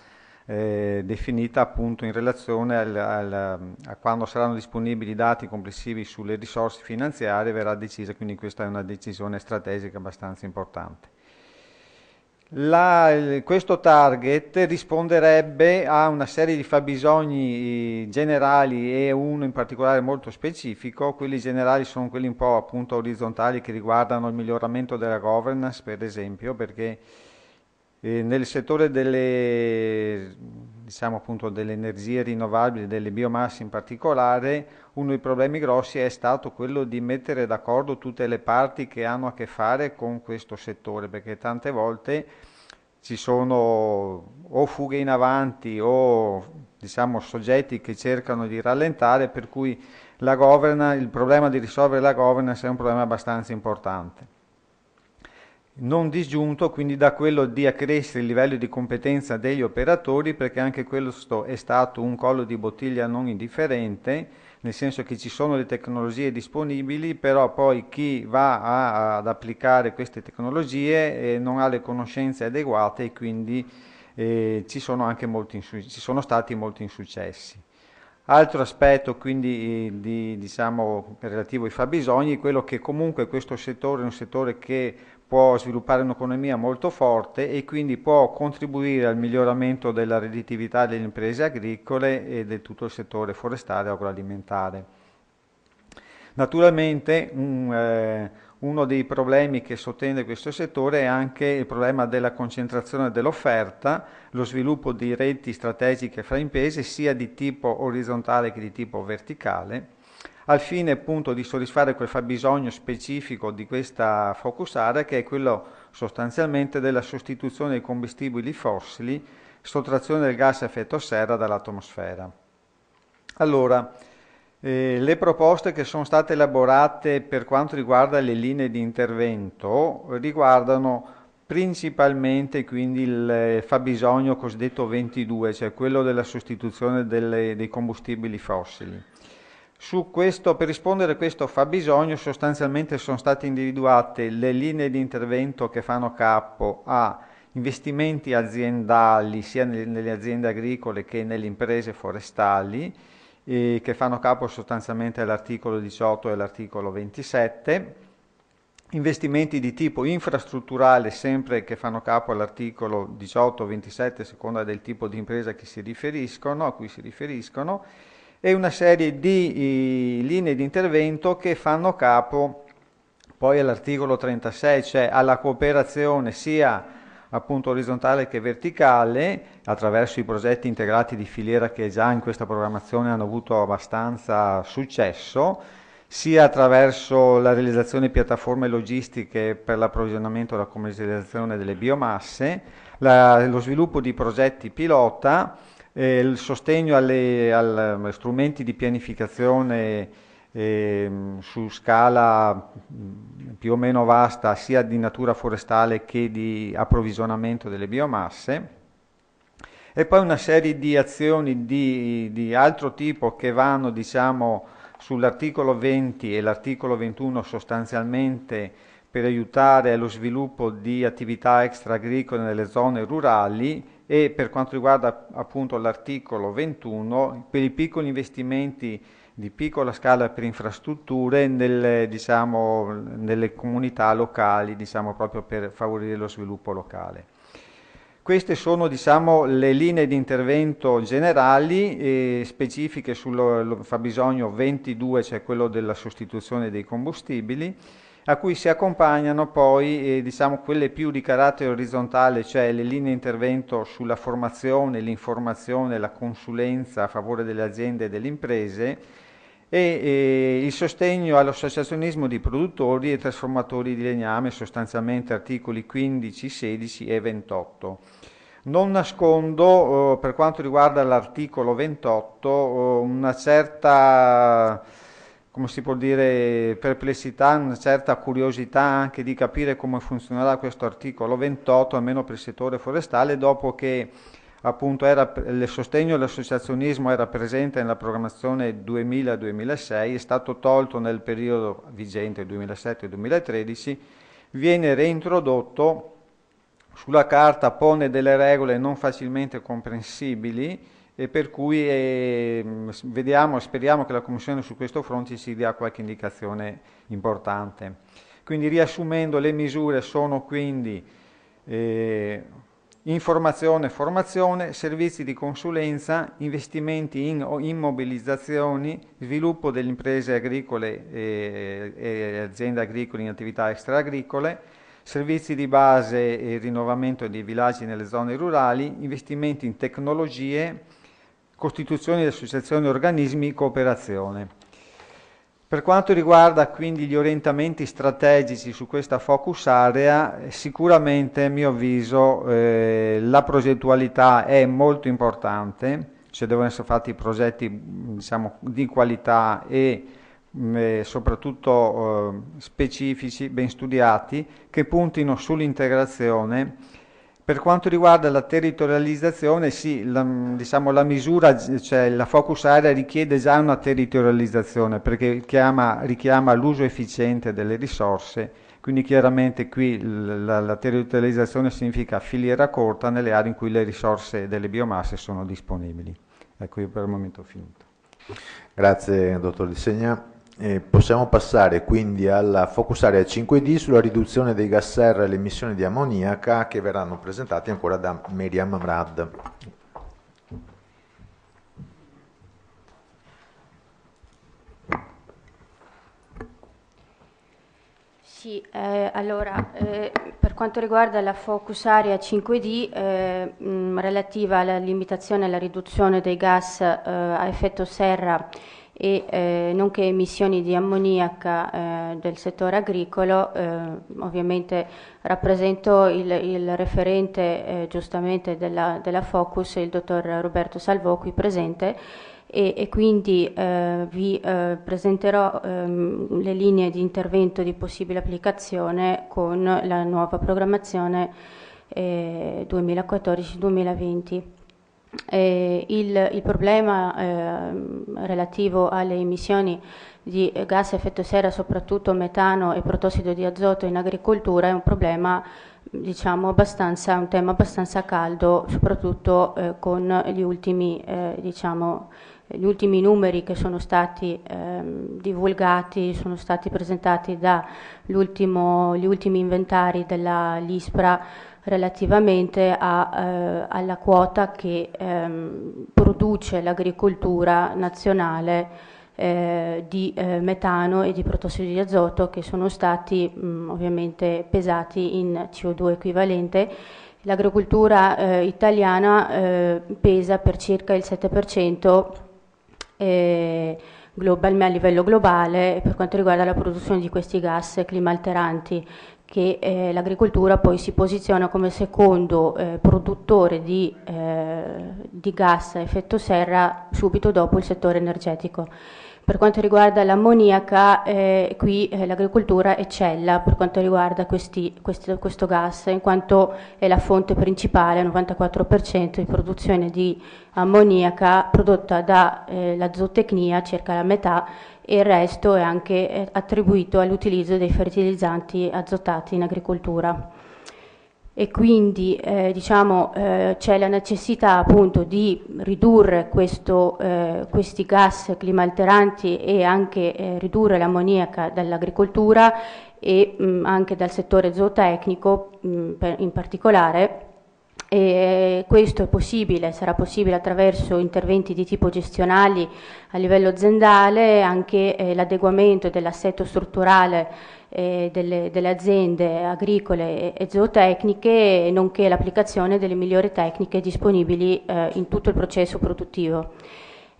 definita appunto in relazione a quando saranno disponibili i dati complessivi sulle risorse finanziarie, verrà decisa, quindi questa è una decisione strategica abbastanza importante. Questo target risponderebbe a una serie di fabbisogni generali e uno in particolare molto specifico. Quelli generali sono quelli un po' appunto orizzontali che riguardano il miglioramento della governance, per esempio, perché nel settore delle energie rinnovabili, delle biomasse in particolare, uno dei problemi grossi è stato quello di mettere d'accordo tutte le parti che hanno a che fare con questo settore, perché tante volte ci sono o fughe in avanti o diciamo soggetti che cercano di rallentare, per cui il problema di risolvere la governance è un problema abbastanza importante. Non disgiunto quindi da quello di accrescere il livello di competenza degli operatori, perché anche questo è stato un collo di bottiglia non indifferente, nel senso che ci sono le tecnologie disponibili, però poi chi va ad applicare queste tecnologie non ha le conoscenze adeguate, e quindi ci sono stati molti insuccessi. Altro aspetto quindi relativo ai fabbisogni è quello che comunque questo settore è un settore che può sviluppare un'economia molto forte e quindi può contribuire al miglioramento della redditività delle imprese agricole e di tutto il settore forestale e agroalimentare. Naturalmente uno dei problemi che sottende questo settore è anche il problema della concentrazione dell'offerta, lo sviluppo di reti strategiche fra imprese sia di tipo orizzontale che di tipo verticale, al fine appunto di soddisfare quel fabbisogno specifico di questa focus area, che è quello sostanzialmente della sostituzione dei combustibili fossili, sottrazione del gas a effetto serra dall'atmosfera. Allora, le proposte che sono state elaborate per quanto riguarda le linee di intervento riguardano principalmente quindi il fabbisogno cosiddetto 22, cioè quello della sostituzione dei combustibili fossili. Per rispondere a questo fabbisogno sostanzialmente sono state individuate le linee di intervento che fanno capo a investimenti aziendali sia nelle aziende agricole che nelle imprese forestali, che fanno capo sostanzialmente all'articolo 18 e all'articolo 27, investimenti di tipo infrastrutturale sempre che fanno capo all'articolo 18 o 27 a seconda del tipo di impresa a cui si riferiscono, e una serie di linee di intervento che fanno capo poi all'articolo 36, cioè alla cooperazione sia appunto orizzontale che verticale, attraverso i progetti integrati di filiera che già in questa programmazione hanno avuto abbastanza successo, sia attraverso la realizzazione di piattaforme logistiche per l'approvvigionamento e la commercializzazione delle biomasse, lo sviluppo di progetti pilota, il sostegno agli strumenti di pianificazione su scala più o meno vasta, sia di natura forestale che di approvvigionamento delle biomasse, e poi una serie di azioni di altro tipo che vanno sull'articolo 20 e l'articolo 21 sostanzialmente per aiutare allo sviluppo di attività extra-agricole nelle zone rurali, e per quanto riguarda appunto l'articolo 21 per i piccoli investimenti di piccola scala per infrastrutture nelle comunità locali, proprio per favorire lo sviluppo locale. Queste sono, diciamo, le linee di intervento generali e specifiche sul fabbisogno 22, cioè quello della sostituzione dei combustibili, a cui si accompagnano poi diciamo, quelle più di carattere orizzontale, cioè le linee di intervento sulla formazione, l'informazione, la consulenza a favore delle aziende e delle imprese, e il sostegno all'associazionismo di produttori e trasformatori di legname, sostanzialmente articoli 15, 16 e 28. Non nascondo, per quanto riguarda l'articolo 28, una certa, come si può dire, perplessità, una certa curiosità anche di capire come funzionerà questo articolo 28, almeno per il settore forestale, dopo che appunto il sostegno all'associazionismo era presente nella programmazione 2000-2006, è stato tolto nel periodo vigente 2007-2013, viene reintrodotto, sulla carta pone delle regole non facilmente comprensibili e per cui vediamo e speriamo che la Commissione su questo fronte ci dia qualche indicazione importante. Quindi riassumendo, le misure sono quindi informazione, formazione, servizi di consulenza, investimenti in immobilizzazioni, sviluppo delle imprese agricole e aziende agricole in attività extraagricole, servizi di base e rinnovamento dei villaggi nelle zone rurali, investimenti in tecnologie, costituzione di associazioni e organismi, cooperazione. Per quanto riguarda quindi gli orientamenti strategici su questa focus area, sicuramente a mio avviso la progettualità è molto importante, cioè devono essere fatti progetti diciamo, di qualità e soprattutto specifici, ben studiati, che puntino sull'integrazione. Per quanto riguarda la territorializzazione, sì, diciamo, la misura, cioè la focus area richiede già una territorializzazione perché richiama l'uso efficiente delle risorse, quindi chiaramente qui la territorializzazione significa filiera corta nelle aree in cui le risorse delle biomasse sono disponibili. Ecco, io per il momento ho finito. Grazie, dottor Di Segna. Possiamo passare quindi alla focus area 5D sulla riduzione dei gas serra e le emissioni di ammoniaca, che verranno presentati ancora da Meriam Amrad. Sì, allora, per quanto riguarda la focus area 5D, relativa alla limitazione e alla riduzione dei gas a effetto serra e nonché emissioni di ammoniaca del settore agricolo, ovviamente rappresento il referente giustamente della Focus, il dottor Roberto Salvò, qui presente, e quindi vi presenterò le linee di intervento di possibile applicazione con la nuova programmazione 2014-2020. Il problema relativo alle emissioni di gas a effetto serra, soprattutto metano e protossido di azoto in agricoltura, è un problema, diciamo, un tema abbastanza caldo, soprattutto con gli ultimi numeri che sono stati divulgati, sono stati presentati gli ultimi inventari della LISPRA relativamente alla quota che produce l'agricoltura nazionale di metano e di protossido di azoto, che sono stati ovviamente pesati in CO2 equivalente. L'agricoltura italiana pesa per circa il 7% a livello globale per quanto riguarda la produzione di questi gas climalteranti, che l'agricoltura poi si posiziona come secondo produttore di gas a effetto serra subito dopo il settore energetico. Per quanto riguarda l'ammoniaca, qui l'agricoltura eccella per quanto riguarda questo gas, in quanto è la fonte principale, il 94% di produzione di ammoniaca prodotta dalla zootecnia, circa la metà, e il resto è anche attribuito all'utilizzo dei fertilizzanti azotati in agricoltura. E quindi c'è la necessità appunto di ridurre questi gas climalteranti e anche ridurre l'ammoniaca dall'agricoltura e anche dal settore zootecnico in particolare, E questo è possibile, sarà possibile attraverso interventi di tipo gestionali a livello aziendale, anche l'adeguamento dell'assetto strutturale delle aziende agricole e zootecniche, nonché l'applicazione delle migliori tecniche disponibili in tutto il processo produttivo.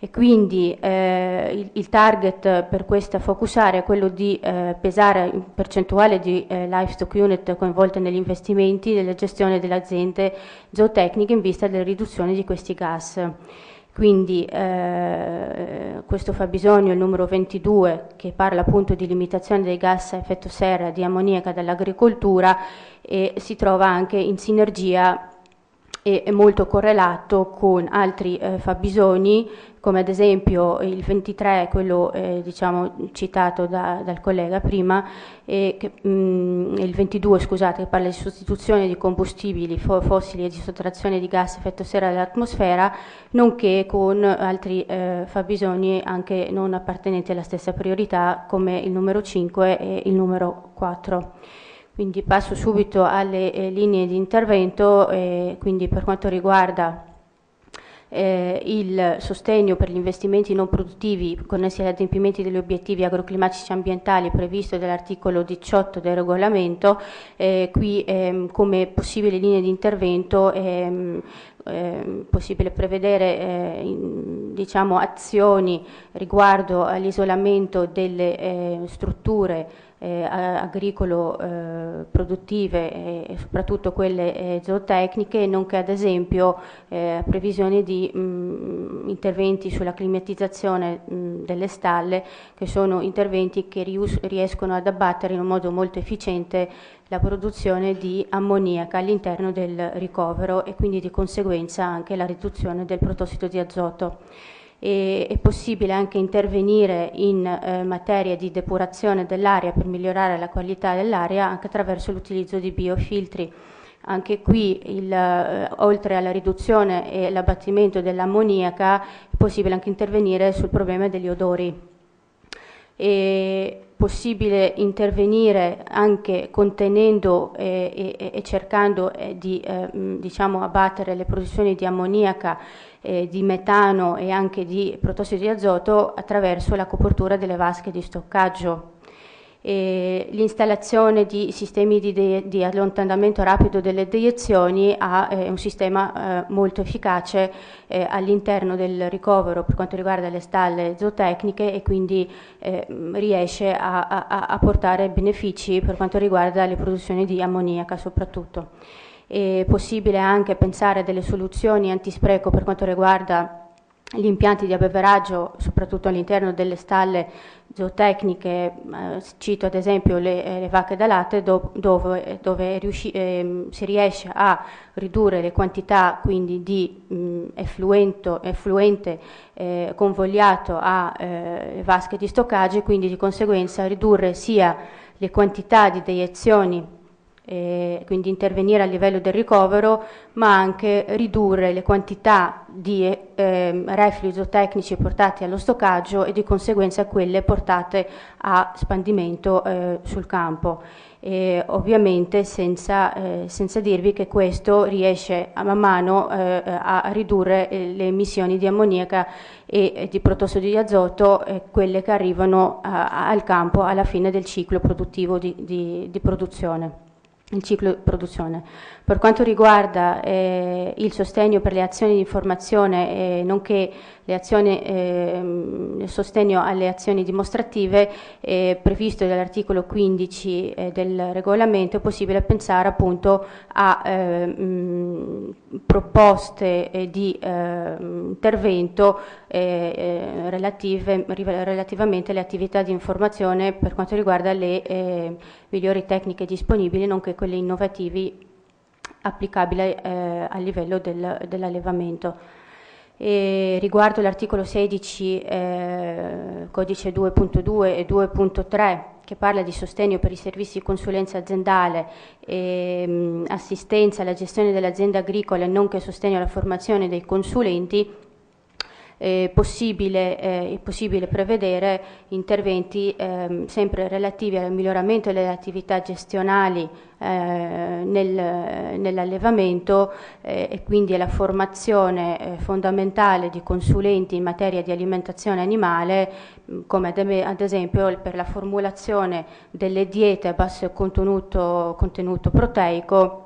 E quindi il target per questa focus area è quello di pesare in percentuale di livestock unit coinvolte negli investimenti della gestione delle aziende zootecniche in vista della riduzione di questi gas. Quindi questo fabbisogno, il numero 22, che parla appunto di limitazione dei gas a effetto serra di ammoniaca dall'agricoltura, si trova anche in sinergia e è molto correlato con altri fabbisogni, come ad esempio il 23, quello diciamo citato dal collega prima, il 22 scusate, che parla di sostituzione di combustibili fossili e di sottrazione di gas a effetto serra dall'atmosfera, nonché con altri fabbisogni anche non appartenenti alla stessa priorità, come il numero 5 e il numero 4. Quindi passo subito alle linee di intervento, quindi per quanto riguarda il sostegno per gli investimenti non produttivi connessi agli adempimenti degli obiettivi agroclimatici e ambientali previsto dall'articolo 18 del regolamento, qui come possibili linee di intervento possibile prevedere diciamo, azioni riguardo all'isolamento delle strutture agricolo produttive e soprattutto quelle zootecniche, nonché ad esempio previsione di interventi sulla climatizzazione delle stalle, che sono interventi che riescono ad abbattere in un modo molto efficiente la produzione di ammoniaca all'interno del ricovero e quindi di conseguenza anche la riduzione del protossido di azoto. È possibile anche intervenire in materia di depurazione dell'aria per migliorare la qualità dell'aria anche attraverso l'utilizzo di biofiltri. Anche qui, oltre alla riduzione e l'abbattimento dell'ammoniaca, è possibile anche intervenire sul problema degli odori. È possibile intervenire anche contenendo e cercando di diciamo, abbattere le produzioni di ammoniaca, di metano e anche di protossido di azoto attraverso la copertura delle vasche di stoccaggio. L'installazione di sistemi di allontanamento rapido delle deiezioni è un sistema molto efficace all'interno del ricovero per quanto riguarda le stalle zootecniche e quindi riesce a portare benefici per quanto riguarda le produzioni di ammoniaca soprattutto. È possibile anche pensare a delle soluzioni antispreco per quanto riguarda gli impianti di abbeveraggio, soprattutto all'interno delle stalle zootecniche, cito ad esempio le vacche da latte, dove si riesce a ridurre le quantità quindi di effluente convogliato a vasche di stoccaggio e quindi di conseguenza ridurre sia le quantità di deiezioni, quindi intervenire a livello del ricovero, ma anche ridurre le quantità di reflui zootecnici portati allo stoccaggio e di conseguenza quelle portate a spandimento sul campo. Ovviamente senza dirvi che questo riesce a man mano a ridurre le emissioni di ammoniaca e di protossido di azoto, quelle che arrivano al campo alla fine del ciclo produttivo di produzione. Il ciclo di produzione. Per quanto riguarda il sostegno per le azioni di informazione, nonché le azioni, il sostegno alle azioni dimostrative previsto dall'articolo 15 del regolamento, è possibile pensare appunto a proposte di intervento relativamente alle attività di informazione per quanto riguarda le migliori tecniche disponibili, nonché quelle innovativi applicabili a livello dell'allevamento. Riguardo l'articolo 16 codice 2.2 e 2.3 che parla di sostegno per i servizi di consulenza aziendale, assistenza alla gestione delle aziende agricole, nonché sostegno alla formazione dei consulenti, è possibile prevedere interventi sempre relativi al miglioramento delle attività gestionali nell'allevamento e quindi alla formazione fondamentale di consulenti in materia di alimentazione animale, come ad esempio per la formulazione delle diete a basso contenuto proteico,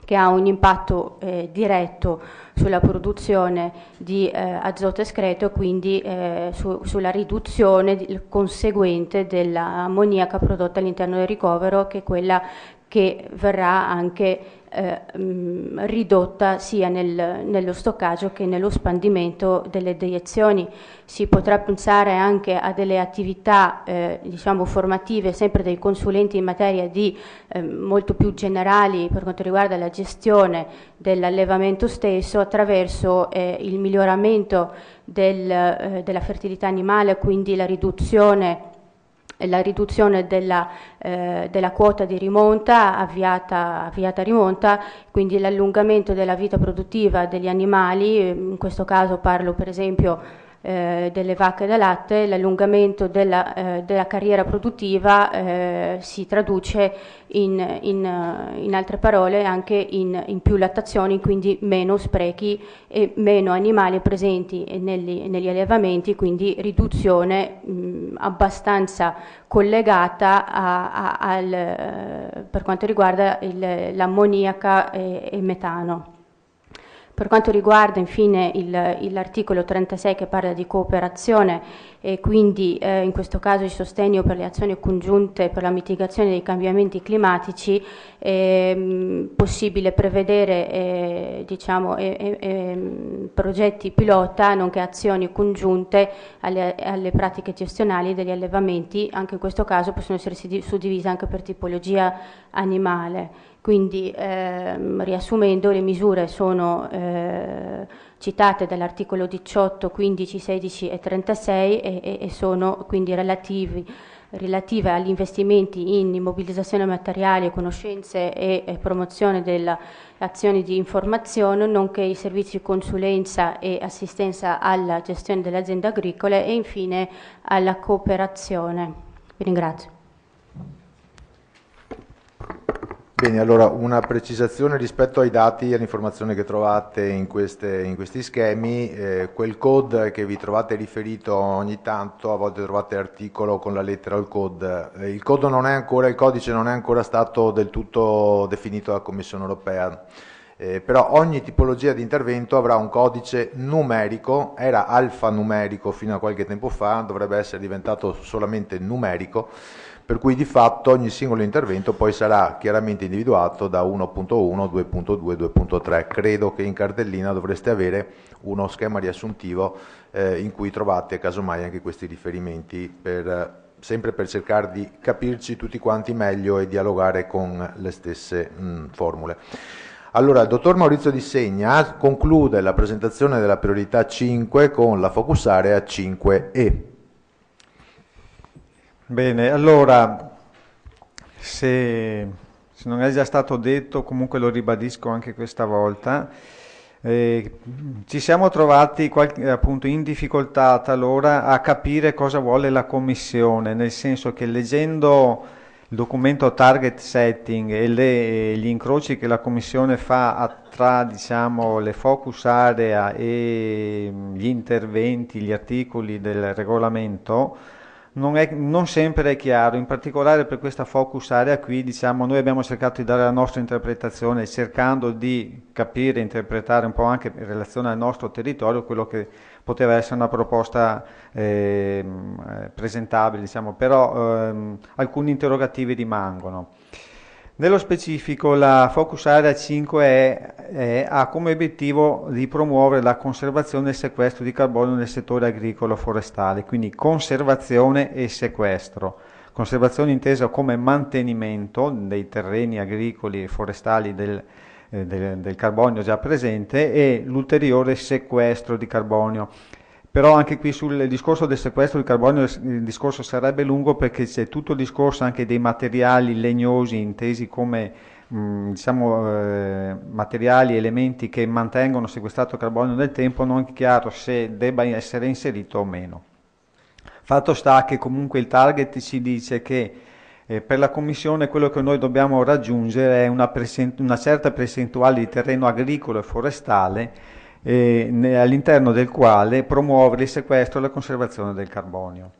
che ha un impatto diretto sulla produzione di azoto escreto, quindi sulla riduzione conseguente dell'ammoniaca prodotta all'interno del ricovero, che è quella che verrà anche ridotta sia nello stoccaggio che nello spandimento delle deiezioni. Si potrà pensare anche a delle attività diciamo formative sempre dei consulenti in materia di molto più generali per quanto riguarda la gestione dell'allevamento stesso, attraverso il miglioramento della fertilità animale, quindi la riduzione della quota di rimonta, avviata rimonta, quindi l'allungamento della vita produttiva degli animali. In questo caso parlo per esempio delle vacche da latte. L'allungamento della carriera produttiva si traduce in altre parole anche in più lattazioni, quindi meno sprechi e meno animali presenti negli allevamenti, quindi riduzione abbastanza collegata per quanto riguarda l'ammoniaca e metano. Per quanto riguarda infine l'articolo 36 che parla di cooperazione e quindi in questo caso il sostegno per le azioni congiunte per la mitigazione dei cambiamenti climatici, è possibile prevedere progetti pilota nonché azioni congiunte alle pratiche gestionali degli allevamenti. Anche in questo caso possono essere suddivise anche per tipologia animale. Quindi riassumendo, le misure sono citate dall'articolo 18, 15, 16 e 36 e sono quindi relative agli investimenti in immobilizzazione materiale, conoscenze e promozione delle azioni di informazione, nonché i servizi di consulenza e assistenza alla gestione delle aziende agricole e infine alla cooperazione. Vi ringrazio. Bene, allora una precisazione rispetto ai dati e alle informazioni che trovate in questi schemi. Quel code che vi trovate riferito ogni tanto, a volte trovate l'articolo con la lettera o il code. Il codice non è ancora stato del tutto definito dalla Commissione europea, però ogni tipologia di intervento avrà un codice numerico. Era alfanumerico fino a qualche tempo fa, dovrebbe essere diventato solamente numerico, per cui di fatto ogni singolo intervento poi sarà chiaramente individuato da 1.1, 2.2, 2.3. Credo che in cartellina dovreste avere uno schema riassuntivo in cui trovate casomai anche questi riferimenti, sempre per cercare di capirci tutti quanti meglio e dialogare con le stesse formule. Allora, il dottor Maurizio Di Segna conclude la presentazione della priorità 5 con la focus area 5E. Bene, allora, se non è già stato detto, comunque lo ribadisco anche questa volta, ci siamo trovati appunto in difficoltà talora a capire cosa vuole la Commissione, nel senso che leggendo il documento target setting e gli incroci che la Commissione fa tra diciamo, le focus area e gli interventi, gli articoli del regolamento, non sempre è chiaro. In particolare per questa focus area qui, diciamo, noi abbiamo cercato di dare la nostra interpretazione, cercando di capire e interpretare un po' anche in relazione al nostro territorio quello che poteva essere una proposta presentabile, diciamo, però alcuni interrogativi rimangono. Nello specifico la focus area 5 ha come obiettivo di promuovere la conservazione e il sequestro di carbonio nel settore agricolo forestale, quindi conservazione e sequestro. Conservazione intesa come mantenimento dei terreni agricoli e forestali del carbonio già presente e l'ulteriore sequestro di carbonio. Però anche qui sul discorso del sequestro di carbonio il discorso sarebbe lungo, perché c'è tutto il discorso anche dei materiali legnosi intesi come materiali, elementi che mantengono sequestrato carbonio nel tempo, non è chiaro se debba essere inserito o meno. Fatto sta che comunque il target ci dice che per la Commissione quello che noi dobbiamo raggiungere è una certa percentuale di terreno agricolo e forestale all'interno del quale promuovere il sequestro e la conservazione del carbonio.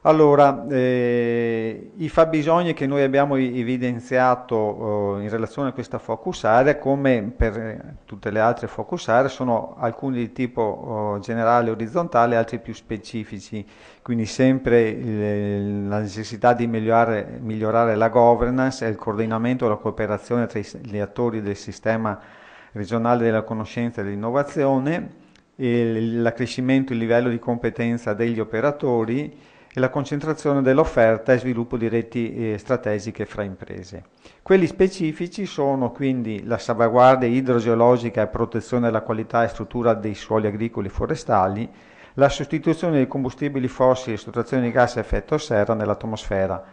Allora, i fabbisogni che noi abbiamo evidenziato in relazione a questa focus area, come per tutte le altre focus area, sono alcuni di tipo generale orizzontale, altri più specifici, quindi sempre la necessità di migliorare la governance e il coordinamento e la cooperazione tra gli attori del sistema regionale della conoscenza e dell'innovazione, l'accrescimento del livello di competenza degli operatori, e la concentrazione dell'offerta e sviluppo di reti strategiche fra imprese. Quelli specifici sono quindi la salvaguardia idrogeologica e protezione della qualità e struttura dei suoli agricoli e forestali, la sostituzione dei combustibili fossili e sottrazione di gas a effetto serra nell'atmosfera,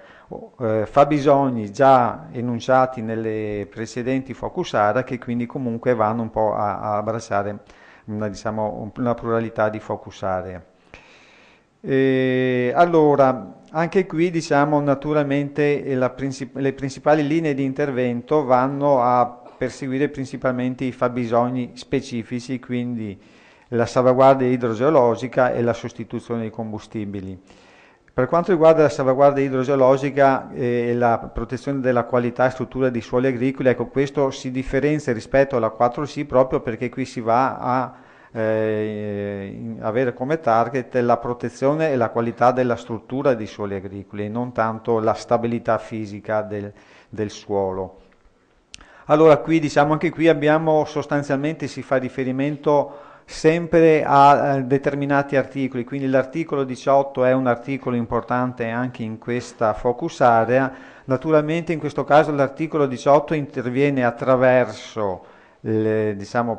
fabbisogni già enunciati nelle precedenti focus area che quindi comunque vanno un po' a abbracciare una pluralità di focus area. Allora, anche qui naturalmente le principali linee di intervento vanno a perseguire principalmente i fabbisogni specifici, quindi la salvaguardia idrogeologica e la sostituzione dei combustibili. Per quanto riguarda la salvaguardia idrogeologica e la protezione della qualità e struttura dei suoli agricoli, ecco, questo si differenzia rispetto alla 4C proprio perché qui si va a avere come target la protezione e la qualità della struttura dei suoli agricoli e non tanto la stabilità fisica del suolo. Allora qui anche qui abbiamo sostanzialmente si fa riferimento sempre a determinati articoli, quindi l'articolo 18 è un articolo importante anche in questa focus area. Naturalmente in questo caso l'articolo 18 interviene attraverso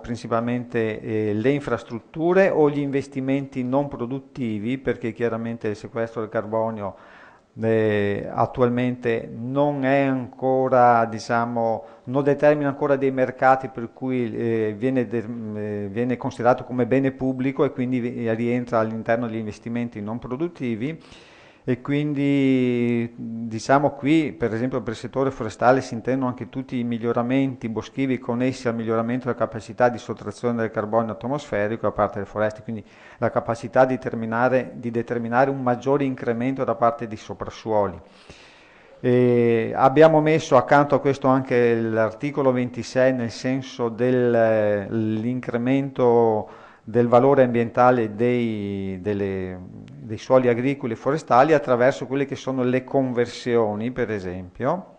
principalmente le infrastrutture o gli investimenti non produttivi, perché chiaramente il sequestro del carbonio attualmente non è ancora, non determina ancora dei mercati per cui viene considerato come bene pubblico e quindi rientra all'interno degli investimenti non produttivi. E quindi qui per esempio per il settore forestale si intendono anche tutti i miglioramenti boschivi connessi al miglioramento della capacità di sottrazione del carbonio atmosferico da parte delle foreste, quindi la capacità di determinare un maggiore incremento da parte di soprassuoli. Abbiamo messo accanto a questo anche l'articolo 26 nel senso dell'incremento del valore ambientale dei suoli agricoli e forestali attraverso quelle che sono le conversioni, per esempio,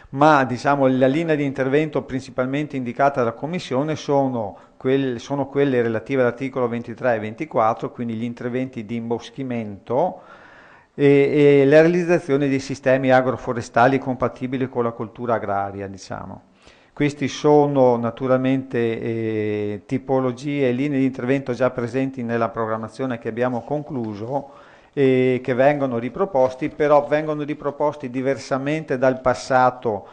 ma la linea di intervento principalmente indicata dalla Commissione sono quelle relative all'articolo 23 e 24, quindi gli interventi di imboschimento e la realizzazione di sistemi agroforestali compatibili con la coltura agraria, Questi sono naturalmente tipologie e linee di intervento già presenti nella programmazione che abbiamo concluso e che vengono riproposti, però vengono riproposti diversamente dal passato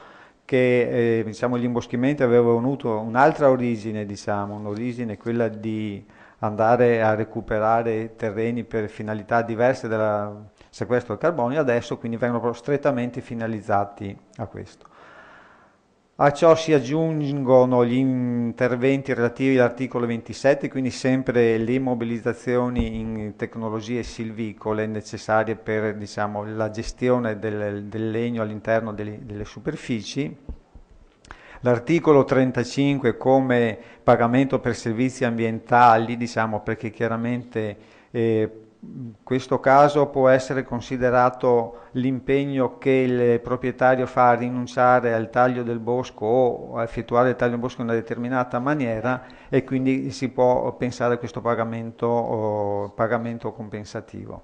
che gli imboschimenti avevano avuto un'altra origine, un'origine quella di andare a recuperare terreni per finalità diverse dal sequestro del carbonio, adesso quindi vengono strettamente finalizzati a questo. A ciò si aggiungono gli interventi relativi all'articolo 27, quindi sempre le immobilizzazioni in tecnologie silvicole necessarie per la gestione del legno all'interno delle superfici. L'articolo 35 come pagamento per servizi ambientali, perché chiaramente in questo caso può essere considerato l'impegno che il proprietario fa a rinunciare al taglio del bosco o a effettuare il taglio del bosco in una determinata maniera e quindi si può pensare a questo pagamento compensativo.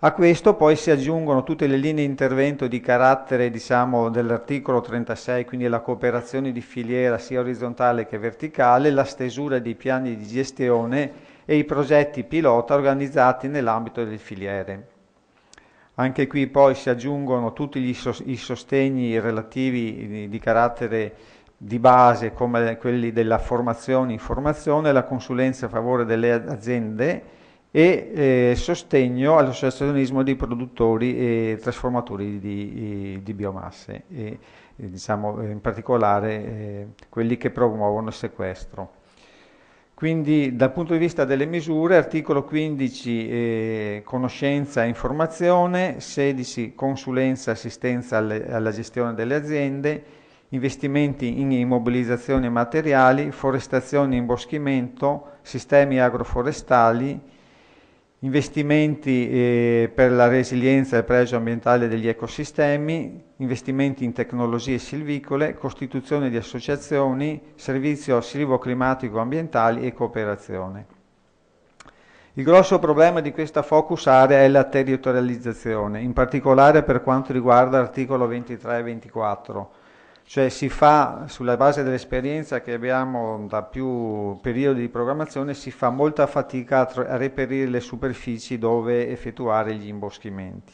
A questo poi si aggiungono tutte le linee di intervento di carattere dell'articolo 36, quindi la cooperazione di filiera sia orizzontale che verticale, la stesura dei piani di gestione e i progetti pilota organizzati nell'ambito delle filiere. Anche qui poi si aggiungono tutti i sostegni relativi di carattere di base, come quelli della formazione, informazione, la consulenza a favore delle aziende e sostegno all'associazionismo dei produttori e trasformatori di biomasse, diciamo in particolare quelli che promuovono il sequestro. Quindi dal punto di vista delle misure, articolo 15 conoscenza e informazione, 16 consulenza e assistenza alla gestione delle aziende, investimenti in immobilizzazioni materiali, forestazione e imboschimento, sistemi agroforestali, investimenti per la resilienza e il pregio ambientale degli ecosistemi, investimenti in tecnologie silvicole, costituzione di associazioni, servizio silvoclimatico ambientali e cooperazione. Il grosso problema di questa focus area è la territorializzazione, in particolare per quanto riguarda l'articolo 23 e 24. Cioè si fa, sulla base dell'esperienza che abbiamo da più periodi di programmazione, si fa molta fatica a reperire le superfici dove effettuare gli imboschimenti.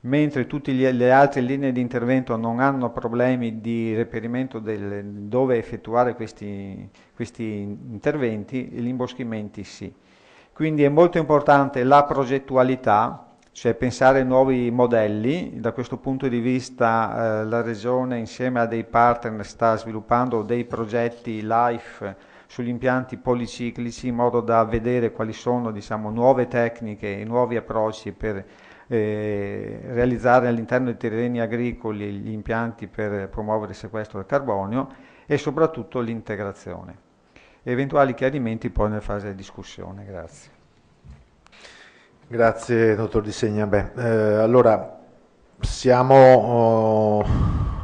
Mentre tutte le altre linee di intervento non hanno problemi di reperimento dove effettuare questi interventi, gli imboschimenti sì. Quindi è molto importante la progettualità, cioè pensare nuovi modelli. Da questo punto di vista la Regione insieme a dei partner sta sviluppando dei progetti LIFE sugli impianti policiclici in modo da vedere quali sono, diciamo, nuove tecniche e nuovi approcci per realizzare all'interno dei terreni agricoli gli impianti per promuovere il sequestro del carbonio e soprattutto l'integrazione. Eventuali chiarimenti poi nella fase di discussione. Grazie. Grazie, dottor Di Segna. Allora, siamo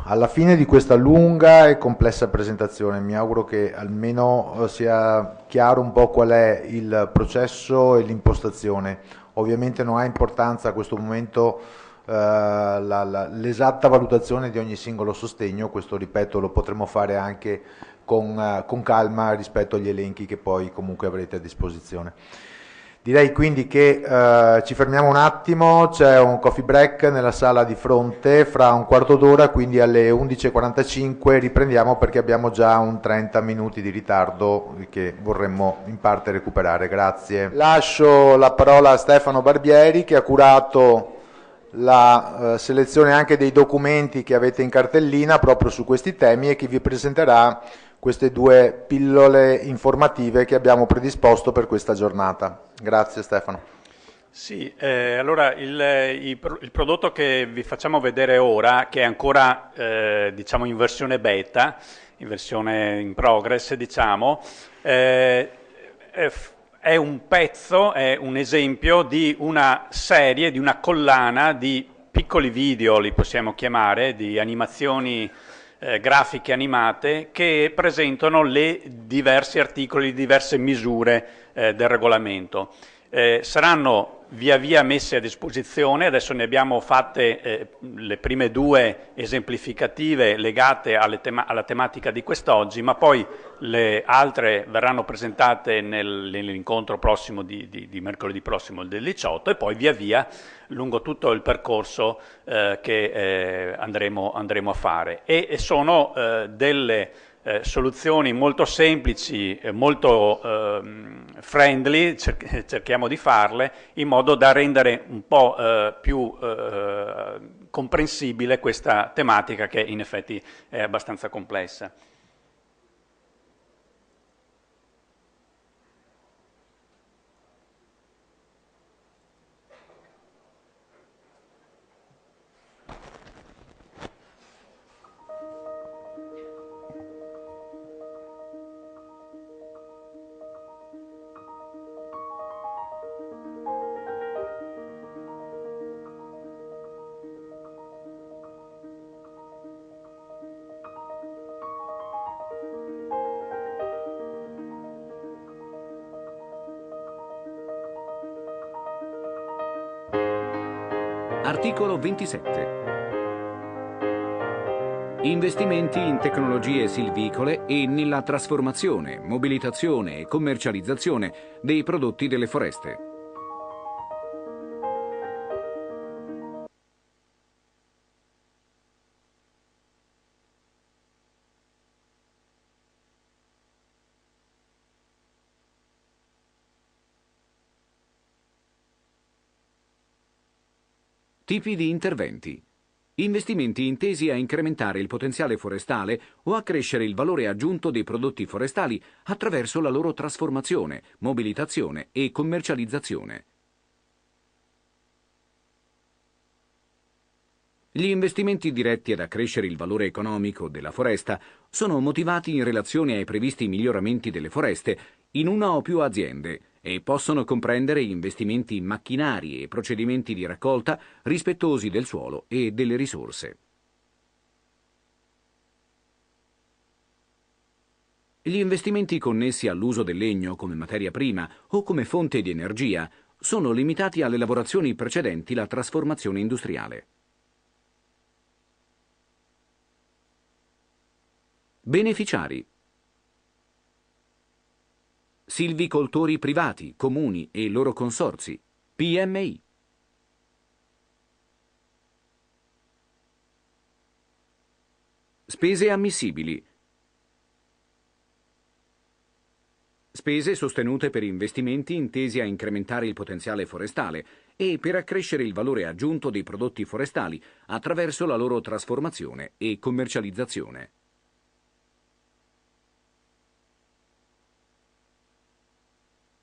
alla fine di questa lunga e complessa presentazione. Mi auguro che almeno sia chiaro un po' qual è il processo e l'impostazione. Ovviamente non ha importanza a questo momento l'esatta valutazione di ogni singolo sostegno, questo ripeto lo potremo fare anche con calma rispetto agli elenchi che poi comunque avrete a disposizione. Direi quindi che ci fermiamo un attimo, c'è un coffee break nella sala di fronte fra un quarto d'ora, quindi alle 11:45 riprendiamo perché abbiamo già un 30 minuti di ritardo che vorremmo in parte recuperare. Grazie. Lascio la parola a Stefano Barbieri che ha curato la selezione anche dei documenti che avete in cartellina proprio su questi temi e che vi presenterà queste due pillole informative che abbiamo predisposto per questa giornata. Grazie Stefano. Sì, allora il prodotto che vi facciamo vedere ora, che è ancora diciamo in versione beta, in versione in progress diciamo, è un pezzo, è un esempio di una serie, di una collana di piccoli video, li possiamo chiamare, di animazioni grafiche animate che presentano le diversi articoli, diverse misure del regolamento. Saranno via via messe a disposizione, adesso ne abbiamo fatte le prime due esemplificative legate alla tematica di quest'oggi, ma poi le altre verranno presentate nell'incontro prossimo di mercoledì prossimo del 18 e poi via via lungo tutto il percorso che andremo a fare. E sono delle soluzioni molto semplici, molto friendly, cerchiamo di farle in modo da rendere un po' più comprensibile questa tematica che in effetti è abbastanza complessa. Articolo 27. Investimenti in tecnologie silvicole e nella trasformazione, mobilitazione e commercializzazione dei prodotti delle foreste. Tipi di interventi. Investimenti intesi a incrementare il potenziale forestale o a crescere il valore aggiunto dei prodotti forestali attraverso la loro trasformazione, mobilitazione e commercializzazione. Gli investimenti diretti ad accrescere il valore economico della foresta sono motivati in relazione ai previsti miglioramenti delle foreste in una o più aziende e possono comprendere investimenti in macchinari e procedimenti di raccolta rispettosi del suolo e delle risorse. Gli investimenti connessi all'uso del legno come materia prima o come fonte di energia sono limitati alle lavorazioni precedenti la trasformazione industriale. Beneficiari. Silvicoltori privati, comuni e loro consorzi, PMI. Spese ammissibili. Spese sostenute per investimenti intesi a incrementare il potenziale forestale e per accrescere il valore aggiunto dei prodotti forestali attraverso la loro trasformazione e commercializzazione.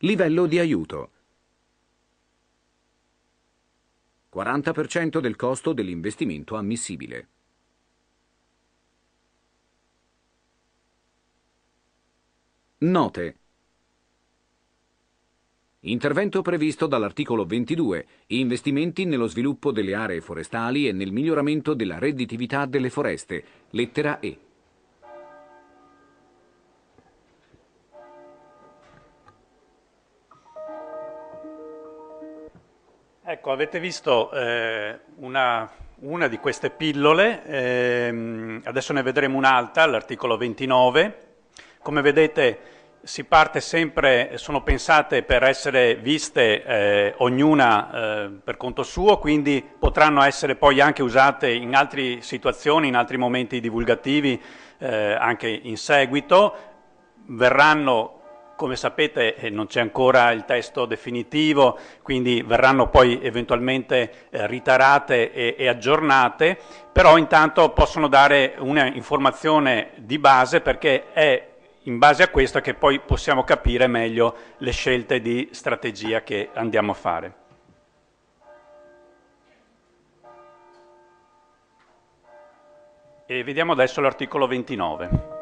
Livello di aiuto. 40% del costo dell'investimento ammissibile. Note. Intervento previsto dall'articolo 22. Investimenti nello sviluppo delle aree forestali e nel miglioramento della redditività delle foreste. Lettera E. Ecco, avete visto una di queste pillole, adesso ne vedremo un'altra, l'articolo 29. Come vedete si parte sempre, sono pensate per essere viste ognuna per conto suo, quindi potranno essere poi anche usate in altre situazioni, in altri momenti divulgativi, anche in seguito. Verranno, come sapete, non c'è ancora il testo definitivo, quindi verranno poi eventualmente ritarate e aggiornate, però intanto possono dare una informazione di base, perché è in base a questo che poi possiamo capire meglio le scelte di strategia che andiamo a fare. E vediamo adesso l'articolo 29.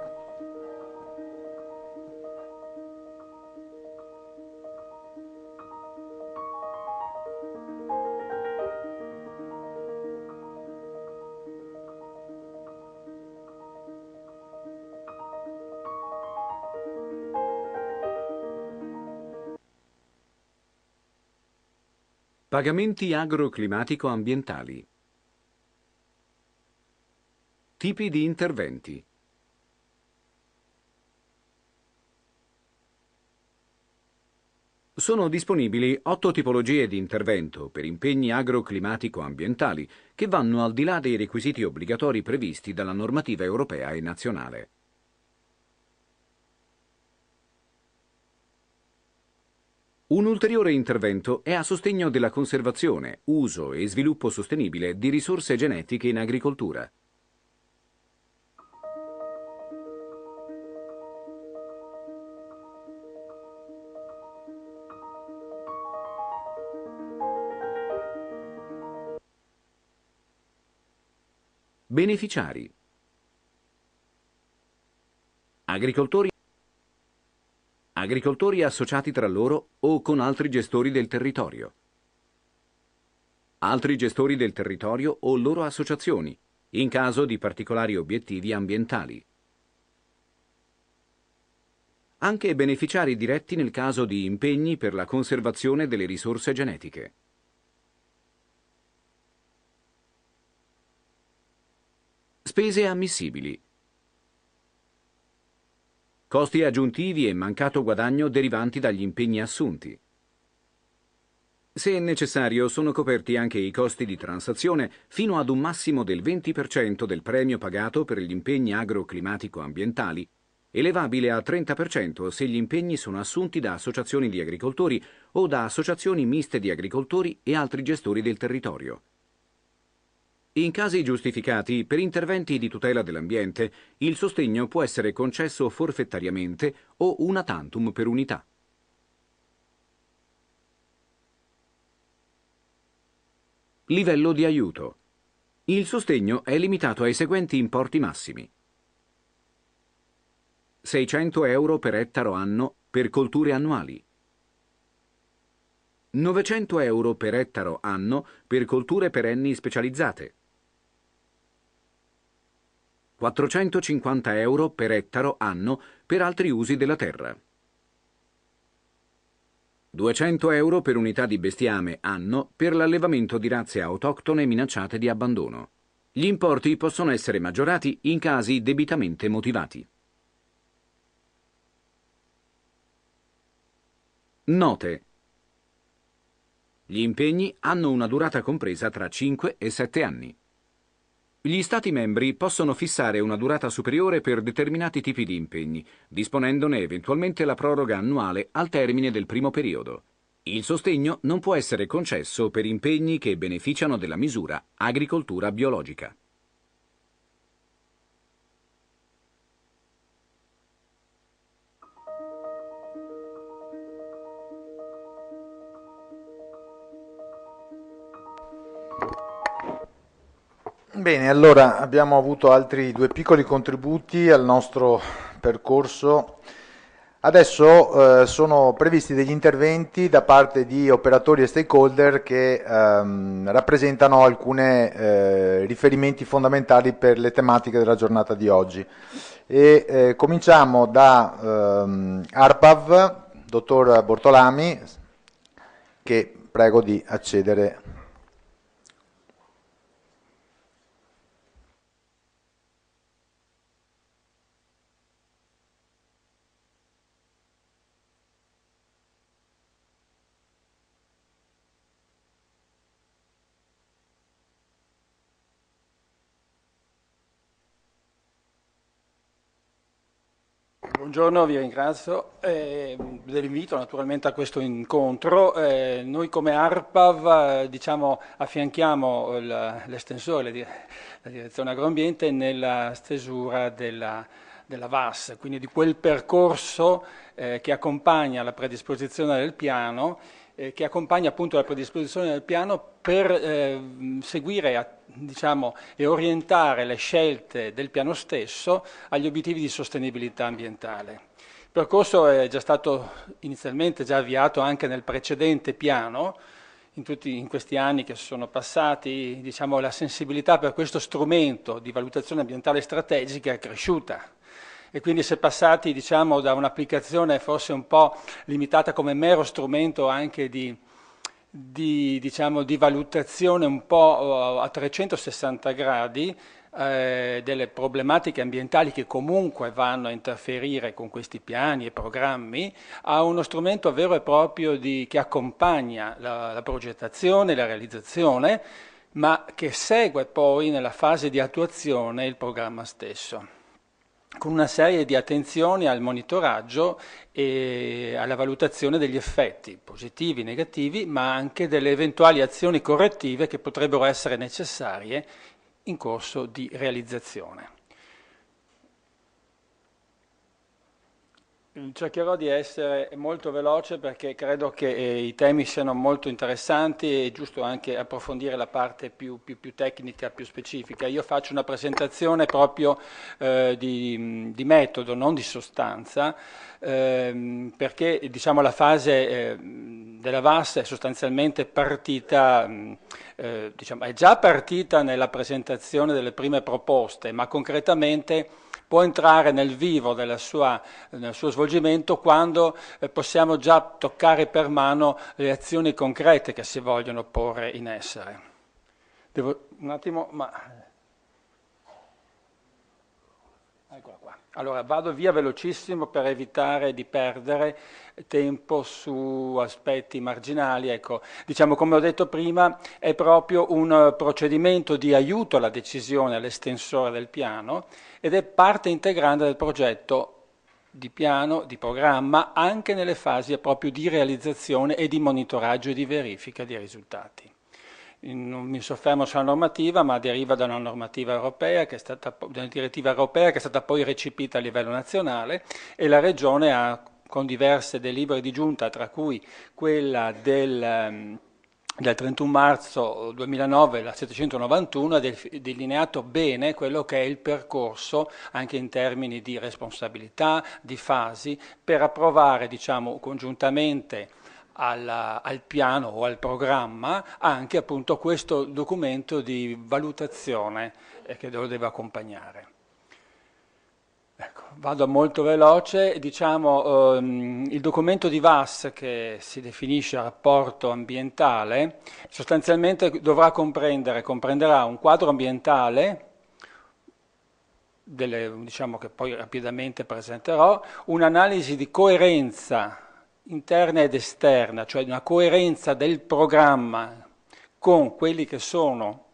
Pagamenti agroclimatico-ambientali. Tipi di interventi. Sono disponibili 8 tipologie di intervento per impegni agroclimatico-ambientali che vanno al di là dei requisiti obbligatori previsti dalla normativa europea e nazionale. Un ulteriore intervento è a sostegno della conservazione, uso e sviluppo sostenibile di risorse genetiche in agricoltura. Beneficiari. Agricoltori associati tra loro o con altri gestori del territorio. Altri gestori del territorio o loro associazioni, in caso di particolari obiettivi ambientali. Anche beneficiari diretti nel caso di impegni per la conservazione delle risorse genetiche. Spese ammissibili. Costi aggiuntivi e mancato guadagno derivanti dagli impegni assunti. Se necessario, sono coperti anche i costi di transazione fino ad un massimo del 20% del premio pagato per gli impegni agroclimatico-ambientali, elevabile al 30% se gli impegni sono assunti da associazioni di agricoltori o da associazioni miste di agricoltori e altri gestori del territorio. In casi giustificati, per interventi di tutela dell'ambiente, il sostegno può essere concesso forfettariamente o una tantum per unità. Livello di aiuto. Il sostegno è limitato ai seguenti importi massimi: 600 euro per ettaro anno per colture annuali, 900 euro per ettaro anno per colture perenni specializzate, 450 euro per ettaro anno per altri usi della terra, 200 euro per unità di bestiame anno per l'allevamento di razze autoctone minacciate di abbandono. Gli importi possono essere maggiorati in casi debitamente motivati. Note. Gli impegni hanno una durata compresa tra 5 e 7 anni. Gli Stati membri possono fissare una durata superiore per determinati tipi di impegni, disponendone eventualmente la proroga annuale al termine del primo periodo. Il sostegno non può essere concesso per impegni che beneficiano della misura agricoltura biologica. Bene, allora abbiamo avuto altri due piccoli contributi al nostro percorso. Adesso sono previsti degli interventi da parte di operatori e stakeholder che rappresentano alcuni riferimenti fondamentali per le tematiche della giornata di oggi. Cominciamo da ARPAV, dottor Bortolami, che prego di accedere. Buongiorno, vi ringrazio dell'invito naturalmente a questo incontro. Noi come ARPAV affianchiamo l'estensore, la direzione agroambiente, nella stesura della VAS, quindi di quel percorso che accompagna la predisposizione del piano, che accompagna appunto la predisposizione del piano per seguire e orientare le scelte del piano stesso agli obiettivi di sostenibilità ambientale. Il percorso è già stato inizialmente avviato anche nel precedente piano. In questi anni che sono passati, la sensibilità per questo strumento di valutazione ambientale strategica è cresciuta. E quindi si è passati da un'applicazione forse un po' limitata come mero strumento anche di valutazione un po' a 360 gradi delle problematiche ambientali che comunque vanno a interferire con questi piani e programmi, a uno strumento vero e proprio che accompagna la progettazione e la realizzazione, ma che segue poi nella fase di attuazione il programma stesso, con una serie di attenzioni al monitoraggio e alla valutazione degli effetti positivi, negativi, ma anche delle eventuali azioni correttive che potrebbero essere necessarie in corso di realizzazione. Cercherò di essere molto veloce perché credo che i temi siano molto interessanti e è giusto anche approfondire la parte più tecnica, più specifica. Io faccio una presentazione proprio di metodo, non di sostanza, perché la fase della VAS è sostanzialmente partita, è già partita nella presentazione delle prime proposte, ma concretamente può entrare nel vivo nel suo svolgimento quando possiamo già toccare per mano le azioni concrete che si vogliono porre in essere. Devo un attimo, eccola qua. Allora vado via velocissimo per evitare di perdere tempo su aspetti marginali. Ecco, come ho detto prima, è proprio un procedimento di aiuto alla decisione all'estensore del piano ed è parte integrante del progetto di piano, di programma, anche nelle fasi proprio di realizzazione e di monitoraggio e di verifica dei risultati. non mi soffermo sulla normativa, ma deriva da una normativa europea, da una direttiva europea che è stata poi recepita a livello nazionale, e la Regione con diverse delibere di giunta, tra cui quella del 31 marzo 2009, la 791, ha delineato bene quello che è il percorso, anche in termini di responsabilità, di fasi, per approvare, diciamo, congiuntamente al piano o al programma anche appunto questo documento di valutazione che lo deve accompagnare. Ecco, vado molto veloce, diciamo, il documento di VAS, che si definisce rapporto ambientale, sostanzialmente comprenderà un quadro ambientale, diciamo che poi rapidamente presenterò, un'analisi di coerenza interna ed esterna, cioè una coerenza del programma con quelli che sono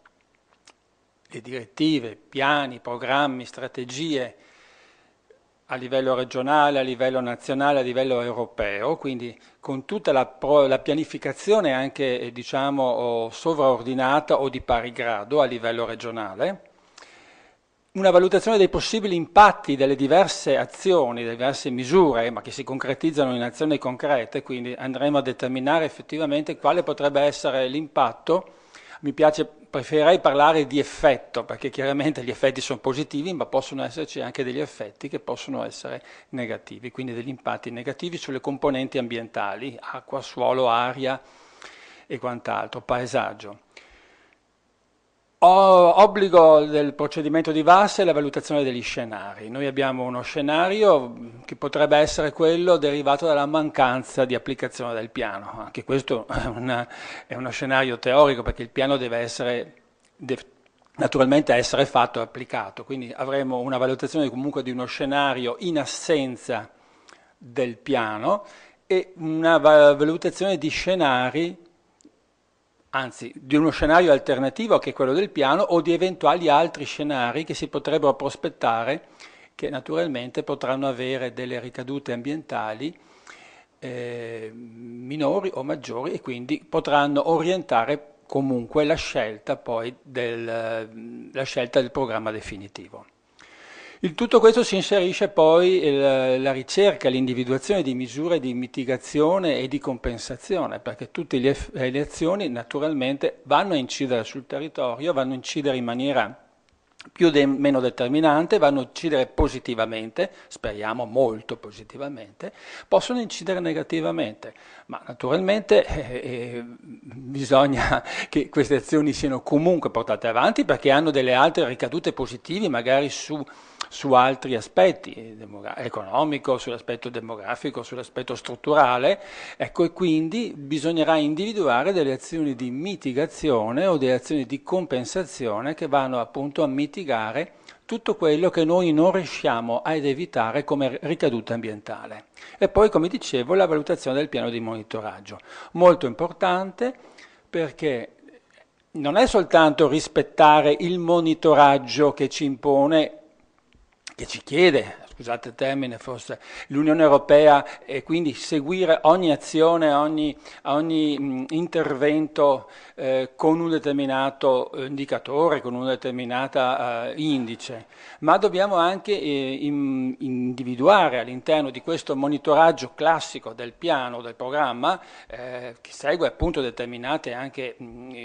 le direttive, piani, programmi, strategie a livello regionale, a livello nazionale, a livello europeo, quindi con tutta la pianificazione anche, diciamo, sovraordinata o di pari grado a livello regionale. Una valutazione dei possibili impatti delle diverse azioni, delle diverse misure, ma che si concretizzano in azioni concrete, quindi andremo a determinare effettivamente quale potrebbe essere l'impatto. Preferirei parlare di effetto, perché chiaramente gli effetti sono positivi, ma possono esserci anche degli effetti che possono essere negativi, quindi degli impatti negativi sulle componenti ambientali, acqua, suolo, aria e quant'altro, paesaggio. Obbligo del procedimento di VAS è la valutazione degli scenari. Noi abbiamo uno scenario che potrebbe essere quello derivato dalla mancanza di applicazione del piano. Anche questo è uno scenario teorico, perché il piano deve naturalmente essere fatto e applicato. Quindi avremo una valutazione comunque di uno scenario in assenza del piano e una valutazione di scenari, anzi di uno scenario alternativo che è quello del piano, o di eventuali altri scenari che si potrebbero prospettare, che naturalmente potranno avere delle ricadute ambientali minori o maggiori, e quindi potranno orientare comunque la scelta poi del programma definitivo. In tutto questo si inserisce poi la ricerca, l'individuazione di misure di mitigazione e di compensazione, perché tutte le azioni naturalmente vanno a incidere sul territorio, vanno a incidere in maniera più o meno determinante, vanno a incidere positivamente, speriamo molto positivamente, possono incidere negativamente, ma naturalmente bisogna che queste azioni siano comunque portate avanti, perché hanno delle altre ricadute positive magari su altri aspetti, economico, sull'aspetto demografico, sull'aspetto strutturale, ecco, e quindi bisognerà individuare delle azioni di mitigazione o delle azioni di compensazione che vanno appunto a mitigare tutto quello che noi non riusciamo ad evitare come ricaduta ambientale. E poi, come dicevo, la valutazione del piano di monitoraggio, molto importante, perché non è soltanto rispettare il monitoraggio che ci impone, che ci chiede, scusate il termine, forse l'Unione Europea, e quindi seguire ogni azione, ogni intervento con un determinato indicatore, con un determinato indice, ma dobbiamo anche individuare all'interno di questo monitoraggio classico del piano, del programma, che segue appunto determinate anche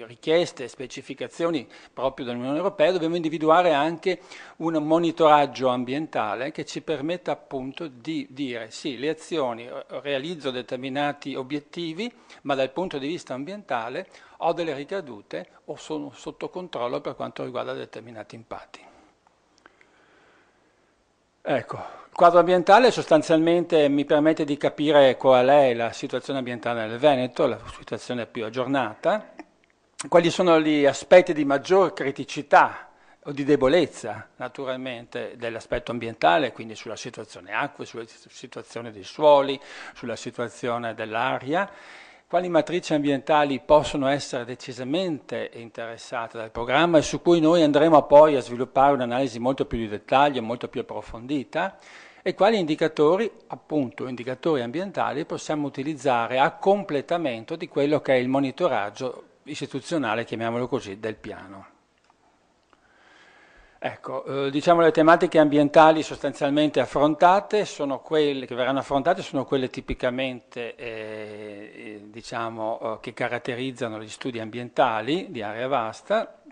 richieste, specificazioni proprio dell'Unione Europea, dobbiamo individuare anche un monitoraggio ambientale che ci permetta appunto di dire sì, le azioni realizzo determinati obiettivi, ma dal punto di vista ambientale ho delle ricadute o sono sotto controllo per quanto riguarda determinati impatti. Ecco, il quadro ambientale sostanzialmente mi permette di capire qual è la situazione ambientale nel Veneto, la situazione più aggiornata, quali sono gli aspetti di maggior criticità o di debolezza naturalmente dell'aspetto ambientale, quindi sulla situazione acque, sulla situazione dei suoli, sulla situazione dell'aria, quali matrici ambientali possono essere decisamente interessate dal programma e su cui noi andremo poi a sviluppare un'analisi molto più di dettaglio, molto più approfondita, e quali indicatori, appunto indicatori ambientali, possiamo utilizzare a completamento di quello che è il monitoraggio istituzionale, chiamiamolo così, del piano. Ecco, diciamo le tematiche ambientali sostanzialmente affrontate sono quelle che verranno affrontate, sono quelle tipicamente che caratterizzano gli studi ambientali di area vasta: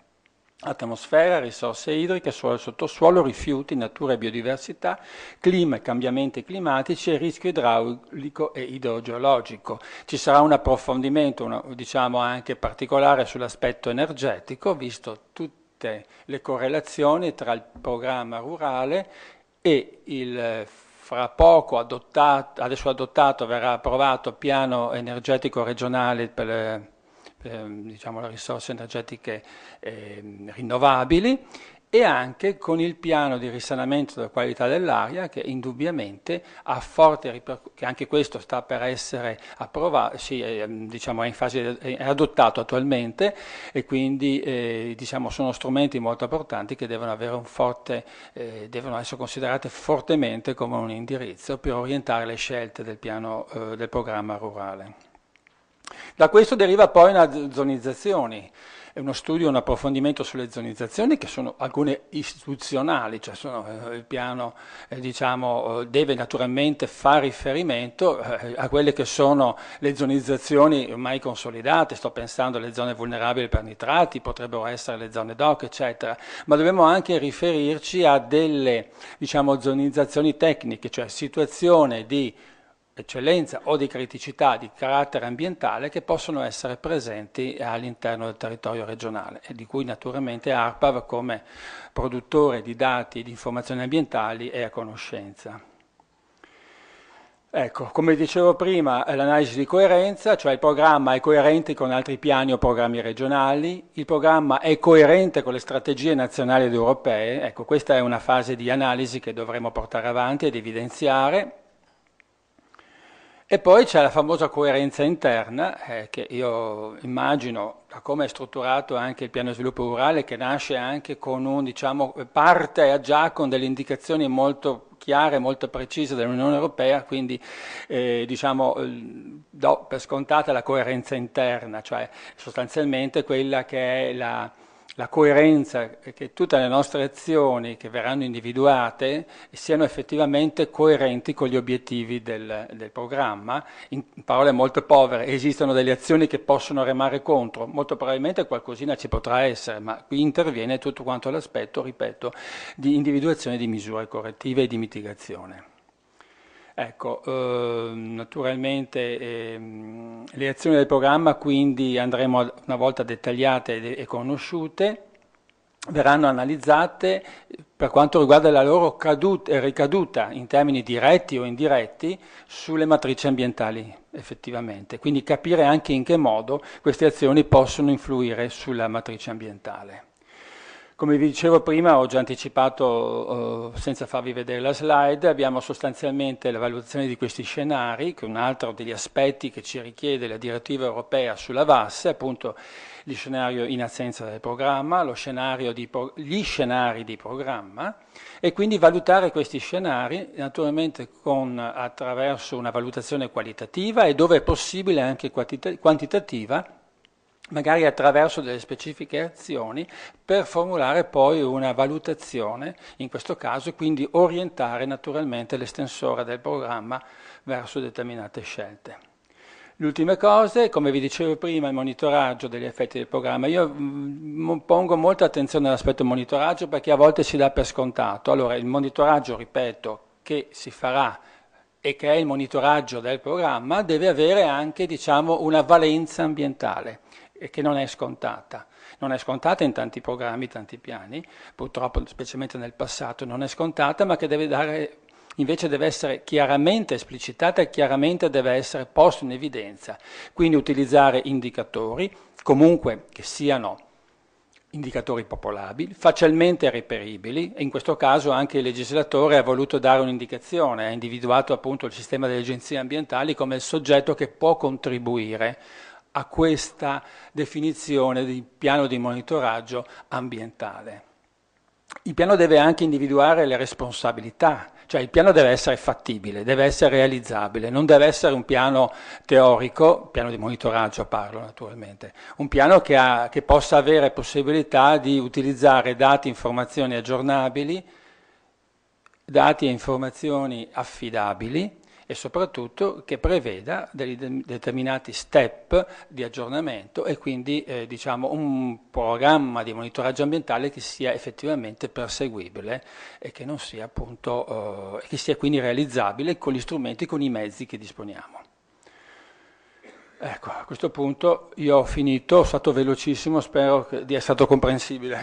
atmosfera, risorse idriche, suolo e sottosuolo, rifiuti, natura e biodiversità, clima e cambiamenti climatici e rischio idraulico e idrogeologico. Ci sarà un approfondimento, diciamo anche particolare sull'aspetto energetico, visto tutti le correlazioni tra il programma rurale e il fra poco adesso adottato, verrà approvato piano energetico regionale per diciamo, le risorse energetiche rinnovabili, e anche con il piano di risanamento della qualità dell'aria, che indubbiamente ha forte ripercussione, che anche questo sta per essere approvato, diciamo è adottato attualmente, e quindi diciamo sono strumenti molto importanti che devono avere devono essere considerate fortemente come un indirizzo per orientare le scelte del piano del programma rurale. Da questo deriva poi una zonizzazioni. È uno studio, un approfondimento sulle zonizzazioni, che sono alcune istituzionali, cioè il piano diciamo, deve naturalmente fare riferimento a quelle che sono le zonizzazioni ormai consolidate. Sto pensando alle zone vulnerabili per nitrati, potrebbero essere le zone DOC, eccetera, ma dobbiamo anche riferirci a delle diciamo, zonizzazioni tecniche, cioè situazioni di eccellenza o di criticità di carattere ambientale che possono essere presenti all'interno del territorio regionale, e di cui naturalmente ARPAV, come produttore di dati e di informazioni ambientali, è a conoscenza. Ecco, come dicevo prima, l'analisi di coerenza, cioè il programma è coerente con altri piani o programmi regionali, il programma è coerente con le strategie nazionali ed europee. Ecco, questa è una fase di analisi che dovremo portare avanti ed evidenziare. E poi c'è la famosa coerenza interna, che io immagino, da come è strutturato anche il piano sviluppo rurale, che nasce anche con parte già con delle indicazioni molto chiare, molto precise dell'Unione Europea, quindi do per scontata la coerenza interna, cioè sostanzialmente quella che è la coerenza, che tutte le nostre azioni che verranno individuate siano effettivamente coerenti con gli obiettivi del programma. In parole molto povere, esistono delle azioni che possono remare contro, molto probabilmente qualcosina ci potrà essere, ma qui interviene tutto quanto l'aspetto, ripeto, di individuazione di misure correttive e di mitigazione. Ecco, naturalmente le azioni del programma quindi andremo, una volta dettagliate e conosciute, verranno analizzate per quanto riguarda la loro ricaduta in termini diretti o indiretti sulle matrici ambientali effettivamente, quindi capire anche in che modo queste azioni possono influire sulla matrice ambientale. Come vi dicevo prima, ho già anticipato senza farvi vedere la slide, abbiamo sostanzialmente la valutazione di questi scenari, che è un altro degli aspetti che ci richiede la direttiva europea sulla VAS, appunto gli scenario in assenza del programma, gli scenari di programma, e quindi valutare questi scenari naturalmente attraverso una valutazione qualitativa e dove è possibile anche quantitativa, magari attraverso delle specifiche azioni, per formulare poi una valutazione, in questo caso, quindi orientare naturalmente l'estensore del programma verso determinate scelte. Le ultime cose, come vi dicevo prima, il monitoraggio degli effetti del programma. Io pongo molta attenzione all'aspetto monitoraggio, perché a volte si dà per scontato. Allora, il monitoraggio, ripeto, che si farà e che è il monitoraggio del programma, deve avere anche, diciamo, una valenza ambientale, e che non è scontata. Non è scontata in tanti programmi, tanti piani, purtroppo, specialmente nel passato, non è scontata, ma che invece deve essere chiaramente esplicitata e chiaramente deve essere posto in evidenza. Quindi utilizzare indicatori, comunque che siano indicatori popolabili, facilmente reperibili, e in questo caso anche il legislatore ha voluto dare un'indicazione, ha individuato appunto il sistema delle agenzie ambientali come il soggetto che può contribuire a questa definizione di piano di monitoraggio ambientale. il piano deve anche individuare le responsabilità, cioè il piano deve essere fattibile, deve essere realizzabile, non deve essere un piano teorico, piano di monitoraggio parlo naturalmente, un piano che possa avere possibilità di utilizzare dati, informazioni aggiornabili, dati e informazioni affidabili e soprattutto che preveda dei determinati step di aggiornamento e quindi diciamo un programma di monitoraggio ambientale che sia effettivamente perseguibile e che non sia appunto che sia quindi realizzabile con gli strumenti, con i mezzi che disponiamo. Ecco, a questo punto io ho finito, sono stato velocissimo, spero di essere stato comprensibile.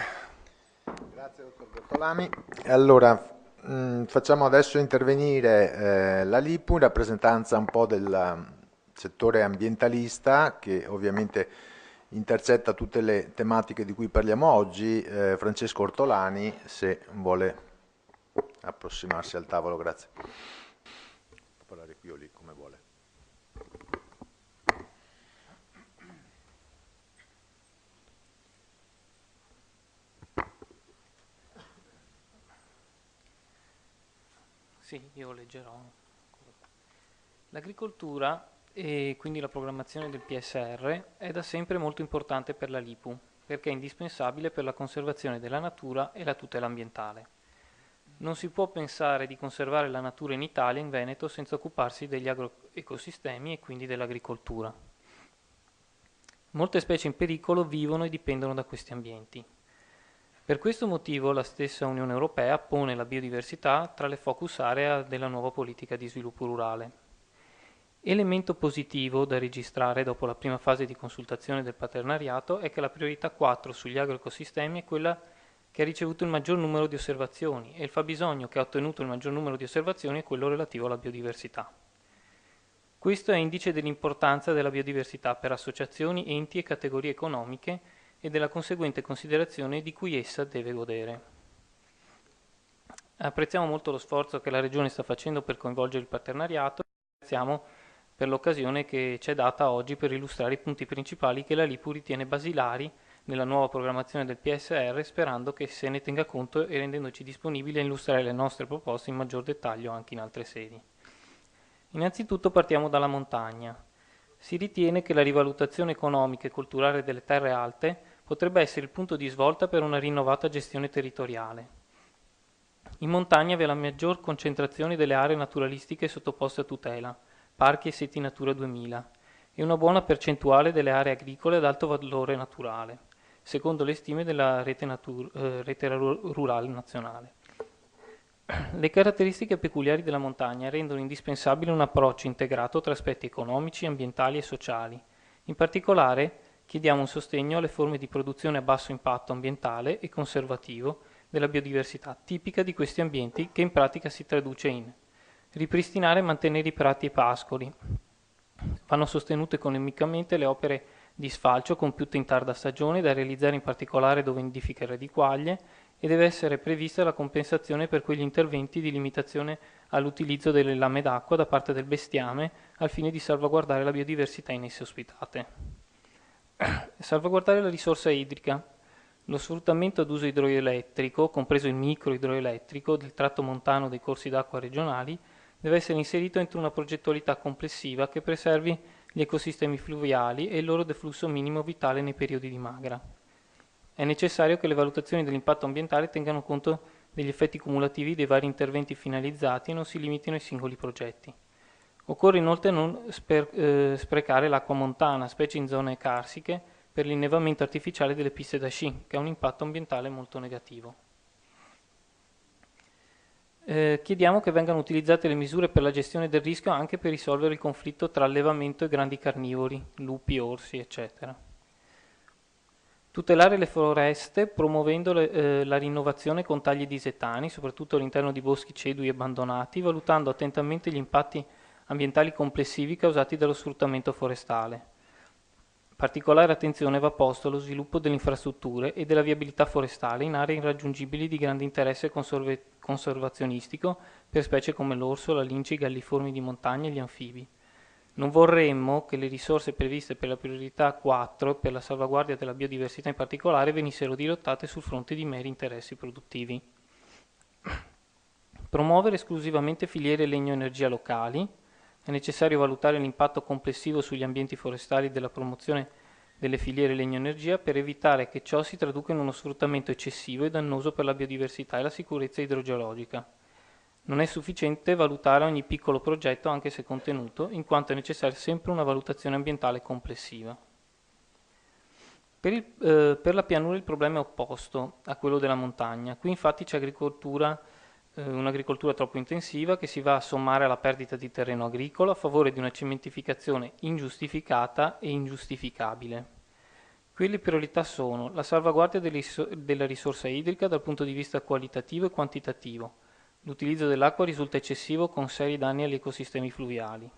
Grazie dottor Bertolami. Allora, facciamo adesso intervenire la LIPU in rappresentanza un po' del settore ambientalista che ovviamente intercetta tutte le tematiche di cui parliamo oggi. Francesco Ortolani, se vuole approssimarsi al tavolo, grazie. Può parlare qui o lì, come vuole. Sì, io leggerò. L'agricoltura e quindi la programmazione del PSR è da sempre molto importante per la LIPU, perché è indispensabile per la conservazione della natura e la tutela ambientale. Non si può pensare di conservare la natura in Italia, in Veneto, senza occuparsi degli agroecosistemi e quindi dell'agricoltura. Molte specie in pericolo vivono e dipendono da questi ambienti. Per questo motivo la stessa Unione Europea pone la biodiversità tra le focus area della nuova politica di sviluppo rurale. Elemento positivo da registrare dopo la prima fase di consultazione del partenariato è che la priorità 4 sugli agroecosistemi è quella che ha ricevuto il maggior numero di osservazioni e il fabbisogno che ha ottenuto il maggior numero di osservazioni è quello relativo alla biodiversità. Questo è indice dell'importanza della biodiversità per associazioni, enti e categorie economiche e della conseguente considerazione di cui essa deve godere. Apprezziamo molto lo sforzo che la Regione sta facendo per coinvolgere il partenariato e ringraziamo per l'occasione che ci è data oggi per illustrare i punti principali che la LIPU ritiene basilari nella nuova programmazione del PSR, sperando che se ne tenga conto e rendendoci disponibili a illustrare le nostre proposte in maggior dettaglio anche in altre sedi. Innanzitutto partiamo dalla montagna. Si ritiene che la rivalutazione economica e culturale delle terre alte potrebbe essere il punto di svolta per una rinnovata gestione territoriale. In montagna vi è la maggior concentrazione delle aree naturalistiche sottoposte a tutela, parchi e siti Natura 2000, e una buona percentuale delle aree agricole ad alto valore naturale, secondo le stime della rete rurale nazionale. Le caratteristiche peculiari della montagna rendono indispensabile un approccio integrato tra aspetti economici, ambientali e sociali. In particolare chiediamo un sostegno alle forme di produzione a basso impatto ambientale e conservativo della biodiversità tipica di questi ambienti, che in pratica si traduce in ripristinare e mantenere i prati e pascoli. Vanno sostenute economicamente le opere di sfalcio compiute in tarda stagione, da realizzare in particolare dove nidificano di quaglie, e deve essere prevista la compensazione per quegli interventi di limitazione all'utilizzo delle lame d'acqua da parte del bestiame al fine di salvaguardare la biodiversità in esse ospitate. Salvaguardare la risorsa idrica. Lo sfruttamento ad uso idroelettrico, compreso il microidroelettrico del tratto montano dei corsi d'acqua regionali, deve essere inserito entro una progettualità complessiva che preservi gli ecosistemi fluviali e il loro deflusso minimo vitale nei periodi di magra. È necessario che le valutazioni dell'impatto ambientale tengano conto degli effetti cumulativi dei vari interventi finalizzati e non si limitino ai singoli progetti. Occorre inoltre non sprecare l'acqua montana, specie in zone carsiche, per l'innevamento artificiale delle piste da sci, che ha un impatto ambientale molto negativo. Chiediamo che vengano utilizzate le misure per la gestione del rischio anche per risolvere il conflitto tra allevamento e grandi carnivori, lupi, orsi, eccetera. Tutelare le foreste promuovendo la rinnovazione con tagli disetani, soprattutto all'interno di boschi cedui abbandonati, valutando attentamente gli impatti ambientali complessivi causati dallo sfruttamento forestale. Particolare attenzione va posta allo sviluppo delle infrastrutture e della viabilità forestale in aree irraggiungibili di grande interesse conservazionistico per specie come l'orso, la lince, i galliformi di montagna e gli anfibi. Non vorremmo che le risorse previste per la priorità 4 e per la salvaguardia della biodiversità in particolare venissero dirottate sul fronte di meri interessi produttivi. Promuovere esclusivamente filiere legno-energia locali. È necessario valutare l'impatto complessivo sugli ambienti forestali della promozione delle filiere legno-energia per evitare che ciò si traduca in uno sfruttamento eccessivo e dannoso per la biodiversità e la sicurezza idrogeologica. Non è sufficiente valutare ogni piccolo progetto, anche se contenuto, in quanto è necessaria sempre una valutazione ambientale complessiva. Per la pianura il problema è opposto a quello della montagna. Qui infatti c'è un'agricoltura troppo intensiva che si va a sommare alla perdita di terreno agricolo a favore di una cementificazione ingiustificata e ingiustificabile. Qui le priorità sono la salvaguardia della risorsa idrica dal punto di vista qualitativo e quantitativo. L'utilizzo dell'acqua risulta eccessivo con seri danni agli ecosistemi fluviali.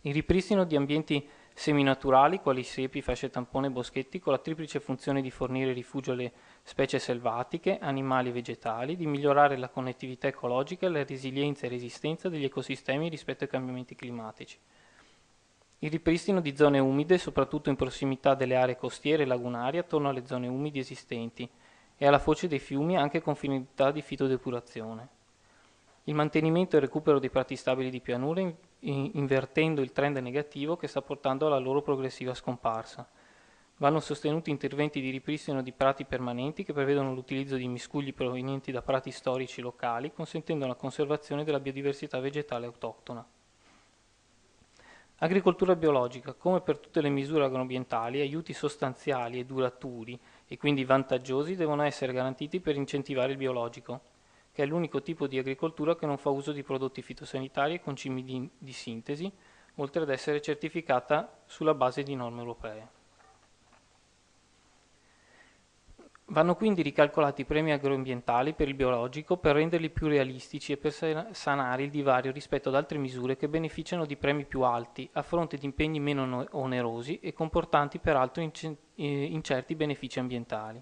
Il ripristino di ambienti seminaturali quali siepi, fasce tampone e boschetti con la triplice funzione di fornire rifugio alle specie selvatiche, animali e vegetali, di migliorare la connettività ecologica e la resilienza e resistenza degli ecosistemi rispetto ai cambiamenti climatici. Il ripristino di zone umide, soprattutto in prossimità delle aree costiere e lagunari attorno alle zone umidi esistenti e alla foce dei fiumi anche con finalità di fitodepurazione. Il mantenimento e il recupero dei prati stabili di pianura invertendo il trend negativo che sta portando alla loro progressiva scomparsa. Vanno sostenuti interventi di ripristino di prati permanenti che prevedono l'utilizzo di miscugli provenienti da prati storici locali, consentendo la conservazione della biodiversità vegetale autoctona. Agricoltura biologica. Come per tutte le misure agroambientali, aiuti sostanziali e duraturi e quindi vantaggiosi devono essere garantiti per incentivare il biologico, che è l'unico tipo di agricoltura che non fa uso di prodotti fitosanitari e concimi di sintesi, oltre ad essere certificata sulla base di norme europee. Vanno quindi ricalcolati i premi agroambientali per il biologico per renderli più realistici e per sanare il divario rispetto ad altre misure che beneficiano di premi più alti a fronte di impegni meno onerosi e comportanti peraltro incerti benefici ambientali.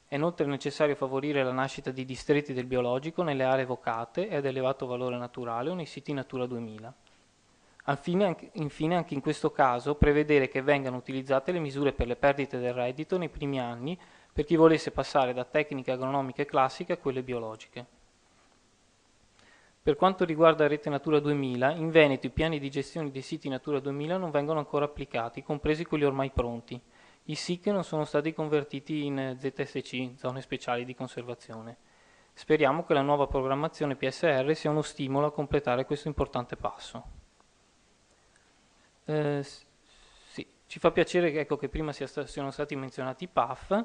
È inoltre necessario favorire la nascita di distretti del biologico nelle aree vocate e ad elevato valore naturale o nei siti Natura 2000. Infine, anche in questo caso, prevedere che vengano utilizzate le misure per le perdite del reddito nei primi anni per chi volesse passare da tecniche agronomiche classiche a quelle biologiche. Per quanto riguarda Rete Natura 2000, in Veneto i piani di gestione dei siti Natura 2000 non vengono ancora applicati, compresi quelli ormai pronti. I SIC non sono stati convertiti in ZSC, zone speciali di conservazione. Speriamo che la nuova programmazione PSR sia uno stimolo a completare questo importante passo. Sì, ci fa piacere che prima siano stati menzionati i PAF.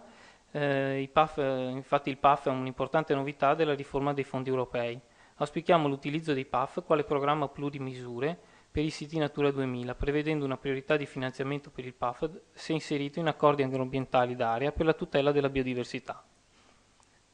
Infatti il PAF è un'importante novità della riforma dei fondi europei. Auspichiamo l'utilizzo dei PAF quale programma plurimisure per i siti Natura 2000, prevedendo una priorità di finanziamento per il PAF se inserito in accordi agroambientali d'area per la tutela della biodiversità.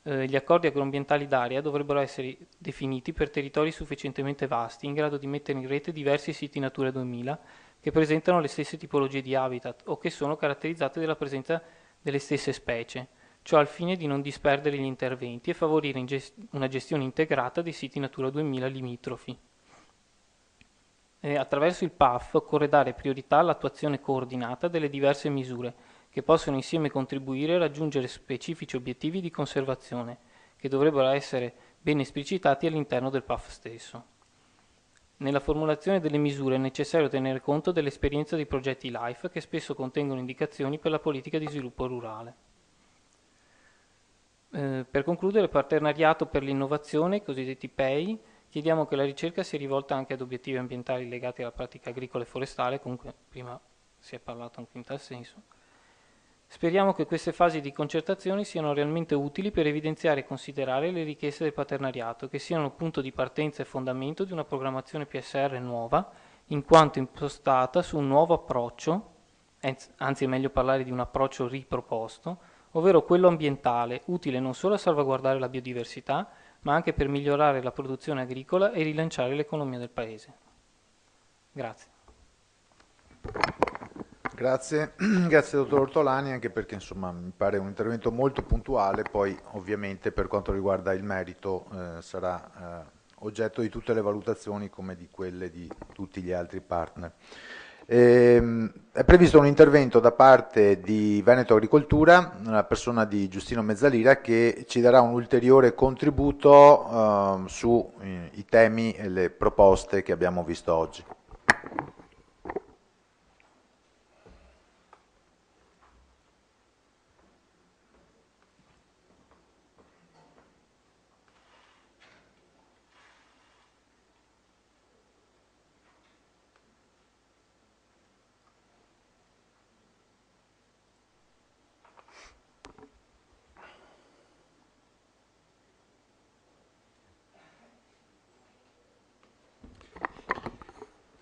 Gli accordi agroambientali d'area dovrebbero essere definiti per territori sufficientemente vasti in grado di mettere in rete diversi siti Natura 2000 che presentano le stesse tipologie di habitat o che sono caratterizzate dalla presenza delle stesse specie, ciò al fine di non disperdere gli interventi e favorire una gestione integrata dei siti Natura 2000 limitrofi. Attraverso il PAF occorre dare priorità all'attuazione coordinata delle diverse misure che possono insieme contribuire a raggiungere specifici obiettivi di conservazione, che dovrebbero essere ben esplicitati all'interno del PAF stesso. Nella formulazione delle misure è necessario tenere conto dell'esperienza dei progetti LIFE che spesso contengono indicazioni per la politica di sviluppo rurale. Per concludere, partenariato per l'innovazione, i cosiddetti PEI, chiediamo che la ricerca sia rivolta anche ad obiettivi ambientali legati alla pratica agricola e forestale, comunque prima si è parlato anche in tal senso. Speriamo che queste fasi di concertazione siano realmente utili per evidenziare e considerare le richieste del partenariato, che siano punto di partenza e fondamento di una programmazione PSR nuova, in quanto impostata su un nuovo approccio, anzi è meglio parlare di un approccio riproposto, ovvero quello ambientale, utile non solo a salvaguardare la biodiversità, ma anche per migliorare la produzione agricola e rilanciare l'economia del Paese. Grazie. Grazie, grazie dottor Ortolani, anche perché insomma mi pare un intervento molto puntuale, poi ovviamente per quanto riguarda il merito sarà oggetto di tutte le valutazioni come di quelle di tutti gli altri partner. È previsto un intervento da parte di Veneto Agricoltura, nella persona di Giustino Mezzalira, che ci darà un ulteriore contributo sui temi e le proposte che abbiamo visto oggi.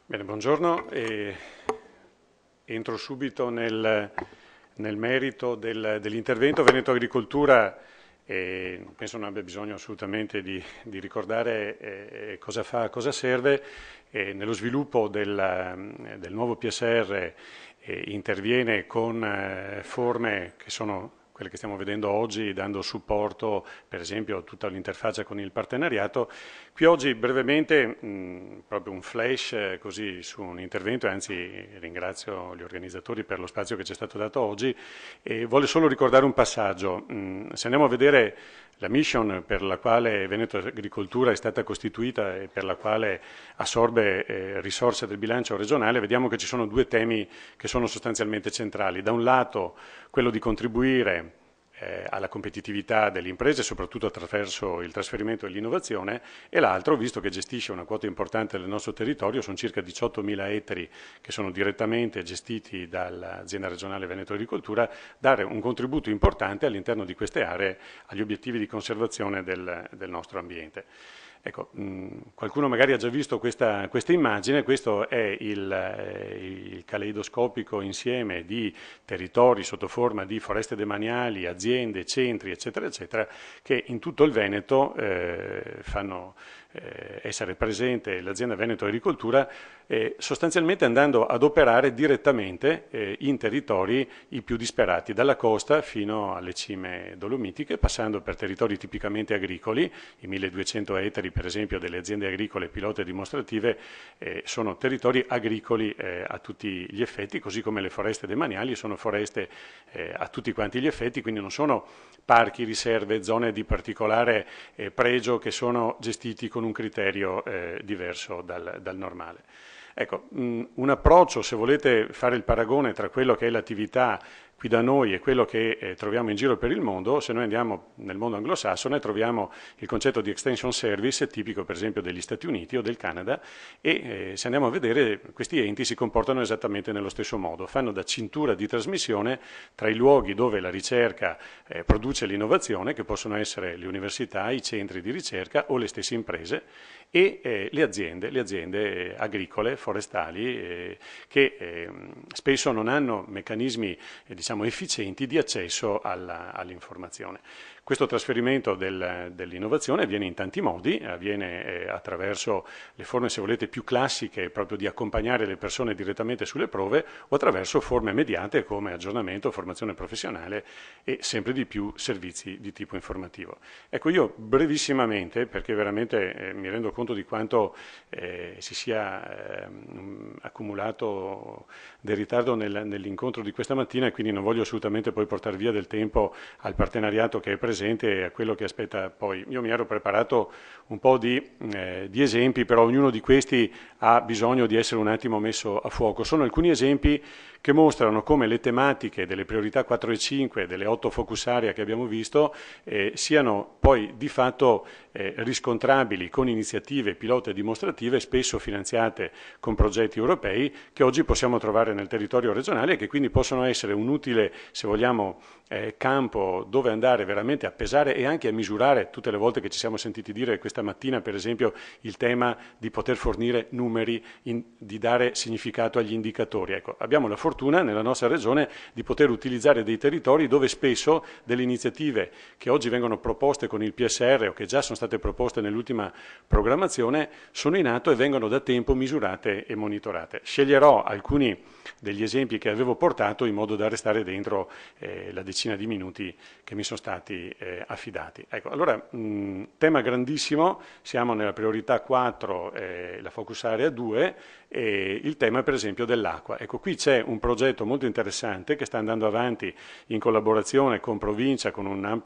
Bene, buongiorno. Entro subito nel merito dell'intervento. Veneto Agricoltura penso non abbia bisogno assolutamente di ricordare cosa fa, cosa serve. Nello sviluppo del nuovo PSR interviene con forme che sono quelle che stiamo vedendo oggi, dando supporto per esempio a tutta l'interfaccia con il partenariato. Qui oggi brevemente proprio un flash così su un intervento, anzi ringrazio gli organizzatori per lo spazio che ci è stato dato oggi, e voglio solo ricordare un passaggio. Se andiamo a vedere la mission per la quale Veneto Agricoltura è stata costituita e per la quale assorbe risorse del bilancio regionale, vediamo che ci sono due temi che sono sostanzialmente centrali. Da un lato quello di contribuire alla competitività delle imprese, soprattutto attraverso il trasferimento e l'innovazione, e l'altro, visto che gestisce una quota importante del nostro territorio, sono circa 18.000 ettari che sono direttamente gestiti dall'azienda regionale Veneto Agricoltura, dare un contributo importante all'interno di queste aree agli obiettivi di conservazione del nostro ambiente. Ecco, qualcuno magari ha già visto questa immagine. Questo è il caleidoscopico insieme di territori sotto forma di foreste demaniali, aziende, centri, eccetera, eccetera, che in tutto il Veneto fanno essere presente l'azienda Veneto Agricoltura, sostanzialmente andando ad operare direttamente in territori i più disperati, dalla costa fino alle cime dolomitiche, passando per territori tipicamente agricoli. I 1200 ettari per esempio delle aziende agricole pilote dimostrative sono territori agricoli a tutti gli effetti, così come le foreste demaniali sono foreste a tutti quanti gli effetti, quindi non sono parchi, riserve, zone di particolare pregio che sono gestiti con un criterio diverso dal normale. Ecco, un approccio, se volete fare il paragone tra quello che è l'attività qui da noi e quello che troviamo in giro per il mondo, se noi andiamo nel mondo anglosassone troviamo il concetto di extension service, tipico per esempio degli Stati Uniti o del Canada, e se andiamo a vedere questi enti si comportano esattamente nello stesso modo, fanno da cintura di trasmissione tra i luoghi dove la ricerca produce l'innovazione, che possono essere le università, i centri di ricerca o le stesse imprese, e le aziende agricole, forestali, che spesso non hanno meccanismi diciamo efficienti di accesso all'informazione. Questo trasferimento dell'innovazione avviene in tanti modi, avviene attraverso le forme, se volete, più classiche, proprio di accompagnare le persone direttamente sulle prove, o attraverso forme mediate come aggiornamento, formazione professionale e sempre di più servizi di tipo informativo. Ecco, io brevissimamente, perché veramente mi rendo conto di quanto si sia accumulato del ritardo nell'incontro di questa mattina, e quindi non voglio assolutamente poi portare via del tempo al partenariato che è presente e a quello che aspetta poi. Io mi ero preparato un po' di esempi, però ognuno di questi ha bisogno di essere un attimo messo a fuoco. Sono alcuni esempi che mostrano come le tematiche delle priorità 4 e 5, delle 8 focus area che abbiamo visto, siano poi di fatto riscontrabili con iniziative pilota e dimostrative, spesso finanziate con progetti europei, che oggi possiamo trovare nel territorio regionale e che quindi possono essere un utile, se vogliamo, campo dove andare veramente a pesare e anche a misurare. Tutte le volte che ci siamo sentiti dire questa mattina, per esempio, il tema di poter fornire numeri, di dare significato agli indicatori. Ecco, abbiamo la fortuna fortuna nella nostra regione di poter utilizzare dei territori dove spesso delle iniziative che oggi vengono proposte con il PSR o che già sono state proposte nell'ultima programmazione sono in atto e vengono da tempo misurate e monitorate. Sceglierò alcuni degli esempi che avevo portato in modo da restare dentro la decina di minuti che mi sono stati affidati. Ecco, allora, tema grandissimo, siamo nella priorità 4, la focus area 2, e il tema per esempio dell'acqua. Ecco, qui c'è un progetto molto interessante che sta andando avanti in collaborazione con Provincia, con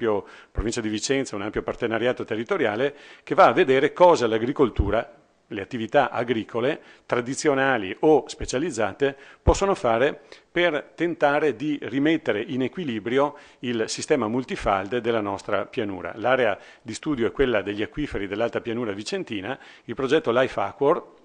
Provincia di Vicenza, un ampio partenariato territoriale che va a vedere cosa l'agricoltura, le attività agricole tradizionali o specializzate possono fare per tentare di rimettere in equilibrio il sistema multifalde della nostra pianura. L'area di studio è quella degli acquiferi dell'alta pianura vicentina. Il progetto Life Aquor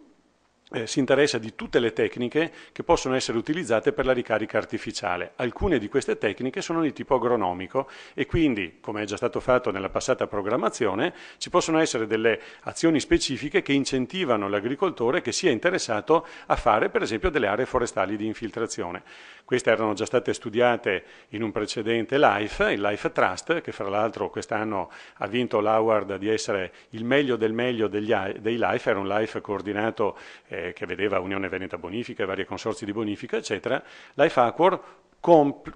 si interessa di tutte le tecniche che possono essere utilizzate per la ricarica artificiale. Alcune di queste tecniche sono di tipo agronomico e quindi, come è già stato fatto nella passata programmazione, ci possono essere delle azioni specifiche che incentivano l'agricoltore che sia interessato a fare, per esempio, delle aree forestali di infiltrazione. Queste erano già state studiate in un precedente LIFE, il LIFE Trust, che fra l'altro quest'anno ha vinto l'award di essere il meglio del meglio dei LIFE, era un LIFE coordinato che vedeva Unione Veneta Bonifica, vari consorzi di bonifica, eccetera. Life Aquor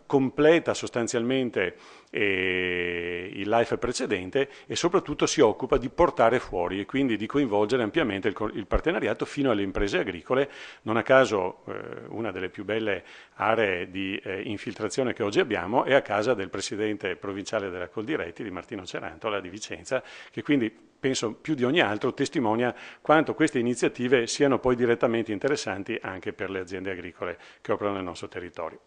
completa sostanzialmente il LIFE precedente e soprattutto si occupa di portare fuori e quindi di coinvolgere ampiamente il partenariato fino alle imprese agricole. Non a caso una delle più belle aree di infiltrazione che oggi abbiamo è a casa del presidente provinciale della Coldiretti, di Martino Cerantola di Vicenza, che quindi penso più di ogni altro testimonia quanto queste iniziative siano poi direttamente interessanti anche per le aziende agricole che operano nel nostro territorio.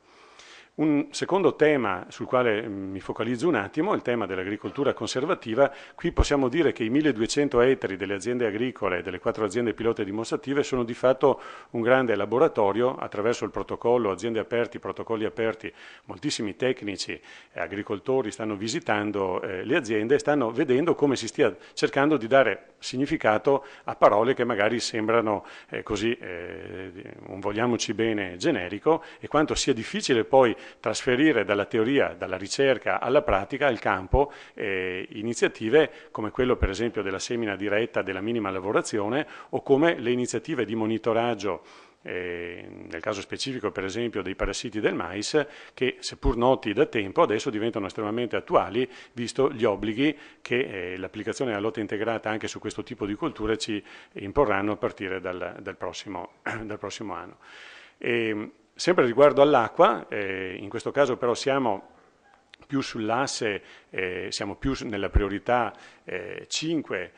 Un secondo tema sul quale mi focalizzo un attimo è il tema dell'agricoltura conservativa. Qui possiamo dire che i 1200 ettari delle aziende agricole, delle 4 aziende pilota dimostrative, sono di fatto un grande laboratorio attraverso il protocollo aziende aperti, protocolli aperti. Moltissimi tecnici e agricoltori stanno visitando le aziende e stanno vedendo come si stia cercando di dare significato a parole che magari sembrano così, un vogliamoci bene, generico, e quanto sia difficile poi trasferire dalla teoria, dalla ricerca alla pratica, al campo, iniziative come quello per esempio della semina diretta della minima lavorazione o come le iniziative di monitoraggio, nel caso specifico per esempio dei parassiti del mais, che seppur noti da tempo adesso diventano estremamente attuali visto gli obblighi che l'applicazione della lotta integrata anche su questo tipo di colture ci imporranno a partire dal prossimo anno. Sempre riguardo all'acqua, in questo caso però siamo più sull'asse, siamo più nella priorità 5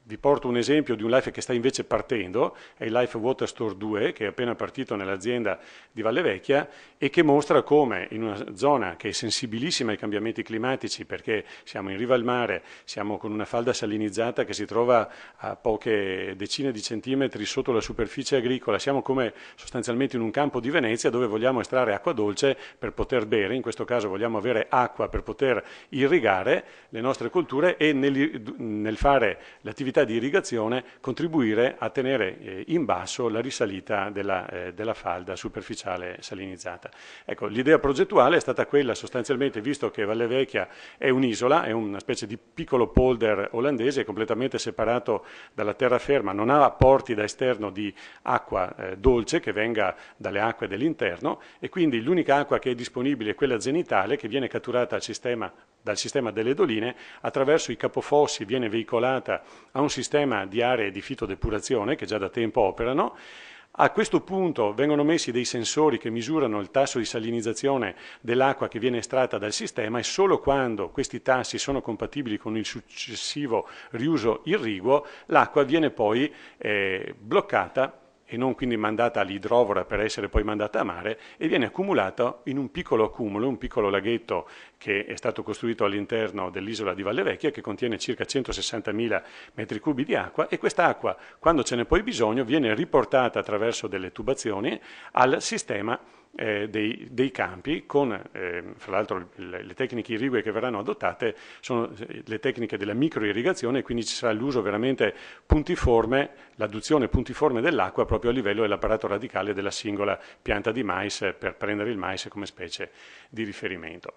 vi porto un esempio di un LIFE che sta invece partendo, è il LIFE Water Store 2, che è appena partito nell'azienda di Valle Vecchia e che mostra come in una zona che è sensibilissima ai cambiamenti climatici, perché siamo in riva al mare, siamo con una falda salinizzata che si trova a poche decine di centimetri sotto la superficie agricola, siamo come sostanzialmente in un campo di Venezia dove vogliamo estrarre acqua dolce per poter bere, in questo caso vogliamo avere acqua per poter irrigare le nostre colture e nel fare l'attività di irrigazione contribuire a tenere in basso la risalita della falda superficiale salinizzata. Ecco, l'idea progettuale è stata quella sostanzialmente, visto che Valle Vecchia è un'isola, è una specie di piccolo polder olandese completamente separato dalla terraferma, non ha apporti da esterno di acqua dolce che venga dalle acque dell'interno e quindi l'unica acqua che è disponibile è quella zenitale che viene catturata dal sistema delle doline, attraverso i capofossi viene veicolata a un sistema di aree di fitodepurazione che già da tempo operano. A questo punto vengono messi dei sensori che misurano il tasso di salinizzazione dell'acqua che viene estratta dal sistema e solo quando questi tassi sono compatibili con il successivo riuso irriguo l'acqua viene poi bloccata e non quindi mandata all'idrovora per essere poi mandata a mare e viene accumulata in un piccolo accumulo, un piccolo laghetto che è stato costruito all'interno dell'isola di Valle Vecchia che contiene circa 160.000 metri cubi di acqua e quest'acqua, quando ce n'è poi bisogno, viene riportata attraverso delle tubazioni al sistema dei campi con, fra l'altro le tecniche irrigue che verranno adottate sono le tecniche della microirrigazione, quindi ci sarà l'uso veramente puntiforme, l'adduzione puntiforme dell'acqua proprio a livello dell'apparato radicale della singola pianta di mais per prendere il mais come specie di riferimento.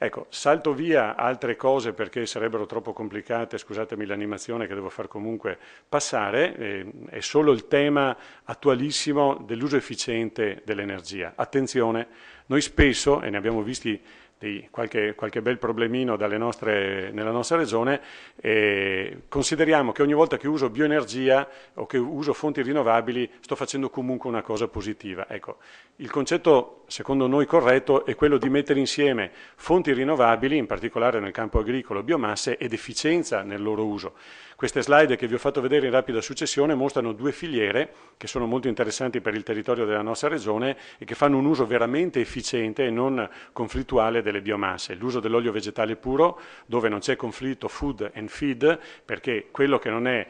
Ecco, salto via altre cose perché sarebbero troppo complicate, scusatemi l'animazione che devo far comunque passare, è solo il tema attualissimo dell'uso efficiente dell'energia. Attenzione, noi spesso, e ne abbiamo visti qualche bel problemino nella nostra regione, consideriamo che ogni volta che uso bioenergia o che uso fonti rinnovabili sto facendo comunque una cosa positiva. Ecco, il concetto secondo noi corretto è quello di mettere insieme fonti rinnovabili, in particolare nel campo agricolo, biomasse ed efficienza nel loro uso. Queste slide che vi ho fatto vedere in rapida successione mostrano due filiere che sono molto interessanti per il territorio della nostra regione e che fanno un uso veramente efficiente e non conflittuale delle biomasse. L'uso dell'olio vegetale puro, dove non c'è conflitto food and feed, perché quello che non è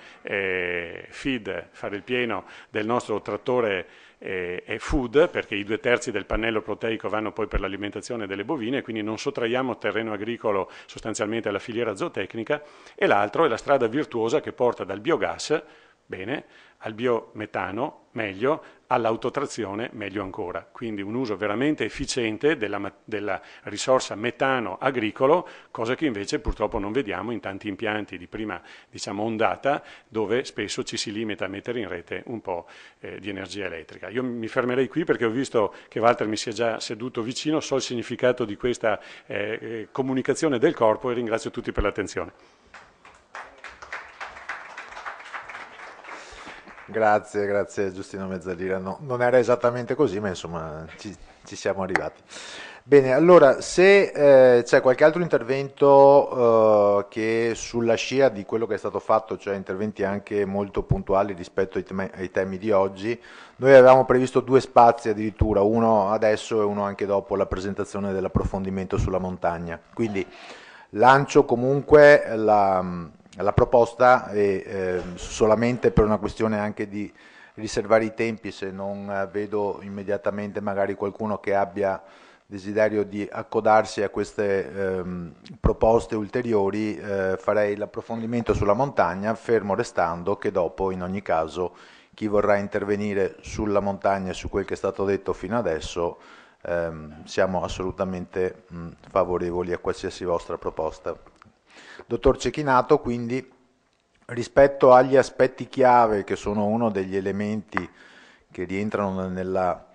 feed, fare il pieno del nostro trattore è food, perché i 2/3 del pannello proteico vanno poi per l'alimentazione delle bovine, quindi non sottraiamo terreno agricolo sostanzialmente alla filiera zootecnica, e l'altro è la strada virtuosa che porta dal biogas, bene, al biometano, meglio, all'autotrazione, meglio ancora. Quindi un uso veramente efficiente della risorsa metano agricolo, cosa che invece purtroppo non vediamo in tanti impianti di prima, diciamo, ondata, dove spesso ci si limita a mettere in rete un po' di energia elettrica. Io mi fermerei qui perché ho visto che Walter mi si è già seduto vicino, so il significato di questa comunicazione del corpo e ringrazio tutti per l'attenzione. Grazie Giustino Mezzalira. No, non era esattamente così, ma insomma ci siamo arrivati. Bene, allora se c'è qualche altro intervento che sulla scia di quello che è stato fatto, cioè interventi anche molto puntuali rispetto ai temi di oggi, noi avevamo previsto 2 spazi addirittura, uno adesso e uno anche dopo la presentazione dell'approfondimento sulla montagna. Quindi lancio comunque la proposta e solamente per una questione anche di riservare i tempi, se non vedo immediatamente magari qualcuno che abbia desiderio di accodarsi a queste proposte ulteriori, farei l'approfondimento sulla montagna, fermo restando che dopo in ogni caso chi vorrà intervenire sulla montagna e su quel che è stato detto fino adesso siamo assolutamente favorevoli a qualsiasi vostra proposta. Dottor Cecchinato, quindi rispetto agli aspetti chiave che sono uno degli elementi che rientrano nella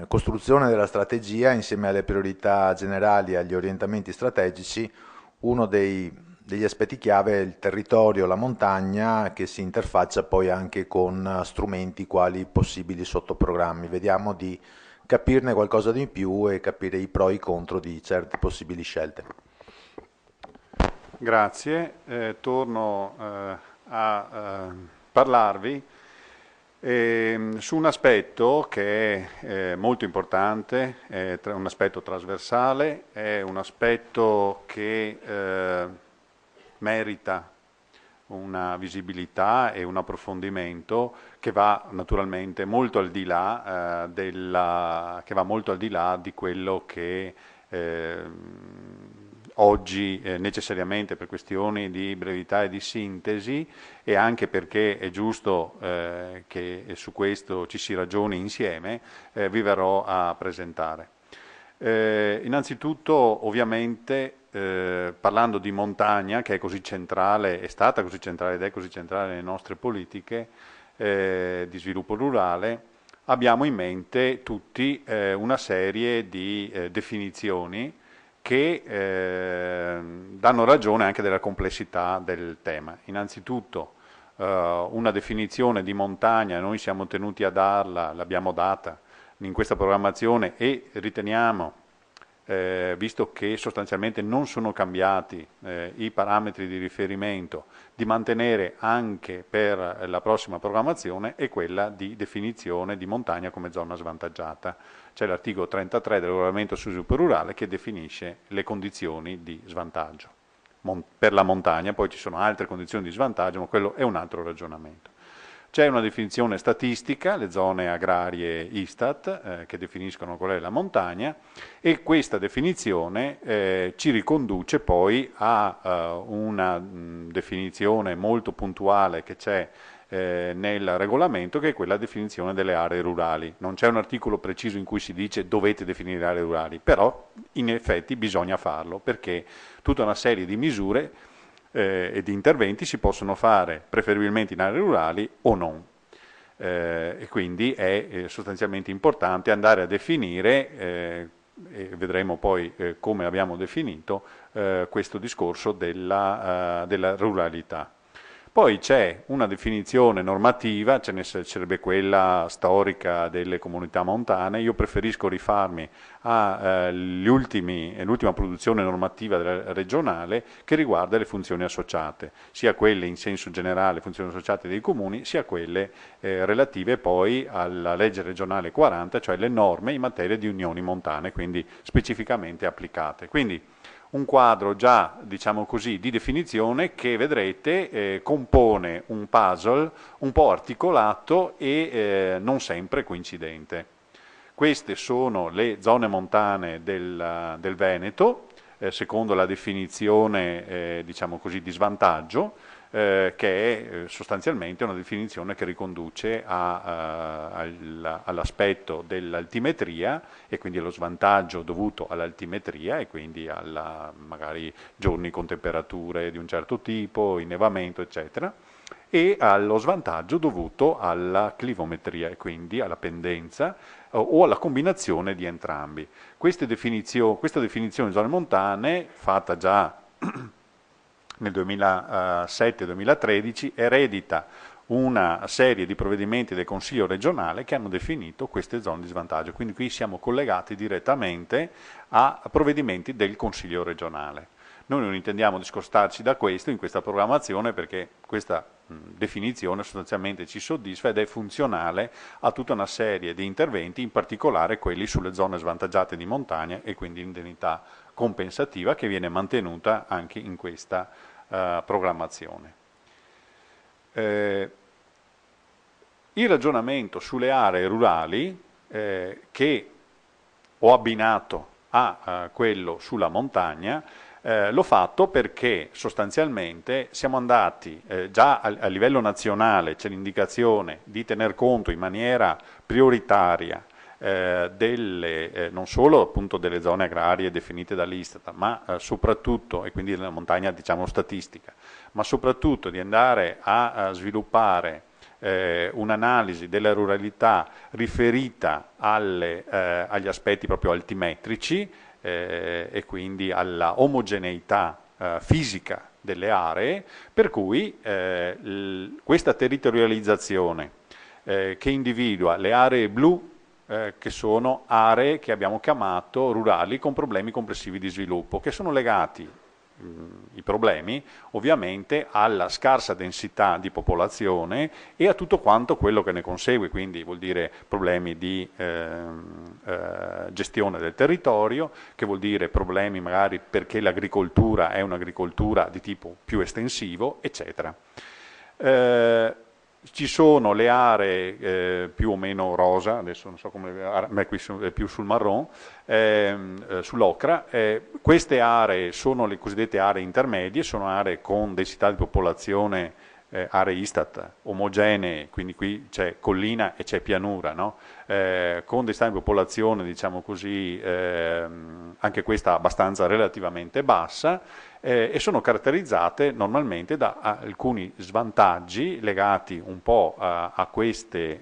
costruzione della strategia insieme alle priorità generali e agli orientamenti strategici, uno degli aspetti chiave è il territorio, la montagna, che si interfaccia poi anche con strumenti quali possibili sottoprogrammi. Vediamo di capirne qualcosa di più e capire i pro e i contro di certe possibili scelte. Grazie, torno a parlarvi su un aspetto che è molto importante, è un aspetto trasversale, è un aspetto che merita una visibilità e un approfondimento che va naturalmente molto al di là di quello che oggi necessariamente per questioni di brevità e di sintesi, e anche perché è giusto che su questo ci si ragioni insieme, vi verrò a presentare. Innanzitutto, ovviamente, parlando di montagna, che è così centrale, è stata così centrale ed è così centrale nelle nostre politiche di sviluppo rurale, abbiamo in mente tutti una serie di definizioni che danno ragione anche della complessità del tema. Innanzitutto una definizione di montagna, noi siamo tenuti a darla, l'abbiamo data in questa programmazione e riteniamo, visto che sostanzialmente non sono cambiati i parametri di riferimento, di mantenere anche per la prossima programmazione è quella di definizione di montagna come zona svantaggiata. C'è l'articolo 33 del regolamento sul sviluppo rurale che definisce le condizioni di svantaggio per la montagna, poi ci sono altre condizioni di svantaggio, ma quello è un altro ragionamento. C'è una definizione statistica, le zone agrarie Istat, che definiscono qual è la montagna, e questa definizione ci riconduce poi a una definizione molto puntuale che c'è nel regolamento, che è quella definizione delle aree rurali. Non c'è un articolo preciso in cui si dice dovete definire aree rurali, però in effetti bisogna farlo, perché tutta una serie di misure e di interventi si possono fare preferibilmente in aree rurali o non. E quindi è sostanzialmente importante andare a definire, e vedremo poi come abbiamo definito, questo discorso della ruralità. Poi c'è una definizione normativa, ce ne sarebbe quella storica delle comunità montane. Io preferisco rifarmi all'ultima produzione normativa regionale che riguarda le funzioni associate, sia quelle in senso generale, funzioni associate dei comuni, sia quelle relative poi alla legge regionale 40, cioè le norme in materia di unioni montane, quindi specificamente applicate. Quindi un quadro già, diciamo così, di definizione che vedrete compone un puzzle un po' articolato e non sempre coincidente. Queste sono le zone montane del Veneto, secondo la definizione, diciamo così, di svantaggio, che è sostanzialmente una definizione che riconduce all'aspetto dell'altimetria e quindi allo svantaggio dovuto all'altimetria e quindi alla magari giorni con temperature di un certo tipo, innevamento, eccetera, e allo svantaggio dovuto alla clivometria e quindi alla pendenza o alla combinazione di entrambi. Questa definizione di zone montane, fatta già nel 2007-2013, eredita una serie di provvedimenti del Consiglio regionale che hanno definito queste zone di svantaggio. Quindi qui siamo collegati direttamente a provvedimenti del Consiglio regionale. Noi non intendiamo discostarci da questo in questa programmazione, perché questa definizione sostanzialmente ci soddisfa ed è funzionale a tutta una serie di interventi, in particolare quelli sulle zone svantaggiate di montagna e quindi l'indennità compensativa che viene mantenuta anche in questa programmazione. Il ragionamento sulle aree rurali che ho abbinato a quello sulla montagna l'ho fatto perché sostanzialmente siamo andati già a livello nazionale, c'è l'indicazione di tener conto in maniera prioritaria non solo appunto delle zone agrarie definite dall'Istat, ma soprattutto, e quindi della montagna diciamo statistica, ma soprattutto di andare a sviluppare un'analisi della ruralità riferita agli aspetti proprio altimetrici e quindi alla omogeneità fisica delle aree, per cui questa territorializzazione che individua le aree blu, che sono aree che abbiamo chiamato rurali con problemi complessivi di sviluppo, che sono legati i problemi ovviamente alla scarsa densità di popolazione e a tutto quanto quello che ne consegue, quindi vuol dire problemi di gestione del territorio, che vuol dire problemi magari perché l'agricoltura è un'agricoltura di tipo più estensivo, eccetera. Ci sono le aree più o meno rosa, adesso non so come, ma qui è più sul marron, sull'ocra. Queste aree sono le cosiddette aree intermedie, sono aree con densità di popolazione, aree Istat omogenee, quindi qui c'è collina e c'è pianura, no? Con densità di popolazione, diciamo così, anche questa abbastanza relativamente bassa, e sono caratterizzate normalmente da alcuni svantaggi legati un po' a questi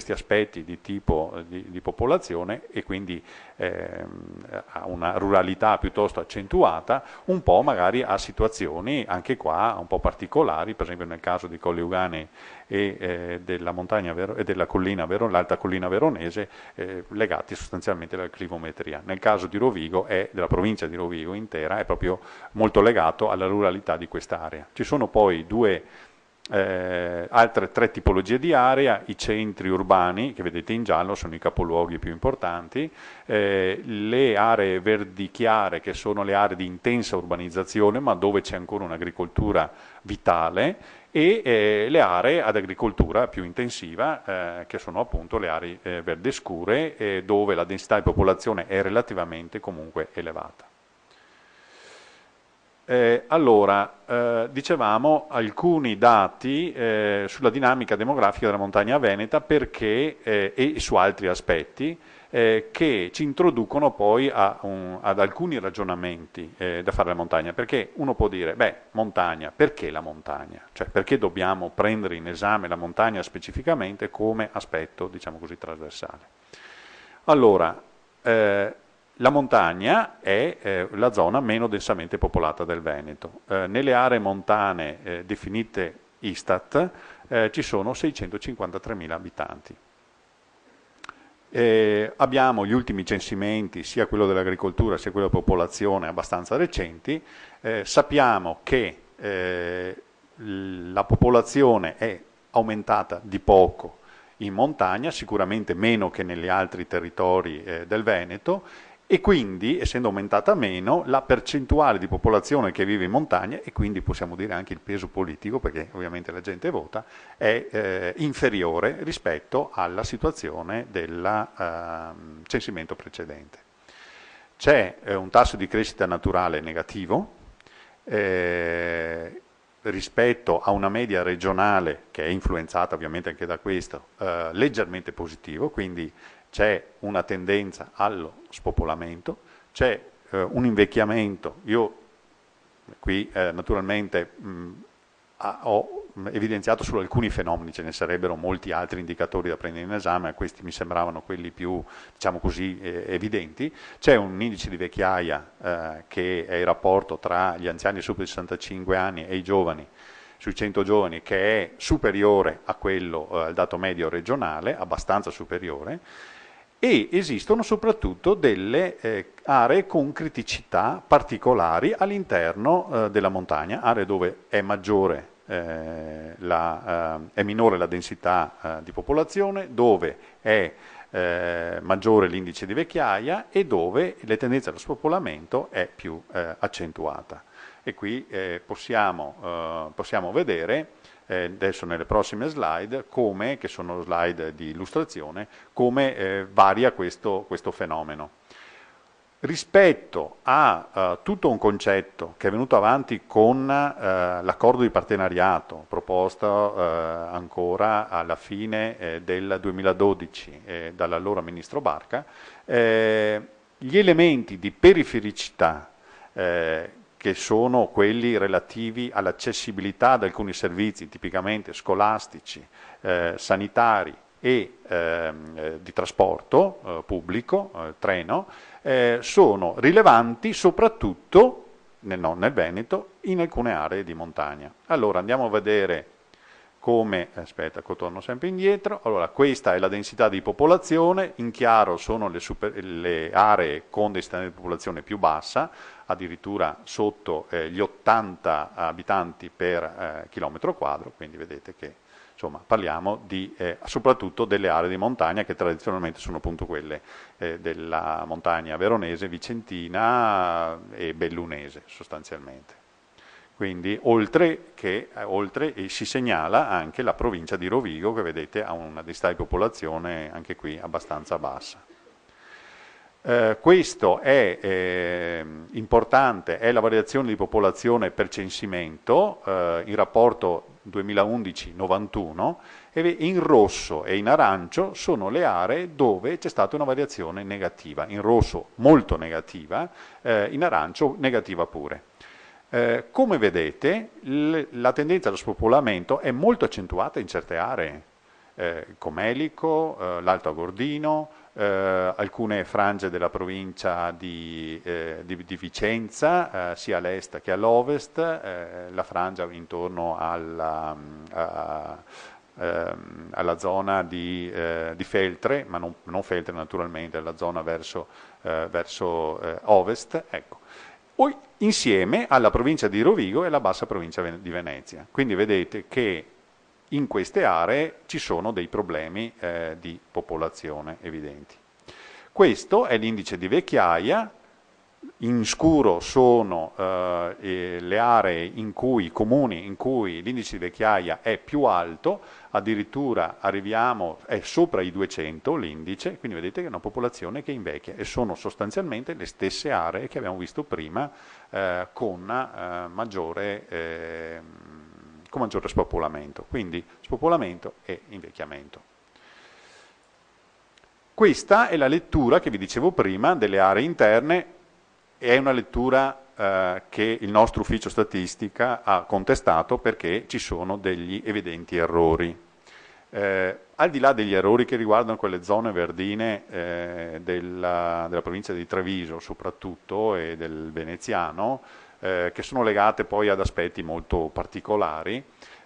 aspetti di tipo di popolazione e quindi a una ruralità piuttosto accentuata, un po' magari a situazioni anche qua un po' particolari, per esempio nel caso di Colle Euganei e della montagna e della collina l'alta collina veronese, legati sostanzialmente alla clivometria. Nel caso di Rovigo e della provincia di Rovigo intera è proprio molto legato alla ruralità di quest'area. Ci sono poi due Altre 3 tipologie di area: i centri urbani, che vedete in giallo, sono i capoluoghi più importanti, le aree verdi chiare, che sono le aree di intensa urbanizzazione, ma dove c'è ancora un'agricoltura vitale, e le aree ad agricoltura più intensiva, che sono appunto le aree verde scure, dove la densità di popolazione è relativamente comunque elevata. Allora, dicevamo alcuni dati sulla dinamica demografica della montagna veneta, perché, e su altri aspetti, che ci introducono poi ad alcuni ragionamenti da fare alla montagna, perché uno può dire, beh, montagna, perché la montagna? Cioè, perché dobbiamo prendere in esame la montagna specificamente come aspetto, diciamo così, trasversale? Allora, la montagna è la zona meno densamente popolata del Veneto. Nelle aree montane definite Istat ci sono 653.000 abitanti. Abbiamo gli ultimi censimenti, sia quello dell'agricoltura sia quello della popolazione, abbastanza recenti. Sappiamo che la popolazione è aumentata di poco in montagna, sicuramente meno che negli altri territori del Veneto, e quindi, essendo aumentata meno, la percentuale di popolazione che vive in montagna, e quindi possiamo dire anche il peso politico, perché ovviamente la gente vota, è inferiore rispetto alla situazione del censimento precedente. C'è un tasso di crescita naturale negativo rispetto a una media regionale, che è influenzata ovviamente anche da questo, leggermente positivo, quindi c'è una tendenza allo spopolamento, c'è un invecchiamento. Io qui naturalmente ho evidenziato solo alcuni fenomeni, ce ne sarebbero molti altri indicatori da prendere in esame, ma questi mi sembravano quelli più, diciamo così, evidenti. C'è un indice di vecchiaia che è il rapporto tra gli anziani sopra i 65 anni e i giovani, sui 100 giovani, che è superiore a quello, al dato medio regionale, abbastanza superiore, e esistono soprattutto delle aree con criticità particolari all'interno della montagna, aree dove è maggiore è minore la densità di popolazione, dove è maggiore l'indice di vecchiaia e dove la tendenza allo spopolamento è più accentuata. E qui possiamo vedere adesso nelle prossime slide, come, che sono slide di illustrazione, come varia questo fenomeno. Rispetto a tutto un concetto che è venuto avanti con l'accordo di partenariato proposto ancora alla fine del 2012 dall'allora ministro Barca, gli elementi di perifericità che sono quelli relativi all'accessibilità ad alcuni servizi, tipicamente scolastici, sanitari e di trasporto pubblico, treno, sono rilevanti soprattutto nel Veneto, in alcune aree di montagna. Allora andiamo a vedere come, aspetta, torno sempre indietro. Allora, questa è la densità di popolazione, in chiaro sono le aree con densità di popolazione più bassa, addirittura sotto gli 80 abitanti per chilometro quadro, quindi vedete che insomma parliamo di soprattutto delle aree di montagna che tradizionalmente sono appunto quelle della montagna veronese, vicentina e bellunese sostanzialmente. Quindi oltre si segnala anche la provincia di Rovigo, che vedete ha una densità di popolazione anche qui abbastanza bassa. Questo è importante, è la variazione di popolazione per censimento, in rapporto 2011-91, e in rosso e in arancio sono le aree dove c'è stata una variazione negativa, in rosso molto negativa, in arancio negativa pure. Come vedete la tendenza allo spopolamento è molto accentuata in certe aree, Comelico, l'Alto Agordino, alcune frange della provincia di Vicenza, sia all'est che all'ovest, la frangia intorno alla zona di Feltre, ma non Feltre naturalmente, la zona verso ovest, ecco. Insieme alla provincia di Rovigo e alla bassa provincia di Venezia. Quindi vedete che in queste aree ci sono dei problemi di popolazione evidenti. Questo è l'indice di vecchiaia. In scuro sono le aree in cui, i comuni in cui l'indice di vecchiaia è più alto, addirittura è sopra i 200 l'indice, quindi vedete che è una popolazione che invecchia e sono sostanzialmente le stesse aree che abbiamo visto prima con maggiore spopolamento, quindi spopolamento e invecchiamento. Questa è la lettura che vi dicevo prima delle aree interne. È una lettura che il nostro ufficio statistica ha contestato perché ci sono degli evidenti errori. Al di là degli errori che riguardano quelle zone verdine della provincia di Treviso soprattutto e del veneziano, che sono legate poi ad aspetti molto particolari,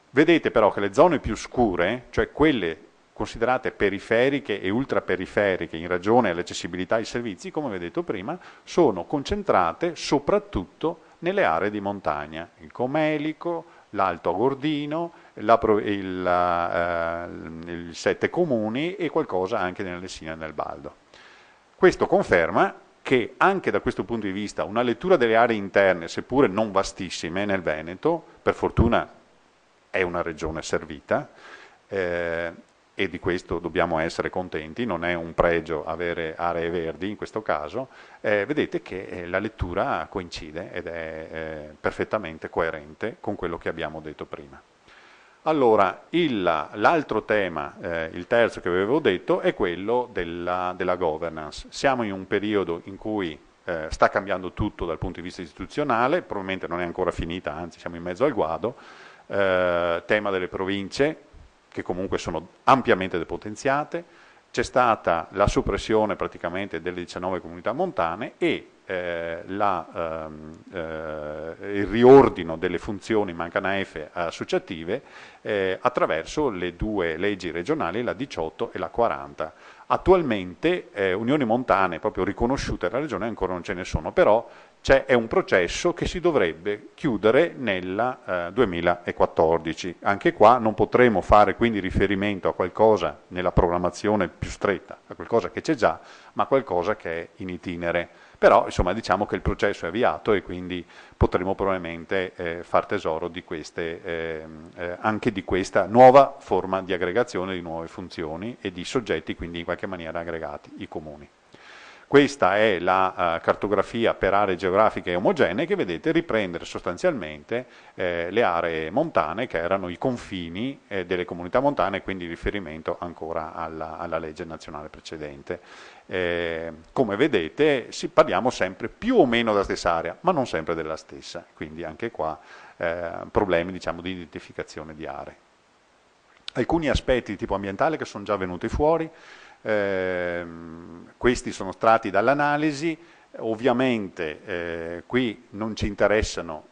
vedete però che le zone più scure, cioè quelle considerate periferiche e ultraperiferiche in ragione all'accessibilità ai servizi, come vi ho detto prima, sono concentrate soprattutto nelle aree di montagna, il Comelico, l'Alto Agordino, il Sette Comuni e qualcosa anche nella Lessina e nel Baldo. Questo conferma che anche da questo punto di vista una lettura delle aree interne, seppure non vastissime nel Veneto, per fortuna è una regione servita, e di questo dobbiamo essere contenti, non è un pregio avere aree verdi in questo caso, vedete che la lettura coincide ed è perfettamente coerente con quello che abbiamo detto prima. Allora, l'altro tema, il terzo che vi avevo detto, è quello della governance. Siamo in un periodo in cui sta cambiando tutto dal punto di vista istituzionale, probabilmente non è ancora finita, anzi siamo in mezzo al guado, tema delle province, che comunque sono ampiamente depotenziate, c'è stata la soppressione praticamente delle 19 comunità montane e il riordino delle funzioni Mancanaefe associative attraverso le due leggi regionali, la 18 e la 40. Attualmente unioni montane proprio riconosciute dalla regione ancora non ce ne sono, però è un processo che si dovrebbe chiudere nel 2014. Anche qua non potremo fare quindi riferimento a qualcosa nella programmazione più stretta, a qualcosa che c'è già, ma a qualcosa che è in itinere. Però insomma diciamo che il processo è avviato e quindi potremo probabilmente far tesoro di anche di questa nuova forma di aggregazione di nuove funzioni e di soggetti quindi in qualche maniera aggregati, i comuni. Questa è la cartografia per aree geografiche omogenee che vedete riprendere sostanzialmente le aree montane che erano i confini delle comunità montane, quindi riferimento ancora alla legge nazionale precedente. Come vedete parliamo sempre più o meno della stessa area, ma non sempre della stessa, quindi anche qua problemi diciamo, di identificazione di aree. Alcuni aspetti di tipo ambientale che sono già venuti fuori. Questi sono tratti dall'analisi, ovviamente qui non ci interessano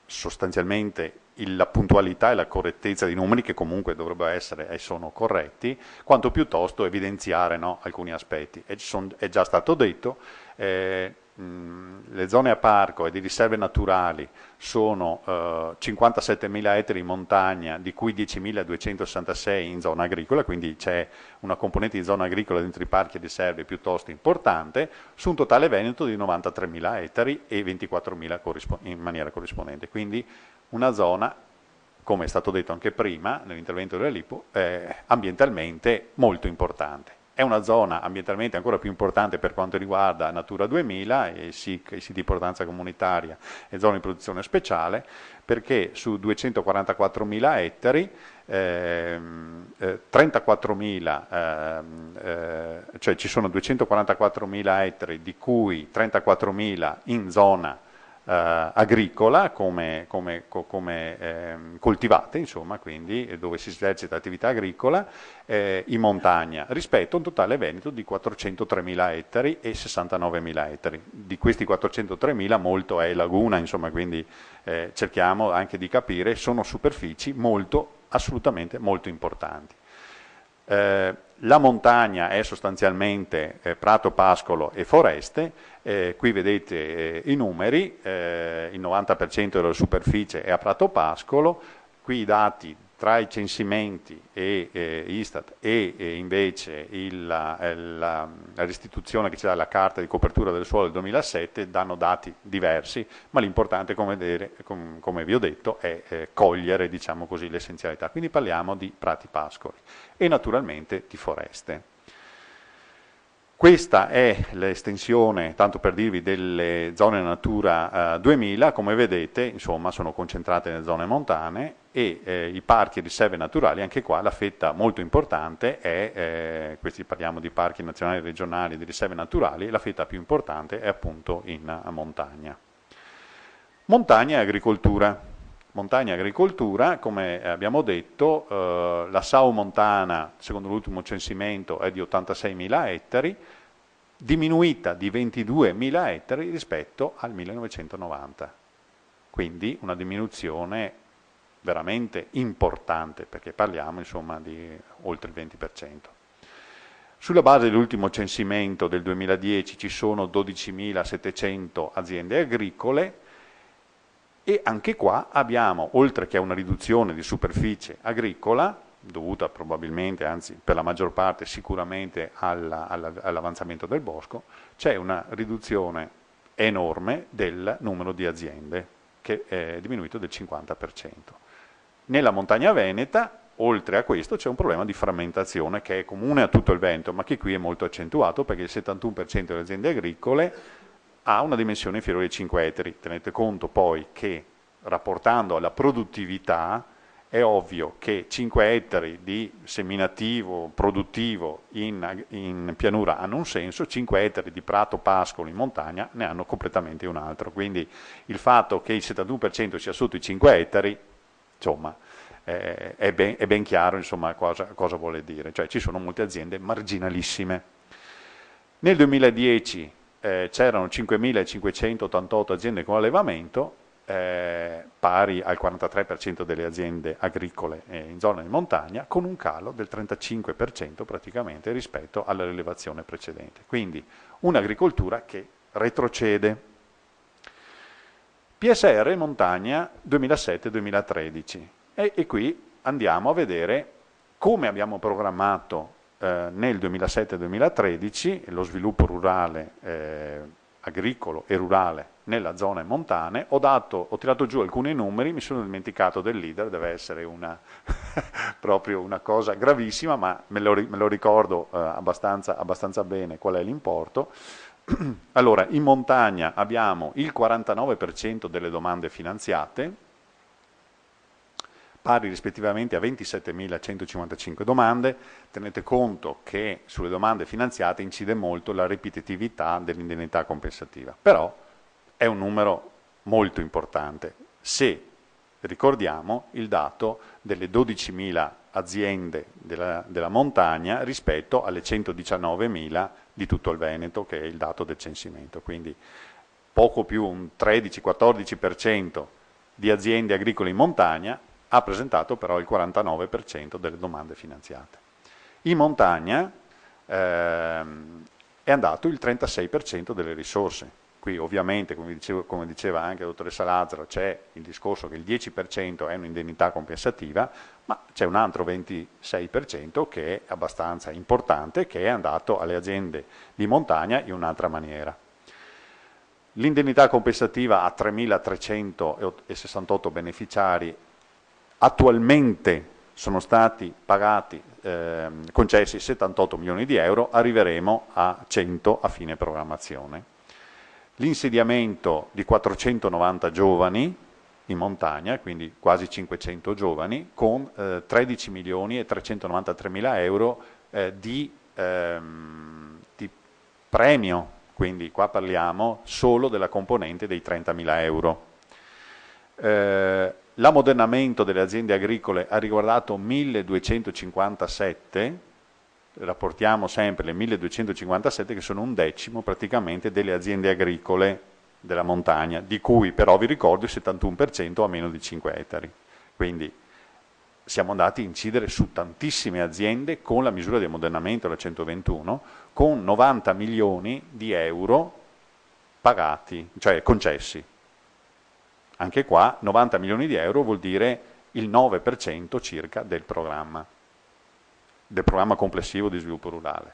sostanzialmente la puntualità e la correttezza dei numeri che comunque dovrebbero essere e sono corretti, quanto piuttosto evidenziare alcuni aspetti. È già stato detto, le zone a parco e di riserve naturali sono 57.000 ettari in montagna, di cui 10.266 in zona agricola, quindi c'è una componente di zona agricola dentro i parchi e riserve piuttosto importante, su un totale veneto di 93.000 ettari e 24.000 in maniera corrispondente. Quindi una zona, come è stato detto anche prima nell'intervento della Lipo, ambientalmente molto importante. È una zona ambientalmente ancora più importante per quanto riguarda Natura 2000, i SIC, i siti di importanza comunitaria e zone di protezione speciale, perché su 244.000 ettari, 34.000, cioè ci sono 244.000 ettari, di cui 34.000 in zona agricola come coltivate, insomma, quindi dove si esercita attività agricola in montagna, rispetto a un totale veneto di 403.000 ettari e 69.000 ettari. Di questi 403.000 molto è laguna, insomma, quindi cerchiamo anche di capire, sono superfici assolutamente molto importanti. La montagna è sostanzialmente prato, pascolo e foreste, qui vedete i numeri, il 90% della superficie è a prato pascolo, qui i dati tra i censimenti e Istat e invece la restituzione che ci dà la carta di copertura del suolo del 2007 danno dati diversi, ma l'importante, come vi ho detto, è cogliere, diciamo così, l'essenzialità. Quindi parliamo di prati pascoli e naturalmente di foreste. Questa è l'estensione, tanto per dirvi, delle zone Natura 2000, come vedete, insomma, sono concentrate nelle zone montane e i parchi e riserve naturali, anche qua la fetta molto importante è, questi parliamo di parchi nazionali, regionali, di riserve naturali, la fetta più importante è appunto in montagna. Montagna e agricoltura. Montagna e agricoltura, come abbiamo detto, la SAU montana, secondo l'ultimo censimento, è di 86.000 ettari, diminuita di 22.000 ettari rispetto al 1990. Quindi una diminuzione veramente importante, perché parliamo insomma di oltre il 20%. Sulla base dell'ultimo censimento del 2010 ci sono 12.700 aziende agricole, e anche qua abbiamo, oltre che a una riduzione di superficie agricola, dovuta probabilmente, anzi per la maggior parte sicuramente all'avanzamento del bosco, c'è una riduzione enorme del numero di aziende, che è diminuito del 50%. Nella montagna veneta, oltre a questo, c'è un problema di frammentazione che è comune a tutto il Veneto, ma che qui è molto accentuato perché il 71% delle aziende agricole ha una dimensione inferiore ai 5 ettari. Tenete conto poi che, rapportando alla produttività, è ovvio che 5 ettari di seminativo produttivo in pianura hanno un senso, 5 ettari di prato pascolo in montagna ne hanno completamente un altro. Quindi il fatto che il 71% sia sotto i 5 ettari, insomma, è ben chiaro insomma, cosa vuole dire. Cioè ci sono molte aziende marginalissime. Nel 2010 c'erano 5.588 aziende con allevamento, pari al 43% delle aziende agricole in zona di montagna, con un calo del 35% praticamente rispetto alla rilevazione precedente. Quindi un'agricoltura che retrocede. PSR in montagna 2007-2013 e qui andiamo a vedere come abbiamo programmato nel 2007-2013 lo sviluppo rurale, agricolo e rurale nella zona montane. Ho tirato giù alcuni numeri, mi sono dimenticato del leader, deve essere proprio una cosa gravissima, ma me lo ricordo abbastanza bene qual è l'importo. Allora, in montagna abbiamo il 49% delle domande finanziate, pari rispettivamente a 27.155 domande. Tenete conto che sulle domande finanziate incide molto la ripetitività dell'indennità compensativa, però è un numero molto importante se ricordiamo il dato delle 12.000 aziende della montagna rispetto alle 119.000 di tutto il Veneto, che è il dato del censimento, quindi poco più un 13-14% di aziende agricole in montagna ha presentato però il 49% delle domande finanziate. In montagna è andato il 36% delle risorse. Qui ovviamente, come diceva anche la dottoressa Lazzaro, c'è il discorso che il 10% è un'indennità compensativa, ma c'è un altro 26% che è abbastanza importante, che è andato alle aziende di montagna in un'altra maniera. L'indennità compensativa ha 3.368 beneficiari. Attualmente sono stati pagati, concessi 78 milioni di euro, arriveremo a 100 a fine programmazione. L'insediamento di 490 giovani in montagna, quindi quasi 500 giovani, con 13 milioni e 393 mila euro di premio, quindi qua parliamo solo della componente dei 30.000 euro. L'ammodernamento delle aziende agricole ha riguardato 1.257, rapportiamo sempre le 1.257 che sono un decimo praticamente delle aziende agricole della montagna, di cui però vi ricordo il 71% ha meno di 5 ettari. Quindi siamo andati a incidere su tantissime aziende con la misura di ammodernamento, la 121, con 90 milioni di euro pagati, cioè concessi. Anche qua 90 milioni di euro vuol dire il 9% circa del programma complessivo di sviluppo rurale.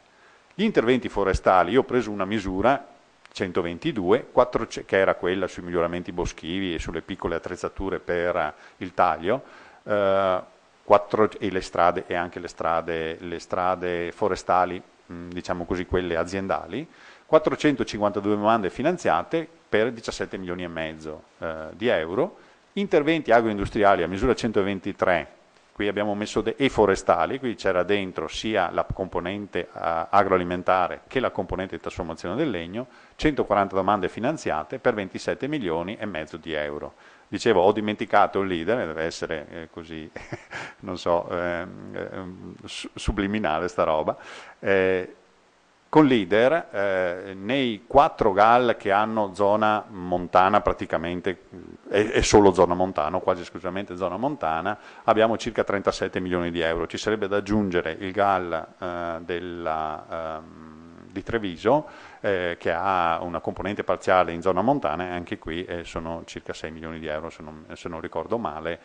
Gli interventi forestali, io ho preso una misura, 122, che era quella sui miglioramenti boschivi e sulle piccole attrezzature per il taglio, e le strade e anche le strade forestali, diciamo così, quelle aziendali, 452 domande finanziate per 17 milioni e mezzo di euro, interventi agroindustriali a misura 123, qui abbiamo messo e forestali, qui c'era dentro sia la componente agroalimentare che la componente di trasformazione del legno, 140 domande finanziate per 27 milioni e mezzo di euro. Dicevo, ho dimenticato il leader, deve essere così, non so, subliminale sta roba. Con leader, nei 4 GAL che hanno zona montana praticamente, è solo zona montana, quasi esclusivamente zona montana, abbiamo circa 37 milioni di euro. Ci sarebbe da aggiungere il GAL di Treviso, che ha una componente parziale in zona montana, e anche qui sono circa 6 milioni di euro, se non ricordo male,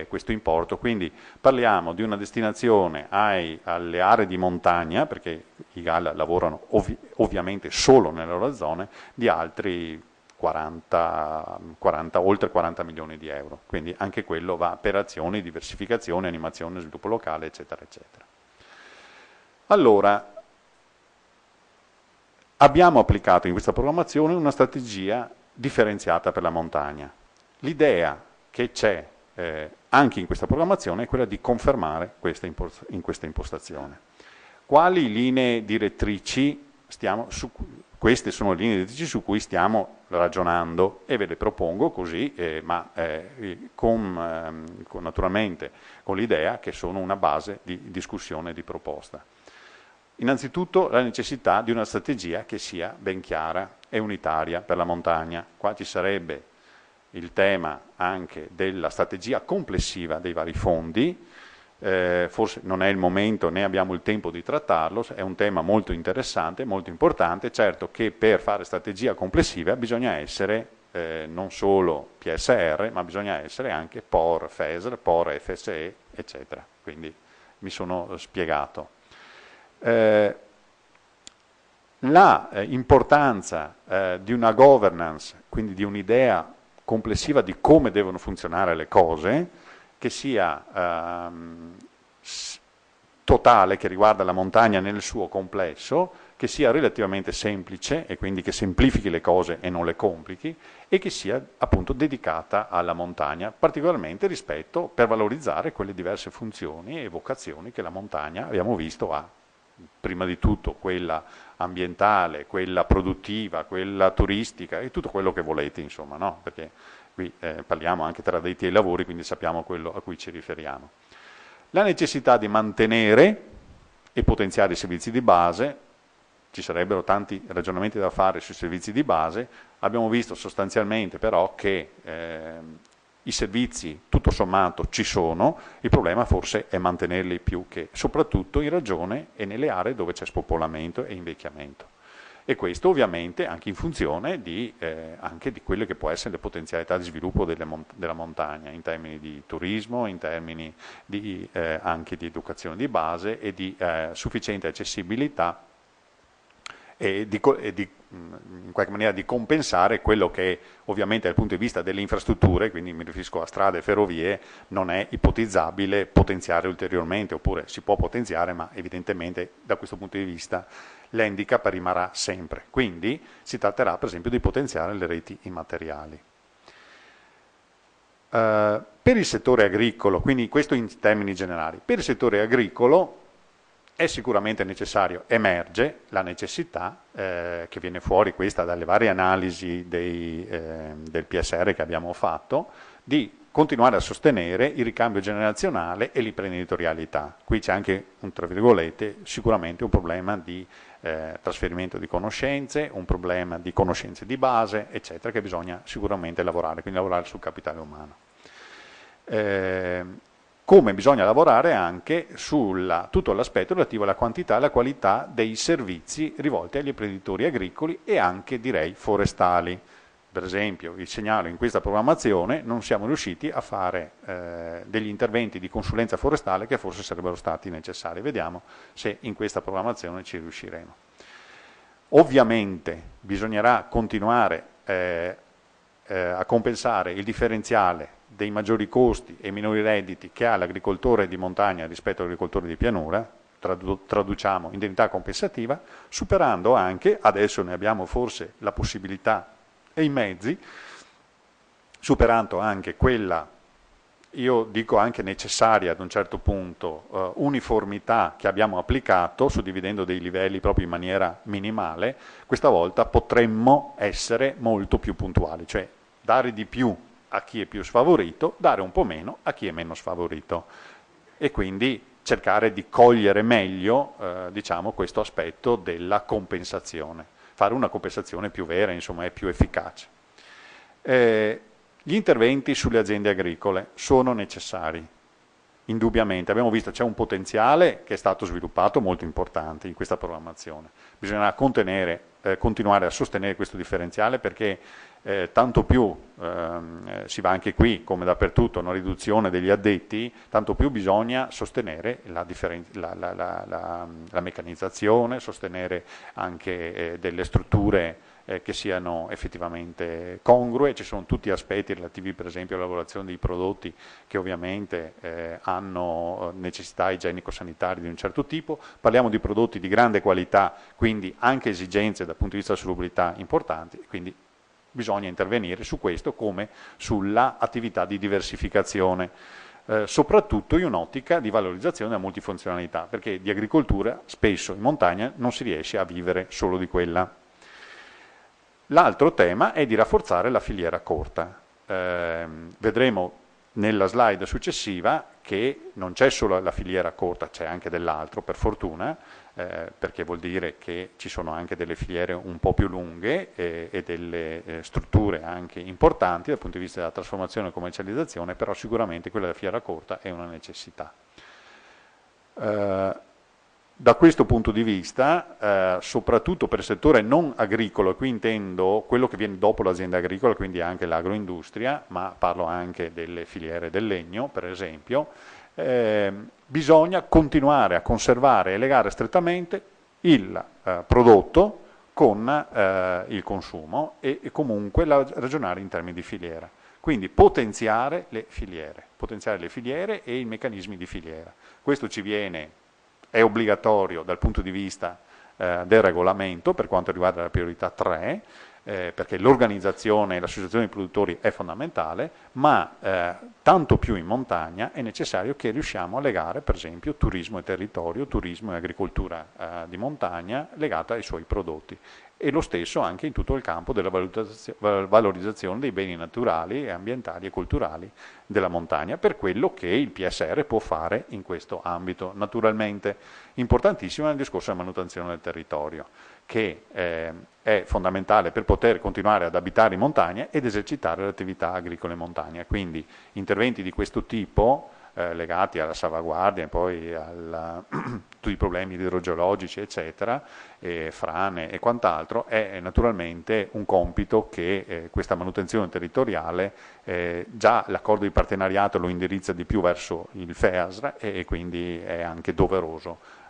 questo importo. Quindi parliamo di una destinazione alle aree di montagna, perché i GAL lavorano ovviamente solo nelle loro zone, di altri oltre 40 milioni di euro. Quindi anche quello va per azioni, diversificazione, animazione, sviluppo locale, eccetera, eccetera. Allora, abbiamo applicato in questa programmazione una strategia differenziata per la montagna. L'idea che c'è anche in questa programmazione è quella di confermare questa impostazione. Quali linee direttrici queste sono le linee direttrici su cui stiamo ragionando e ve le propongo così, naturalmente con l'idea che sono una base di discussione e di proposta. Innanzitutto la necessità di una strategia che sia ben chiara e unitaria per la montagna. Qua ci sarebbe il tema anche della strategia complessiva dei vari fondi, forse non è il momento né abbiamo il tempo di trattarlo, è un tema molto interessante, molto importante. Certo che per fare strategia complessiva bisogna essere non solo PSR, ma bisogna essere anche POR, FESR, POR, FSE, eccetera. Quindi mi sono spiegato. La importanza di una governance, quindi di un'idea complessiva di come devono funzionare le cose, che sia totale, che riguarda la montagna nel suo complesso, che sia relativamente semplice e quindi che semplifichi le cose e non le complichi, e che sia appunto dedicata alla montagna, particolarmente per valorizzare quelle diverse funzioni e vocazioni che la montagna, abbiamo visto, ha. Prima di tutto quella ambientale, quella produttiva, quella turistica e tutto quello che volete, insomma, no? Perché qui parliamo anche tra addetti ai lavori, quindi sappiamo quello a cui ci riferiamo. La necessità di mantenere e potenziare i servizi di base, ci sarebbero tanti ragionamenti da fare sui servizi di base, abbiamo visto sostanzialmente però che i servizi tutto sommato ci sono, il problema forse è mantenerli più che, soprattutto in regione e nelle aree dove c'è spopolamento e invecchiamento. E questo ovviamente anche in funzione anche di quelle che può essere le potenzialità di sviluppo della montagna, in termini di turismo, in termini anche di educazione di base e di sufficiente accessibilità e in qualche maniera di compensare quello che ovviamente dal punto di vista delle infrastrutture, quindi mi riferisco a strade e ferrovie, non è ipotizzabile potenziare ulteriormente, oppure si può potenziare, ma evidentemente da questo punto di vista l'handicap rimarrà sempre. Quindi si tratterà per esempio di potenziare le reti immateriali. Per il settore agricolo, quindi questo in termini generali, per il settore agricolo è sicuramente necessario, emerge la necessità, che viene fuori questa dalle varie analisi del PSR che abbiamo fatto, di continuare a sostenere il ricambio generazionale e l'imprenditorialità. Qui c'è anche, tra virgolette, sicuramente un problema di trasferimento di conoscenze, un problema di conoscenze di base, eccetera, che bisogna sicuramente lavorare, quindi lavorare sul capitale umano. Come bisogna lavorare anche su tutto l'aspetto relativo alla quantità e alla qualità dei servizi rivolti agli imprenditori agricoli e anche, direi, forestali. per esempio, vi segnalo in questa programmazione, non siamo riusciti a fare degli interventi di consulenza forestale che forse sarebbero stati necessari. Vediamo se in questa programmazione ci riusciremo. Ovviamente bisognerà continuare a compensare il differenziale dei maggiori costi e minori redditi che ha l'agricoltore di montagna rispetto all'agricoltore di pianura, traduciamo indennità compensativa, superando anche, adesso ne abbiamo forse la possibilità e i mezzi, superando anche quella, io dico anche necessaria ad un certo punto, uniformità che abbiamo applicato, suddividendo dei livelli proprio in maniera minimale. Questa volta potremmo essere molto più puntuali, cioè dare di più a chi è più sfavorito, dare un po' meno a chi è meno sfavorito, e quindi cercare di cogliere meglio diciamo, questo aspetto della compensazione, fare una compensazione più vera, insomma, è più efficace. Gli interventi sulle aziende agricole sono necessari, indubbiamente. Abbiamo visto che c'è un potenziale che è stato sviluppato molto importante in questa programmazione. Bisognerà continuare a sostenere questo differenziale, perché tanto più si va anche qui, come dappertutto, a una riduzione degli addetti, tanto più bisogna sostenere la meccanizzazione, sostenere anche delle strutture che siano effettivamente congrue. Ci sono tutti aspetti relativi per esempio alla lavorazione dei prodotti che ovviamente hanno necessità igienico-sanitarie di un certo tipo. Parliamo di prodotti di grande qualità, quindi anche esigenze dal punto di vista della salubrità importanti, quindi bisogna intervenire su questo come sulla attività di diversificazione, soprattutto in un'ottica di valorizzazione della multifunzionalità, perché di agricoltura spesso in montagna non si riesce a vivere solo di quella. L'altro tema è di rafforzare la filiera corta. Vedremo nella slide successiva che non c'è solo la filiera corta, c'è anche dell'altro, per fortuna, perché vuol dire che ci sono anche delle filiere un po' più lunghe e delle strutture anche importanti dal punto di vista della trasformazione e commercializzazione, però sicuramente quella della filiera corta è una necessità. Da questo punto di vista, soprattutto per il settore non agricolo, e qui intendo quello che viene dopo l'azienda agricola, quindi anche l'agroindustria, ma parlo anche delle filiere del legno, per esempio, bisogna continuare a conservare e legare strettamente il prodotto con il consumo e comunque ragionare in termini di filiera. Quindi potenziare le filiere e i meccanismi di filiera. Questo è obbligatorio dal punto di vista del regolamento per quanto riguarda la priorità 3, perché l'organizzazione e l'associazione dei produttori è fondamentale, ma tanto più in montagna è necessario che riusciamo a legare per esempio turismo e territorio, turismo e agricoltura di montagna legata ai suoi prodotti, e lo stesso anche in tutto il campo della valorizzazione dei beni naturali, ambientali e culturali della montagna, per quello che il PSR può fare in questo ambito. Naturalmente importantissimo è il discorso della manutenzione del territorio, che è fondamentale per poter continuare ad abitare in montagna ed esercitare l'attività agricola in montagna. Quindi interventi di questo tipo legati alla salvaguardia e poi tutti i problemi idrogeologici eccetera, frane e quant'altro, è naturalmente un compito che questa manutenzione territoriale già l'accordo di partenariato lo indirizza di più verso il FEASR, e quindi è anche doveroso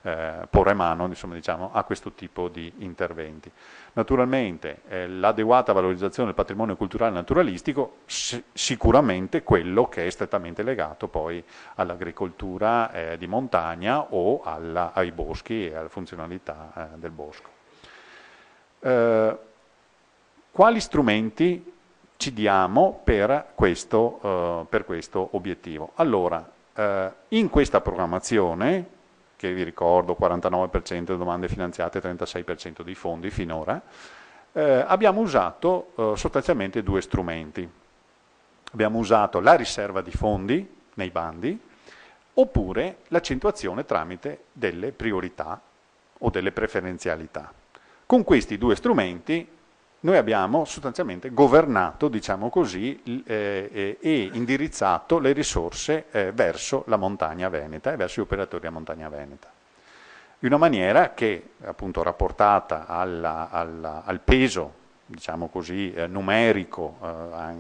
porre mano diciamo, a questo tipo di interventi. Naturalmente l'adeguata valorizzazione del patrimonio culturale naturalistico, sicuramente quello che è strettamente legato poi all'agricoltura di montagna o ai boschi e alla funzionalità del bosco. Quali strumenti ci diamo per questo obiettivo? Allora, in questa programmazione, che vi ricordo 49% delle domande finanziate, 36% dei fondi finora, abbiamo usato sostanzialmente due strumenti. Abbiamo usato la riserva di fondi nei bandi, oppure l'accentuazione tramite delle priorità o delle preferenzialità. Con questi due strumenti noi abbiamo sostanzialmente governato, diciamo così, e indirizzato le risorse verso la montagna veneta e verso gli operatori della montagna veneta, in una maniera che, appunto, rapportata al peso diciamo così, numerico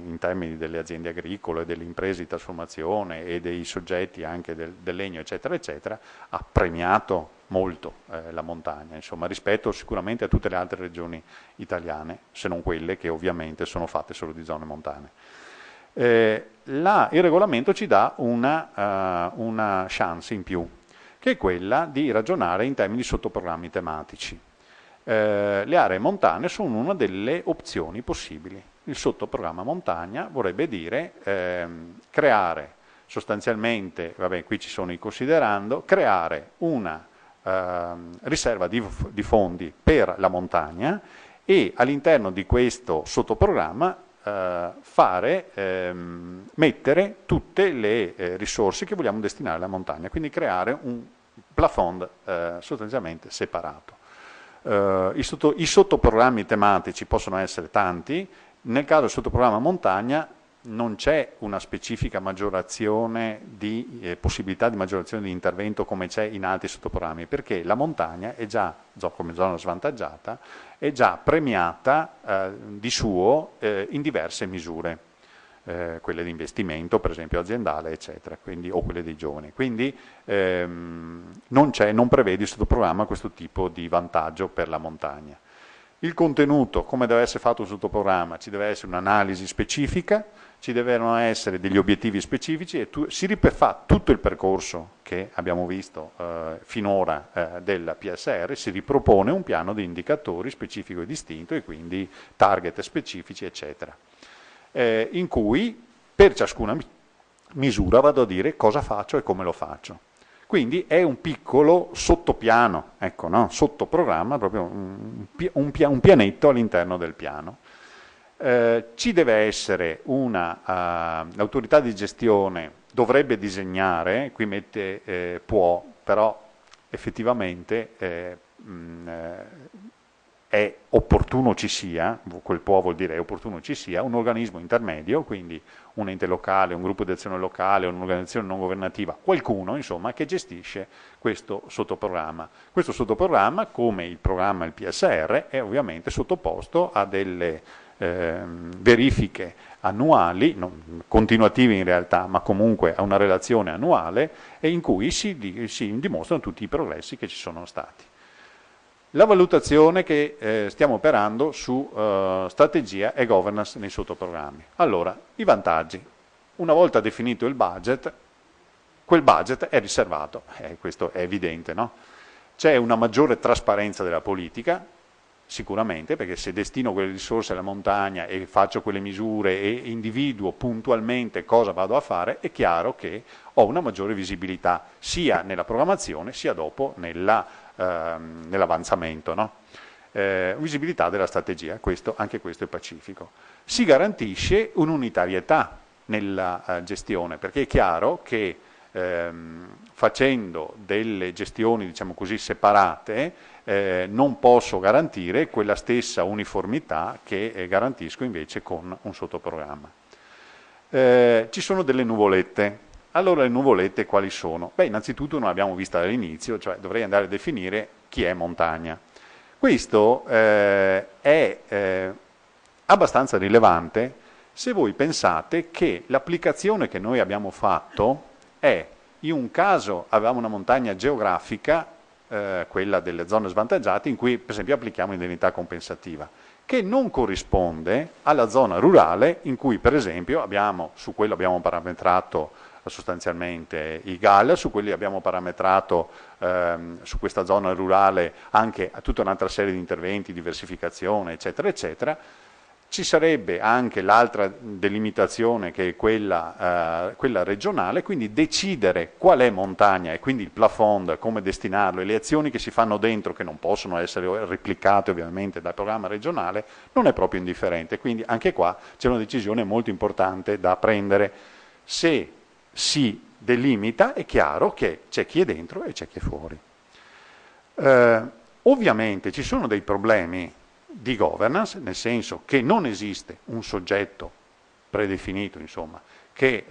in termini delle aziende agricole, delle imprese di trasformazione e dei soggetti anche del legno, eccetera, eccetera, ha premiato molto la montagna, insomma, rispetto sicuramente a tutte le altre regioni italiane, se non quelle che ovviamente sono fatte solo di zone montane. Il regolamento ci dà una chance in più, che è quella di ragionare in termini di sottoprogrammi tematici. Le aree montane sono una delle opzioni possibili. Il sottoprogramma montagna vorrebbe dire creare sostanzialmente, vabbè, qui ci sono i considerando, creare una riserva di fondi per la montagna e all'interno di questo sottoprogramma mettere tutte le risorse che vogliamo destinare alla montagna, quindi creare un plafond sostanzialmente separato. I sottoprogrammi tematici possono essere tanti. Nel caso del sottoprogramma montagna non c'è una specifica maggiorazione di possibilità di maggiorazione di intervento come c'è in altri sottoprogrammi, perché la montagna è già, come zona svantaggiata, è già premiata di suo in diverse misure, quelle di investimento, per esempio aziendale, eccetera, quindi, o quelle dei giovani. Quindi non prevede il sottoprogramma questo tipo di vantaggio per la montagna. Il contenuto, come deve essere fatto un sottoprogramma, ci deve essere un'analisi specifica, ci devono essere degli obiettivi specifici e si rifà tutto il percorso che abbiamo visto finora del PSR, si ripropone un piano di indicatori specifico e distinto e quindi target specifici, eccetera, in cui per ciascuna misura vado a dire cosa faccio e come lo faccio. Quindi è un piccolo sottopiano, ecco, no? Sottoprogramma, proprio un pianetto all'interno del piano. Ci deve essere l'autorità di gestione dovrebbe disegnare, qui mette può, però effettivamente è opportuno ci sia, quel può vuol dire è opportuno ci sia, un organismo intermedio, quindi un ente locale, un gruppo di azione locale, un'organizzazione non governativa, qualcuno insomma che gestisce questo sottoprogramma. Questo sottoprogramma, come il programma, il PSR, è ovviamente sottoposto a delle verifiche annuali, continuative in realtà, ma comunque a una relazione annuale, e in cui si dimostrano tutti i progressi che ci sono stati. La valutazione che stiamo operando su strategia e governance nei sottoprogrammi. Allora, i vantaggi. Una volta definito il budget, quel budget è riservato, questo è evidente, no? C'è una maggiore trasparenza della politica, sicuramente, perché se destino quelle risorse alla montagna e faccio quelle misure e individuo puntualmente cosa vado a fare, è chiaro che ho una maggiore visibilità sia nella programmazione sia dopo nell'avanzamento, no? Visibilità della strategia, anche questo è pacifico. Si garantisce un'unitarietà nella gestione, perché è chiaro che facendo delle gestioni, diciamo così, separate, non posso garantire quella stessa uniformità che garantisco invece con un sottoprogramma. Ci sono delle nuvolette. Allora le nuvolette quali sono? Beh, innanzitutto non l'abbiamo vista dall'inizio, cioè dovrei andare a definire chi è montagna. Questo è abbastanza rilevante se voi pensate che l'applicazione che noi abbiamo fatto è, in un caso avevamo una montagna geografica, quella delle zone svantaggiate, in cui per esempio applichiamo l'indennità compensativa, che non corrisponde alla zona rurale in cui per esempio su quello abbiamo parametrato sostanzialmente i GAL, su quelli abbiamo parametrato su questa zona rurale anche a tutta un'altra serie di interventi, diversificazione, eccetera, eccetera. Ci sarebbe anche l'altra delimitazione che è quella regionale, quindi decidere qual è montagna e quindi il plafond, come destinarlo e le azioni che si fanno dentro, che non possono essere replicate ovviamente dal programma regionale, non è proprio indifferente. Quindi anche qua c'è una decisione molto importante da prendere. Se si delimita è chiaro che c'è chi è dentro e c'è chi è fuori. Ovviamente ci sono dei problemi di governance, nel senso che non esiste un soggetto predefinito, insomma, che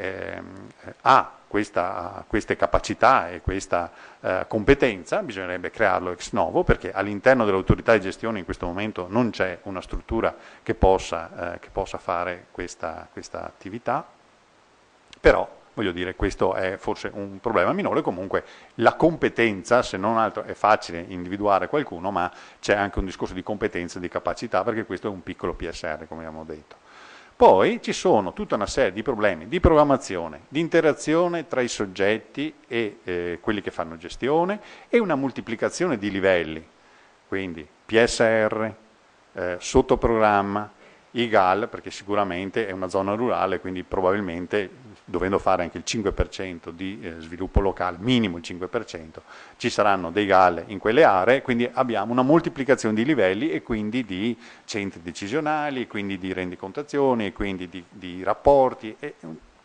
ha queste capacità e questa competenza, bisognerebbe crearlo ex novo, perché all'interno dell'autorità di gestione in questo momento non c'è una struttura che possa fare questa attività, però voglio dire, questo è forse un problema minore. Comunque la competenza, se non altro, è facile individuare qualcuno, ma c'è anche un discorso di competenza e di capacità, perché questo è un piccolo PSR, come abbiamo detto. Poi ci sono tutta una serie di problemi di programmazione, di interazione tra i soggetti e quelli che fanno gestione, e una moltiplicazione di livelli, quindi PSR, sottoprogramma, IGAL, perché sicuramente è una zona rurale, quindi probabilmente dovendo fare anche il 5% di sviluppo locale, minimo il 5%, ci saranno dei GAL in quelle aree, quindi abbiamo una moltiplicazione di livelli e quindi di centri decisionali, quindi di rendicontazioni, e quindi di rapporti, e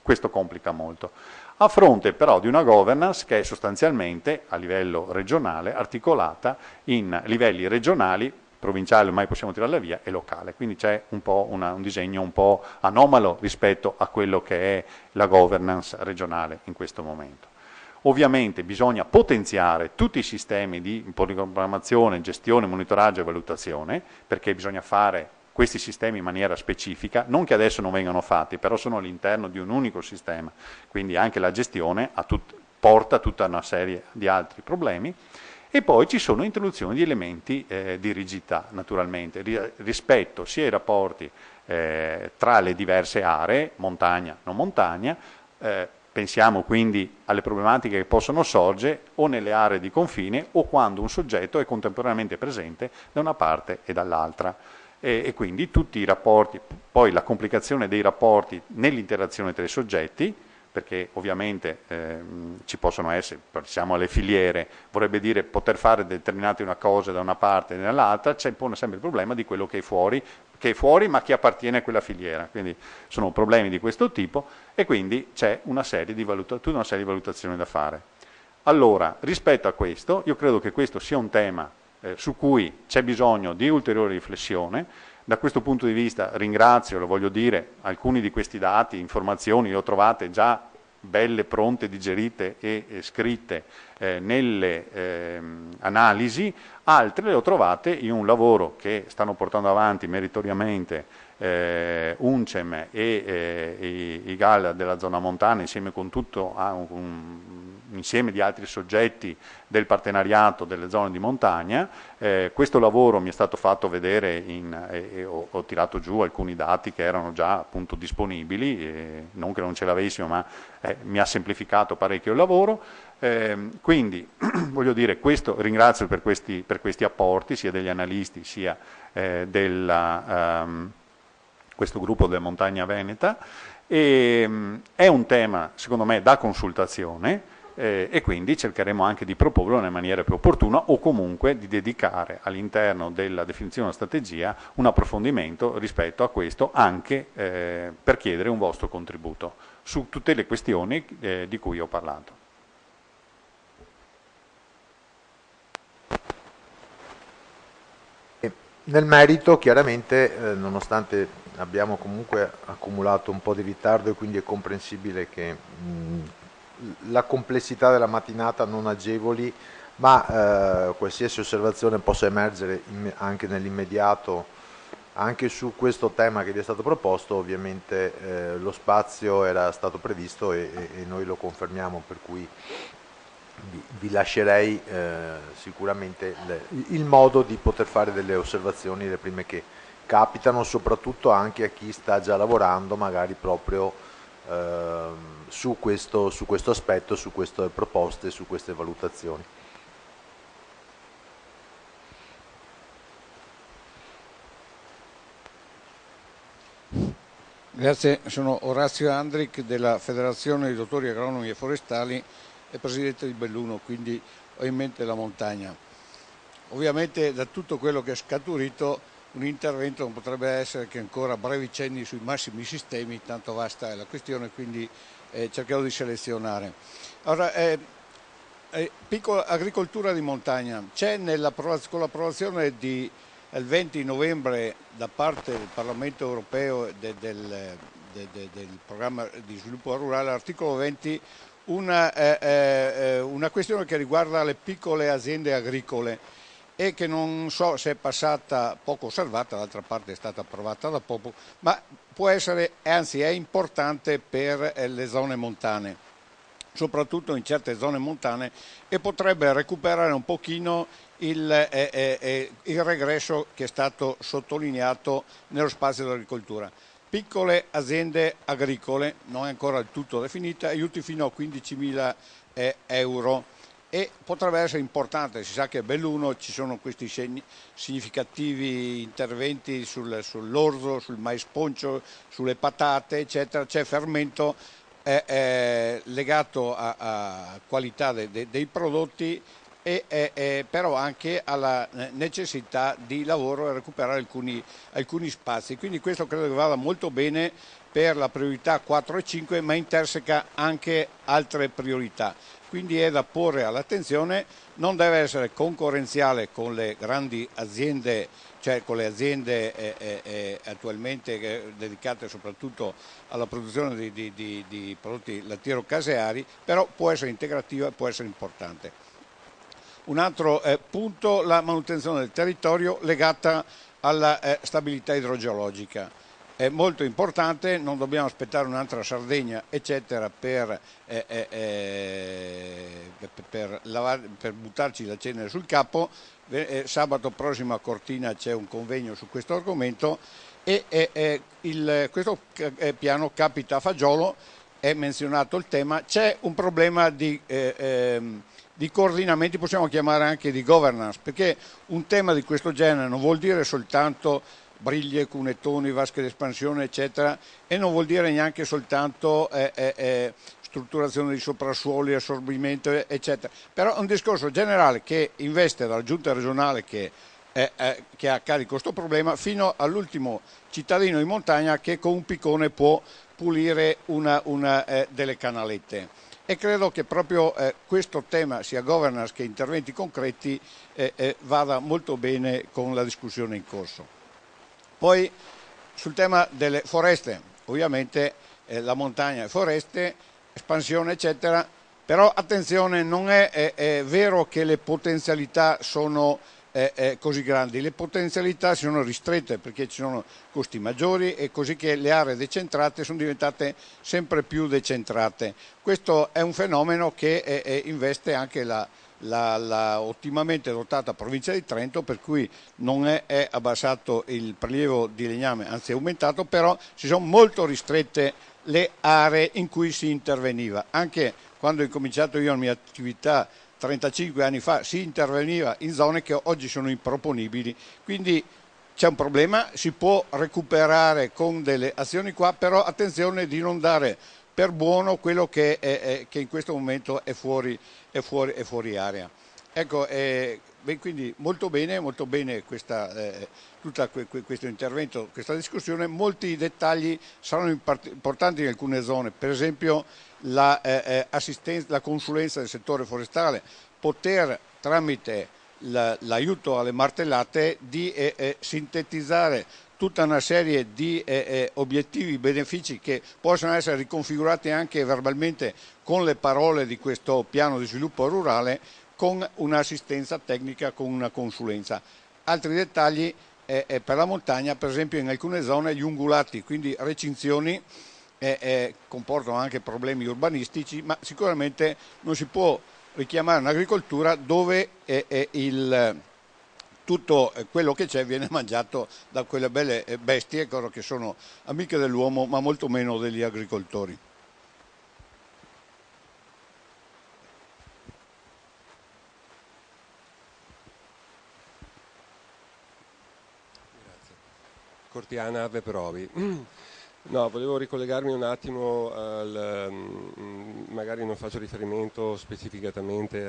questo complica molto. A fronte però di una governance che è sostanzialmente a livello regionale articolata in livelli regionali, provinciale ormai possiamo tirarla via, e locale, quindi c'è un po' un disegno un po' anomalo rispetto a quello che è la governance regionale in questo momento. Ovviamente bisogna potenziare tutti i sistemi di programmazione, gestione, monitoraggio e valutazione, perché bisogna fare questi sistemi in maniera specifica, non che adesso non vengano fatti, però sono all'interno di un unico sistema, quindi anche la gestione porta tutta una serie di altri problemi. E poi ci sono introduzioni di elementi di rigidità, naturalmente, rispetto sia ai rapporti tra le diverse aree, montagna, non montagna, pensiamo quindi alle problematiche che possono sorgere o nelle aree di confine o quando un soggetto è contemporaneamente presente da una parte e dall'altra. E quindi tutti i rapporti, poi la complicazione dei rapporti nell'interazione tra i soggetti, perché ovviamente ci possono essere, pensiamo alle filiere, vorrebbe dire poter fare determinate una cosa da una parte e dall'altra, c'è pone sempre il problema di quello che è fuori ma che appartiene a quella filiera, quindi sono problemi di questo tipo e quindi c'è tutta una serie di valutazioni da fare. Allora, rispetto a questo, io credo che questo sia un tema su cui c'è bisogno di ulteriore riflessione. Da questo punto di vista ringrazio, lo voglio dire, alcuni di questi dati, informazioni, le ho trovate già belle, pronte, digerite e scritte nelle analisi, altre le ho trovate in un lavoro che stanno portando avanti meritoriamente UNCEM e i GAL della zona montana insieme con tutto un insieme di altri soggetti del partenariato delle zone di montagna. Questo lavoro mi è stato fatto vedere e ho tirato giù alcuni dati che erano già appunto disponibili, non che non ce l'avessimo, ma mi ha semplificato parecchio il lavoro. Quindi voglio dire, questo ringrazio per questi apporti sia degli analisti sia questo gruppo della Montagna Veneta, è un tema secondo me da consultazione e quindi cercheremo anche di proporlo nella maniera più opportuna o comunque di dedicare all'interno della definizione della strategia un approfondimento rispetto a questo, anche per chiedere un vostro contributo su tutte le questioni di cui ho parlato. Nel merito, chiaramente, nonostante abbiamo comunque accumulato un po' di ritardo e quindi è comprensibile che la complessità della mattinata non agevoli, ma qualsiasi osservazione possa emergere anche nell'immediato, anche su questo tema che vi è stato proposto, ovviamente lo spazio era stato previsto e noi lo confermiamo, per cui vi lascerei sicuramente il modo di poter fare delle osservazioni, le prime che capitano, soprattutto anche a chi sta già lavorando magari proprio su questo aspetto, su queste proposte, su queste valutazioni. Grazie, sono Orazio Andric della Federazione dei Dottori Agronomi e Forestali e presidente di Belluno, quindi ho in mente la montagna. Ovviamente da tutto quello che è scaturito un intervento non potrebbe essere che ancora brevi cenni sui massimi sistemi, tanto vasta è la questione, quindi cercherò di selezionare. Allora, piccola agricoltura di montagna, c'è con l'approvazione del 20 novembre da parte del Parlamento europeo del programma di sviluppo rurale, l'articolo 20, una questione che riguarda le piccole aziende agricole e che non so se è passata poco osservata, d'altra parte è stata approvata da poco, ma può essere, anzi è importante per le zone montane, soprattutto in certe zone montane, e potrebbe recuperare un pochino il regresso che è stato sottolineato nello spazio dell'agricoltura. Piccole aziende agricole, non è ancora del tutto definita, aiuti fino a 15.000 euro. E potrebbe essere importante, si sa che a Belluno ci sono questi significativi interventi sull'orzo, sul mais poncio, sulle patate, eccetera, c'è fermento legato a qualità dei prodotti però anche alla necessità di lavoro e recuperare alcuni spazi. Quindi questo credo che vada molto bene per la priorità 4 e 5, ma interseca anche altre priorità. Quindi è da porre all'attenzione, non deve essere concorrenziale con le grandi aziende, cioè con le aziende attualmente dedicate soprattutto alla produzione di prodotti lattiero-caseari, però può essere integrativa e può essere importante. Un altro punto, la manutenzione del territorio legata alla stabilità idrogeologica. È molto importante, non dobbiamo aspettare un'altra Sardegna, eccetera, per buttarci la cenere sul capo. Sabato prossimo a Cortina c'è un convegno su questo argomento e questo piano capita a fagiolo, è menzionato il tema, c'è un problema di coordinamenti, possiamo chiamare anche di governance, perché un tema di questo genere non vuol dire soltanto briglie, cunettoni, vasche d'espansione, eccetera, e non vuol dire neanche soltanto strutturazione di soprassuoli, assorbimento, eccetera. Però è un discorso generale che investe dalla giunta regionale che ha a carico questo problema fino all'ultimo cittadino di montagna che con un piccone può pulire una delle canalette. E credo che proprio questo tema, sia governance che interventi concreti, vada molto bene con la discussione in corso. Poi sul tema delle foreste, ovviamente la montagna e foreste, espansione eccetera, però attenzione, non è vero che le potenzialità sono così grandi, le potenzialità si sono ristrette perché ci sono costi maggiori e così che le aree decentrate sono diventate sempre più decentrate. Questo è un fenomeno che investe anche la ottimamente dotata provincia di Trento, per cui non è abbassato il prelievo di legname, anzi è aumentato, però si sono molto ristrette le aree in cui si interveniva. Anche quando ho incominciato io la mia attività 35 anni fa si interveniva in zone che oggi sono improponibili, quindi c'è un problema, si può recuperare con delle azioni qua, però attenzione di non dare per buono quello che in questo momento è fuori area. Ecco, quindi molto bene tutto questo intervento, questa discussione. Molti dettagli saranno importanti in alcune zone, per esempio la consulenza del settore forestale, poter tramite l'aiuto alle martellate di sintetizzare tutta una serie di obiettivi, benefici che possono essere riconfigurati anche verbalmente con le parole di questo piano di sviluppo rurale, con un'assistenza tecnica, con una consulenza. Altri dettagli per la montagna, per esempio in alcune zone gli ungulati, quindi recinzioni, comportano anche problemi urbanistici, ma sicuramente non si può richiamare un'agricoltura dove tutto quello che c'è viene mangiato da quelle belle bestie che sono amiche dell'uomo ma molto meno degli agricoltori. Grazie. Cortiana Ave Provi. No, volevo ricollegarmi un attimo magari non faccio riferimento specificatamente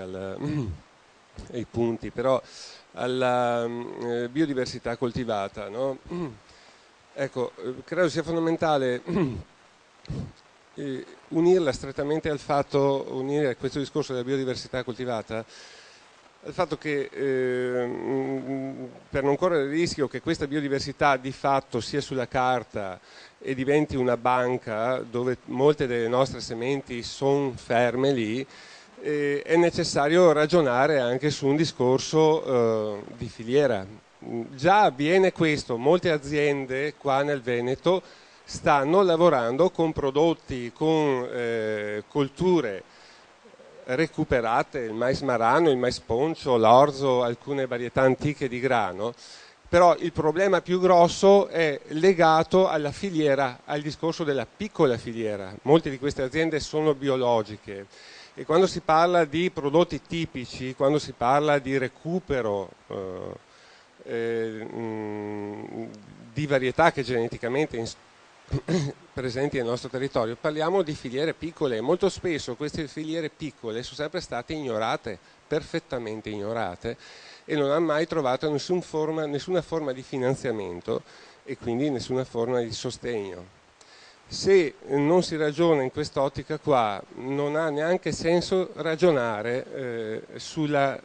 ai punti, però alla biodiversità coltivata, no? Ecco, credo sia fondamentale unirla strettamente unire questo discorso della biodiversità coltivata al fatto che per non correre il rischio che questa biodiversità di fatto sia sulla carta e diventi una banca dove molte delle nostre sementi sono ferme lì, è necessario ragionare anche su un discorso di filiera. Già avviene questo, molte aziende qua nel Veneto stanno lavorando con prodotti, con colture recuperate, il mais marano, il mais poncio, l'orzo, alcune varietà antiche di grano, però il problema più grosso è legato alla filiera, al discorso della piccola filiera. Molte di queste aziende sono biologiche e quando si parla di prodotti tipici, quando si parla di recupero di varietà che geneticamente presenti nel nostro territorio, parliamo di filiere piccole e molto spesso queste filiere piccole sono sempre state ignorate, perfettamente ignorate, e non hanno mai trovato nessuna forma di finanziamento e quindi nessuna forma di sostegno. Se non si ragiona in quest'ottica qua, non ha neanche senso ragionare sulla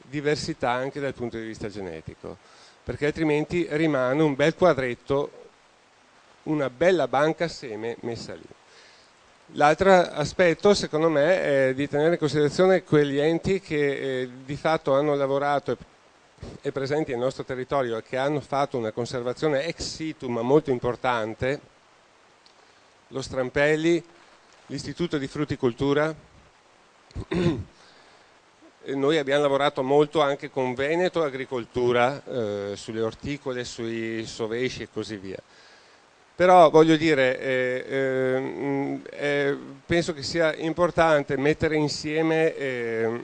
diversità anche dal punto di vista genetico, perché altrimenti rimane un bel quadretto, una bella banca seme messa lì. L'altro aspetto secondo me è di tenere in considerazione quegli enti che di fatto hanno lavorato e presenti nel nostro territorio e che hanno fatto una conservazione ex situ ma molto importante, lo Strampelli, l'Istituto di Frutticoltura. Noi abbiamo lavorato molto anche con Veneto Agricoltura, sulle orticole, sui sovesci e così via. Però voglio dire, penso che sia importante mettere insieme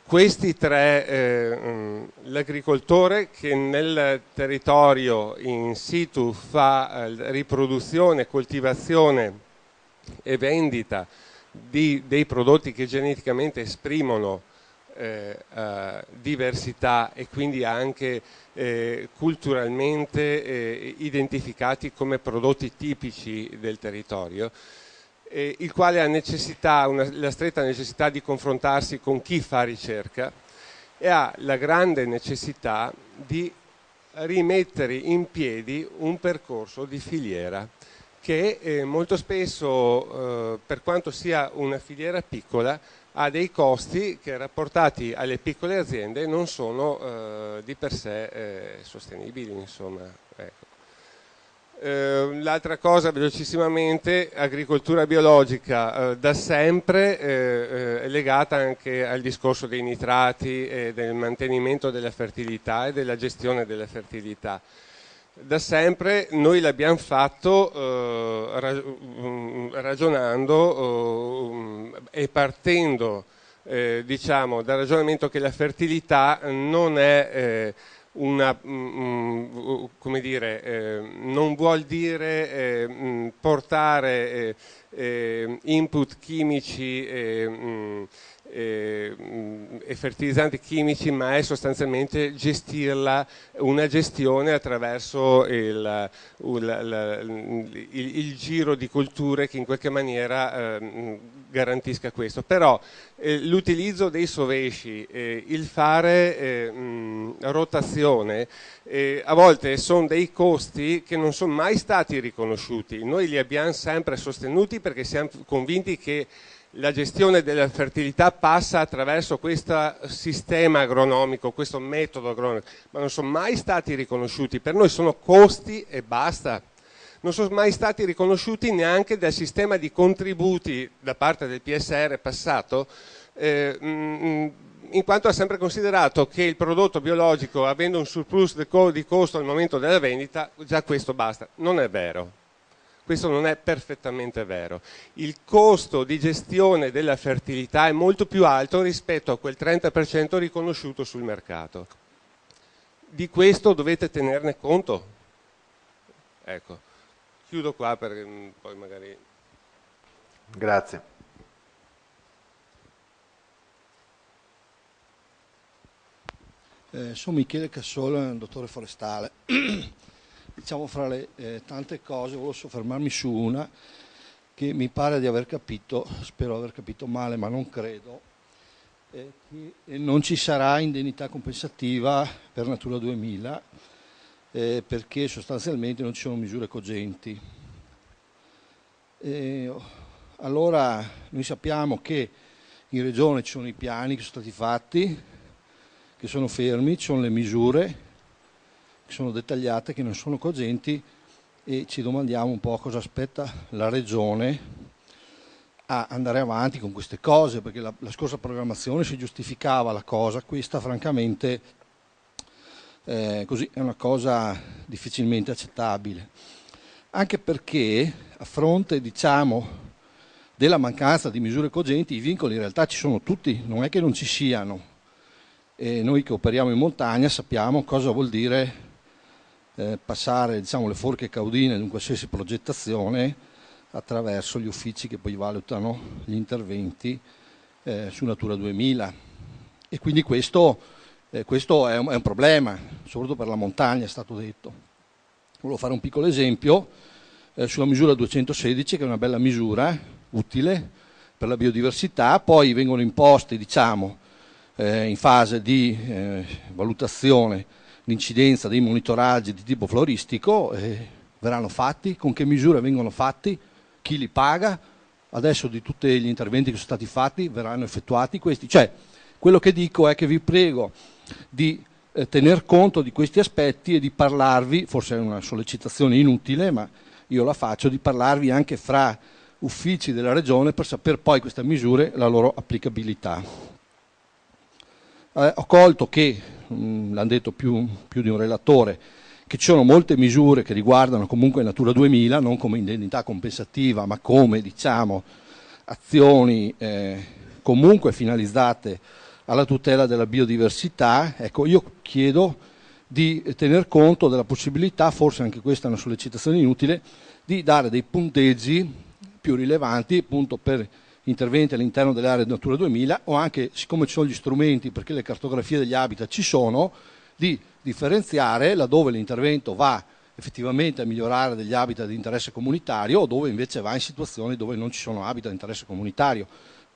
questi tre, l'agricoltore che nel territorio in situ fa riproduzione, coltivazione e vendita dei prodotti che geneticamente esprimono diversità e quindi anche culturalmente identificati come prodotti tipici del territorio, il quale ha necessità, la stretta necessità di confrontarsi con chi fa ricerca e ha la grande necessità di rimettere in piedi un percorso di filiera che molto spesso, per quanto sia una filiera piccola, ha dei costi che rapportati alle piccole aziende non sono di per sé sostenibili, insomma. Ecco. L'altra cosa, velocissimamente, agricoltura biologica da sempre è legata anche al discorso dei nitrati e del mantenimento della fertilità e della gestione della fertilità. Da sempre noi l'abbiamo fatto ragionando e partendo diciamo, dal ragionamento che la fertilità non è come dire, non vuol dire portare input chimici e fertilizzanti chimici, ma è sostanzialmente gestirla, una gestione attraverso il giro di colture che in qualche maniera garantisca questo. Però l'utilizzo dei sovesci, il fare rotazione, a volte sono dei costi che non sono mai stati riconosciuti. Noi li abbiamo sempre sostenuti perché siamo convinti che la gestione della fertilità passa attraverso questo sistema agronomico, questo metodo agronomico, ma non sono mai stati riconosciuti. Per noi sono costi e basta. Non sono mai stati riconosciuti neanche dal sistema di contributi da parte del PSR passato, in quanto ha sempre considerato che il prodotto biologico, avendo un surplus di costo al momento della vendita, già questo basta. Non è vero. Questo non è perfettamente vero. Il costo di gestione della fertilità è molto più alto rispetto a quel 30% riconosciuto sul mercato. Di questo dovete tenerne conto. Ecco, chiudo qua perché poi magari... Grazie. Sono Michele Cassola, dottore forestale. Diciamo, fra le tante cose volevo soffermarmi su una che mi pare di aver capito, spero aver capito male ma non credo, che non ci sarà indennità compensativa per Natura 2000 perché sostanzialmente non ci sono misure cogenti. Allora noi sappiamo che in Regione ci sono i piani che sono stati fatti, che sono fermi, ci sono le misure che sono dettagliate, che non sono cogenti, e ci domandiamo un po' cosa aspetta la Regione a andare avanti con queste cose, perché la scorsa programmazione si giustificava la cosa, questa francamente così è una cosa difficilmente accettabile, anche perché a fronte, diciamo, della mancanza di misure cogenti, i vincoli in realtà ci sono tutti, non è che non ci siano, e noi che operiamo in montagna sappiamo cosa vuol dire passare, diciamo, le forche caudine di un qualsiasi progettazione attraverso gli uffici che poi valutano gli interventi su Natura 2000, e quindi questo è un problema, soprattutto per la montagna, è stato detto. Volevo fare un piccolo esempio sulla misura 216, che è una bella misura, utile per la biodiversità. Poi vengono imposti, diciamo, in fase di valutazione l'incidenza dei monitoraggi di tipo floristico, verranno fatti, con che misure vengono fatti, chi li paga, adesso di tutti gli interventi che sono stati fatti verranno effettuati questi. Cioè, quello che dico è che vi prego di tener conto di questi aspetti e di parlarvi, forse è una sollecitazione inutile, ma io la faccio, di parlarvi anche fra uffici della Regione per sapere poi queste misure, la loro applicabilità. Ho colto che, l'hanno detto più di un relatore, che ci sono molte misure che riguardano comunque Natura 2000, non come indennità compensativa, ma come, diciamo, azioni comunque finalizzate alla tutela della biodiversità. Ecco, io chiedo di tener conto della possibilità, forse anche questa è una sollecitazione inutile, di dare dei punteggi più rilevanti appunto per interventi all'interno delle aree di Natura 2000, o anche, siccome ci sono gli strumenti, perché le cartografie degli habitat ci sono, di differenziare laddove l'intervento va effettivamente a migliorare degli habitat di interesse comunitario o dove invece va in situazioni dove non ci sono habitat di interesse comunitario.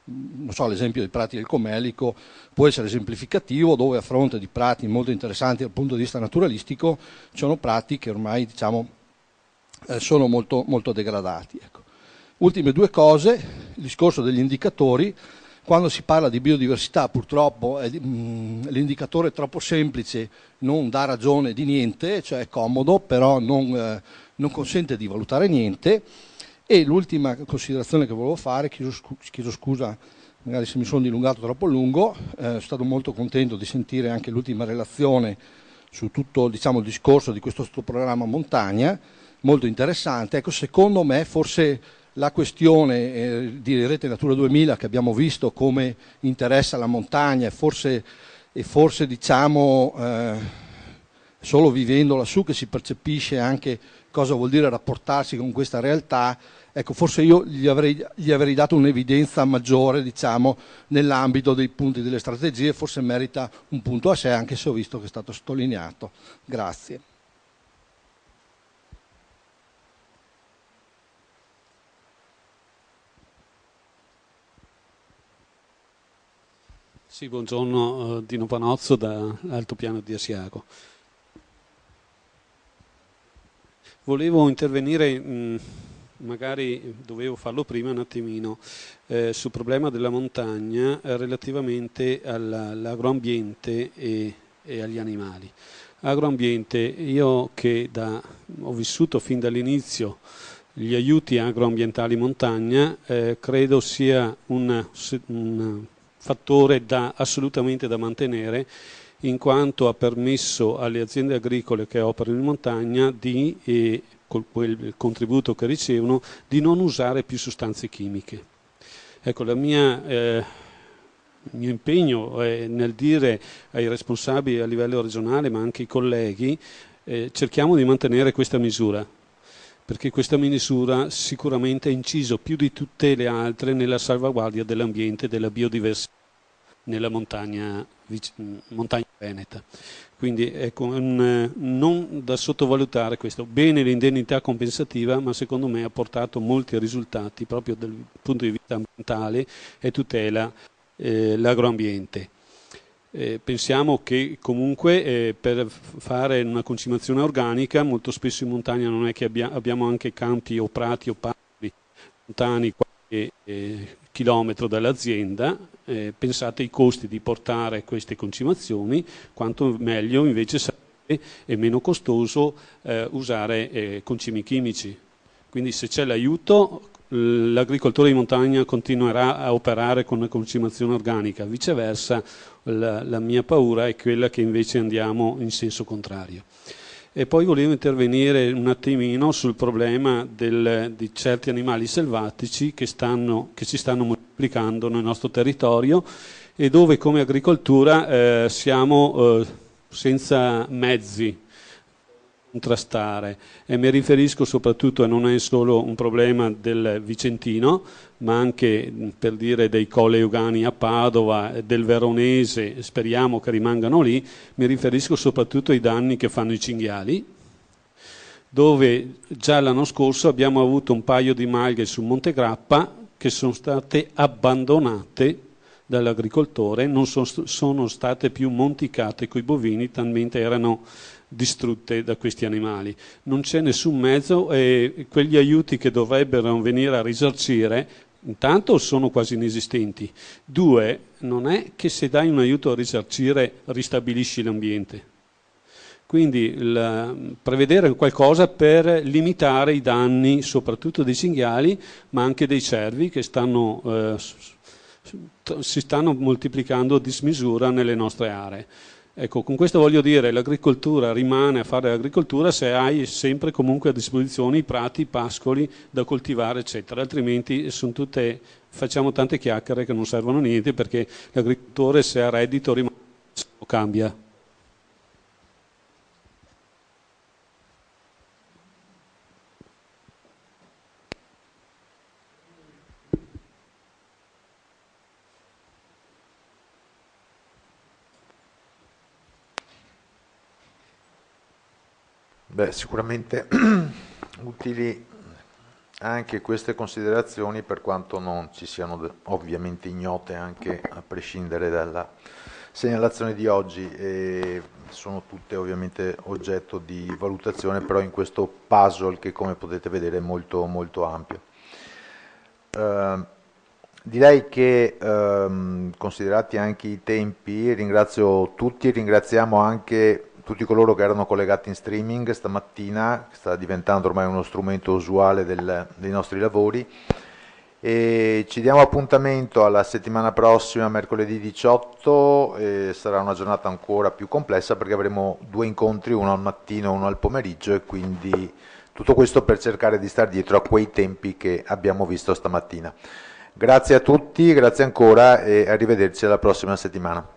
Non so, l'esempio dei prati del Comelico può essere esemplificativo, dove a fronte di prati molto interessanti dal punto di vista naturalistico ci sono prati che ormai, diciamo, sono molto, molto degradati. Ecco. Ultime due cose, il discorso degli indicatori. Quando si parla di biodiversità purtroppo l'indicatore è troppo semplice, non dà ragione di niente, cioè è comodo, però non consente di valutare niente. E l'ultima considerazione che volevo fare, chiedo scusa magari se mi sono dilungato troppo a lungo, sono stato molto contento di sentire anche l'ultima relazione su tutto, diciamo, il discorso di questo programma montagna, molto interessante. Ecco, secondo me forse la questione di Rete Natura 2000, che abbiamo visto come interessa la montagna, e forse diciamo solo vivendo lassù che si percepisce anche cosa vuol dire rapportarsi con questa realtà. Ecco, forse io gli avrei dato un'evidenza maggiore, diciamo, nell'ambito dei punti delle strategie, forse merita un punto a sé, anche se ho visto che è stato sottolineato. Grazie. Sì, buongiorno, Dino Panozzo da Altopiano di Asiago. Volevo intervenire, magari dovevo farlo prima un attimino, sul problema della montagna relativamente all'agroambiente e agli animali. Agroambiente, io che ho vissuto fin dall'inizio gli aiuti agroambientali in montagna, credo sia un fattore assolutamente da mantenere, in quanto ha permesso alle aziende agricole che operano in montagna con quel contributo che ricevono, di non usare più sostanze chimiche. Ecco, il mio impegno è nel dire ai responsabili a livello regionale, ma anche ai colleghi, cerchiamo di mantenere questa misura, perché questa misura sicuramente ha inciso più di tutte le altre nella salvaguardia dell'ambiente e della biodiversità nella montagna veneta. Quindi ecco, non da sottovalutare questo. Bene l'indennità compensativa, ma secondo me ha portato molti risultati proprio dal punto di vista ambientale e tutela l'agroambiente. Pensiamo che comunque per fare una concimazione organica, molto spesso in montagna non è che abbiamo anche campi o prati o pascoli lontani qualche chilometro dall'azienda, pensate ai costi di portare queste concimazioni, quanto meglio invece sarebbe e meno costoso usare concimi chimici. Quindi se c'è l'aiuto, l'agricoltore di montagna continuerà a operare con una concimazione organica, viceversa la mia paura è quella che invece andiamo in senso contrario. E poi volevo intervenire un attimino sul problema di certi animali selvatici che si stanno moltiplicando nel nostro territorio e dove come agricoltura siamo senza mezzi contrastare, e mi riferisco soprattutto, e non è solo un problema del Vicentino, ma anche per dire dei Colle Euganei a Padova, del Veronese, speriamo che rimangano lì, mi riferisco soprattutto ai danni che fanno i cinghiali, dove già l'anno scorso abbiamo avuto un paio di malghe sul Monte Grappa che sono state abbandonate dall'agricoltore, non sono state più monticate coi bovini, talmente erano distrutte da questi animali. Non c'è nessun mezzo e quegli aiuti che dovrebbero venire a risarcire, intanto sono quasi inesistenti. Due, non è che se dai un aiuto a risarcire ristabilisci l'ambiente. Quindi prevedere qualcosa per limitare i danni soprattutto dei cinghiali, ma anche dei cervi che si stanno moltiplicando a dismisura nelle nostre aree. Ecco, con questo voglio dire, l'agricoltura rimane a fare l'agricoltura se hai sempre comunque a disposizione i prati, i pascoli da coltivare, eccetera, altrimenti facciamo tante chiacchiere che non servono a niente, perché l'agricoltore se ha reddito rimane, cambia. Beh, sicuramente utili anche queste considerazioni, per quanto non ci siano ovviamente ignote anche a prescindere dalla segnalazione di oggi, e sono tutte ovviamente oggetto di valutazione, però in questo puzzle che come potete vedere è molto, molto ampio. Direi che considerati anche i tempi, ringrazio tutti, ringraziamo anche tutti coloro che erano collegati in streaming stamattina, che sta diventando ormai uno strumento usuale dei nostri lavori, e ci diamo appuntamento alla settimana prossima, mercoledì 18, e sarà una giornata ancora più complessa perché avremo 2 incontri, uno al mattino e uno al pomeriggio, e quindi tutto questo per cercare di stare dietro a quei tempi che abbiamo visto stamattina. Grazie a tutti, grazie ancora e arrivederci alla prossima settimana.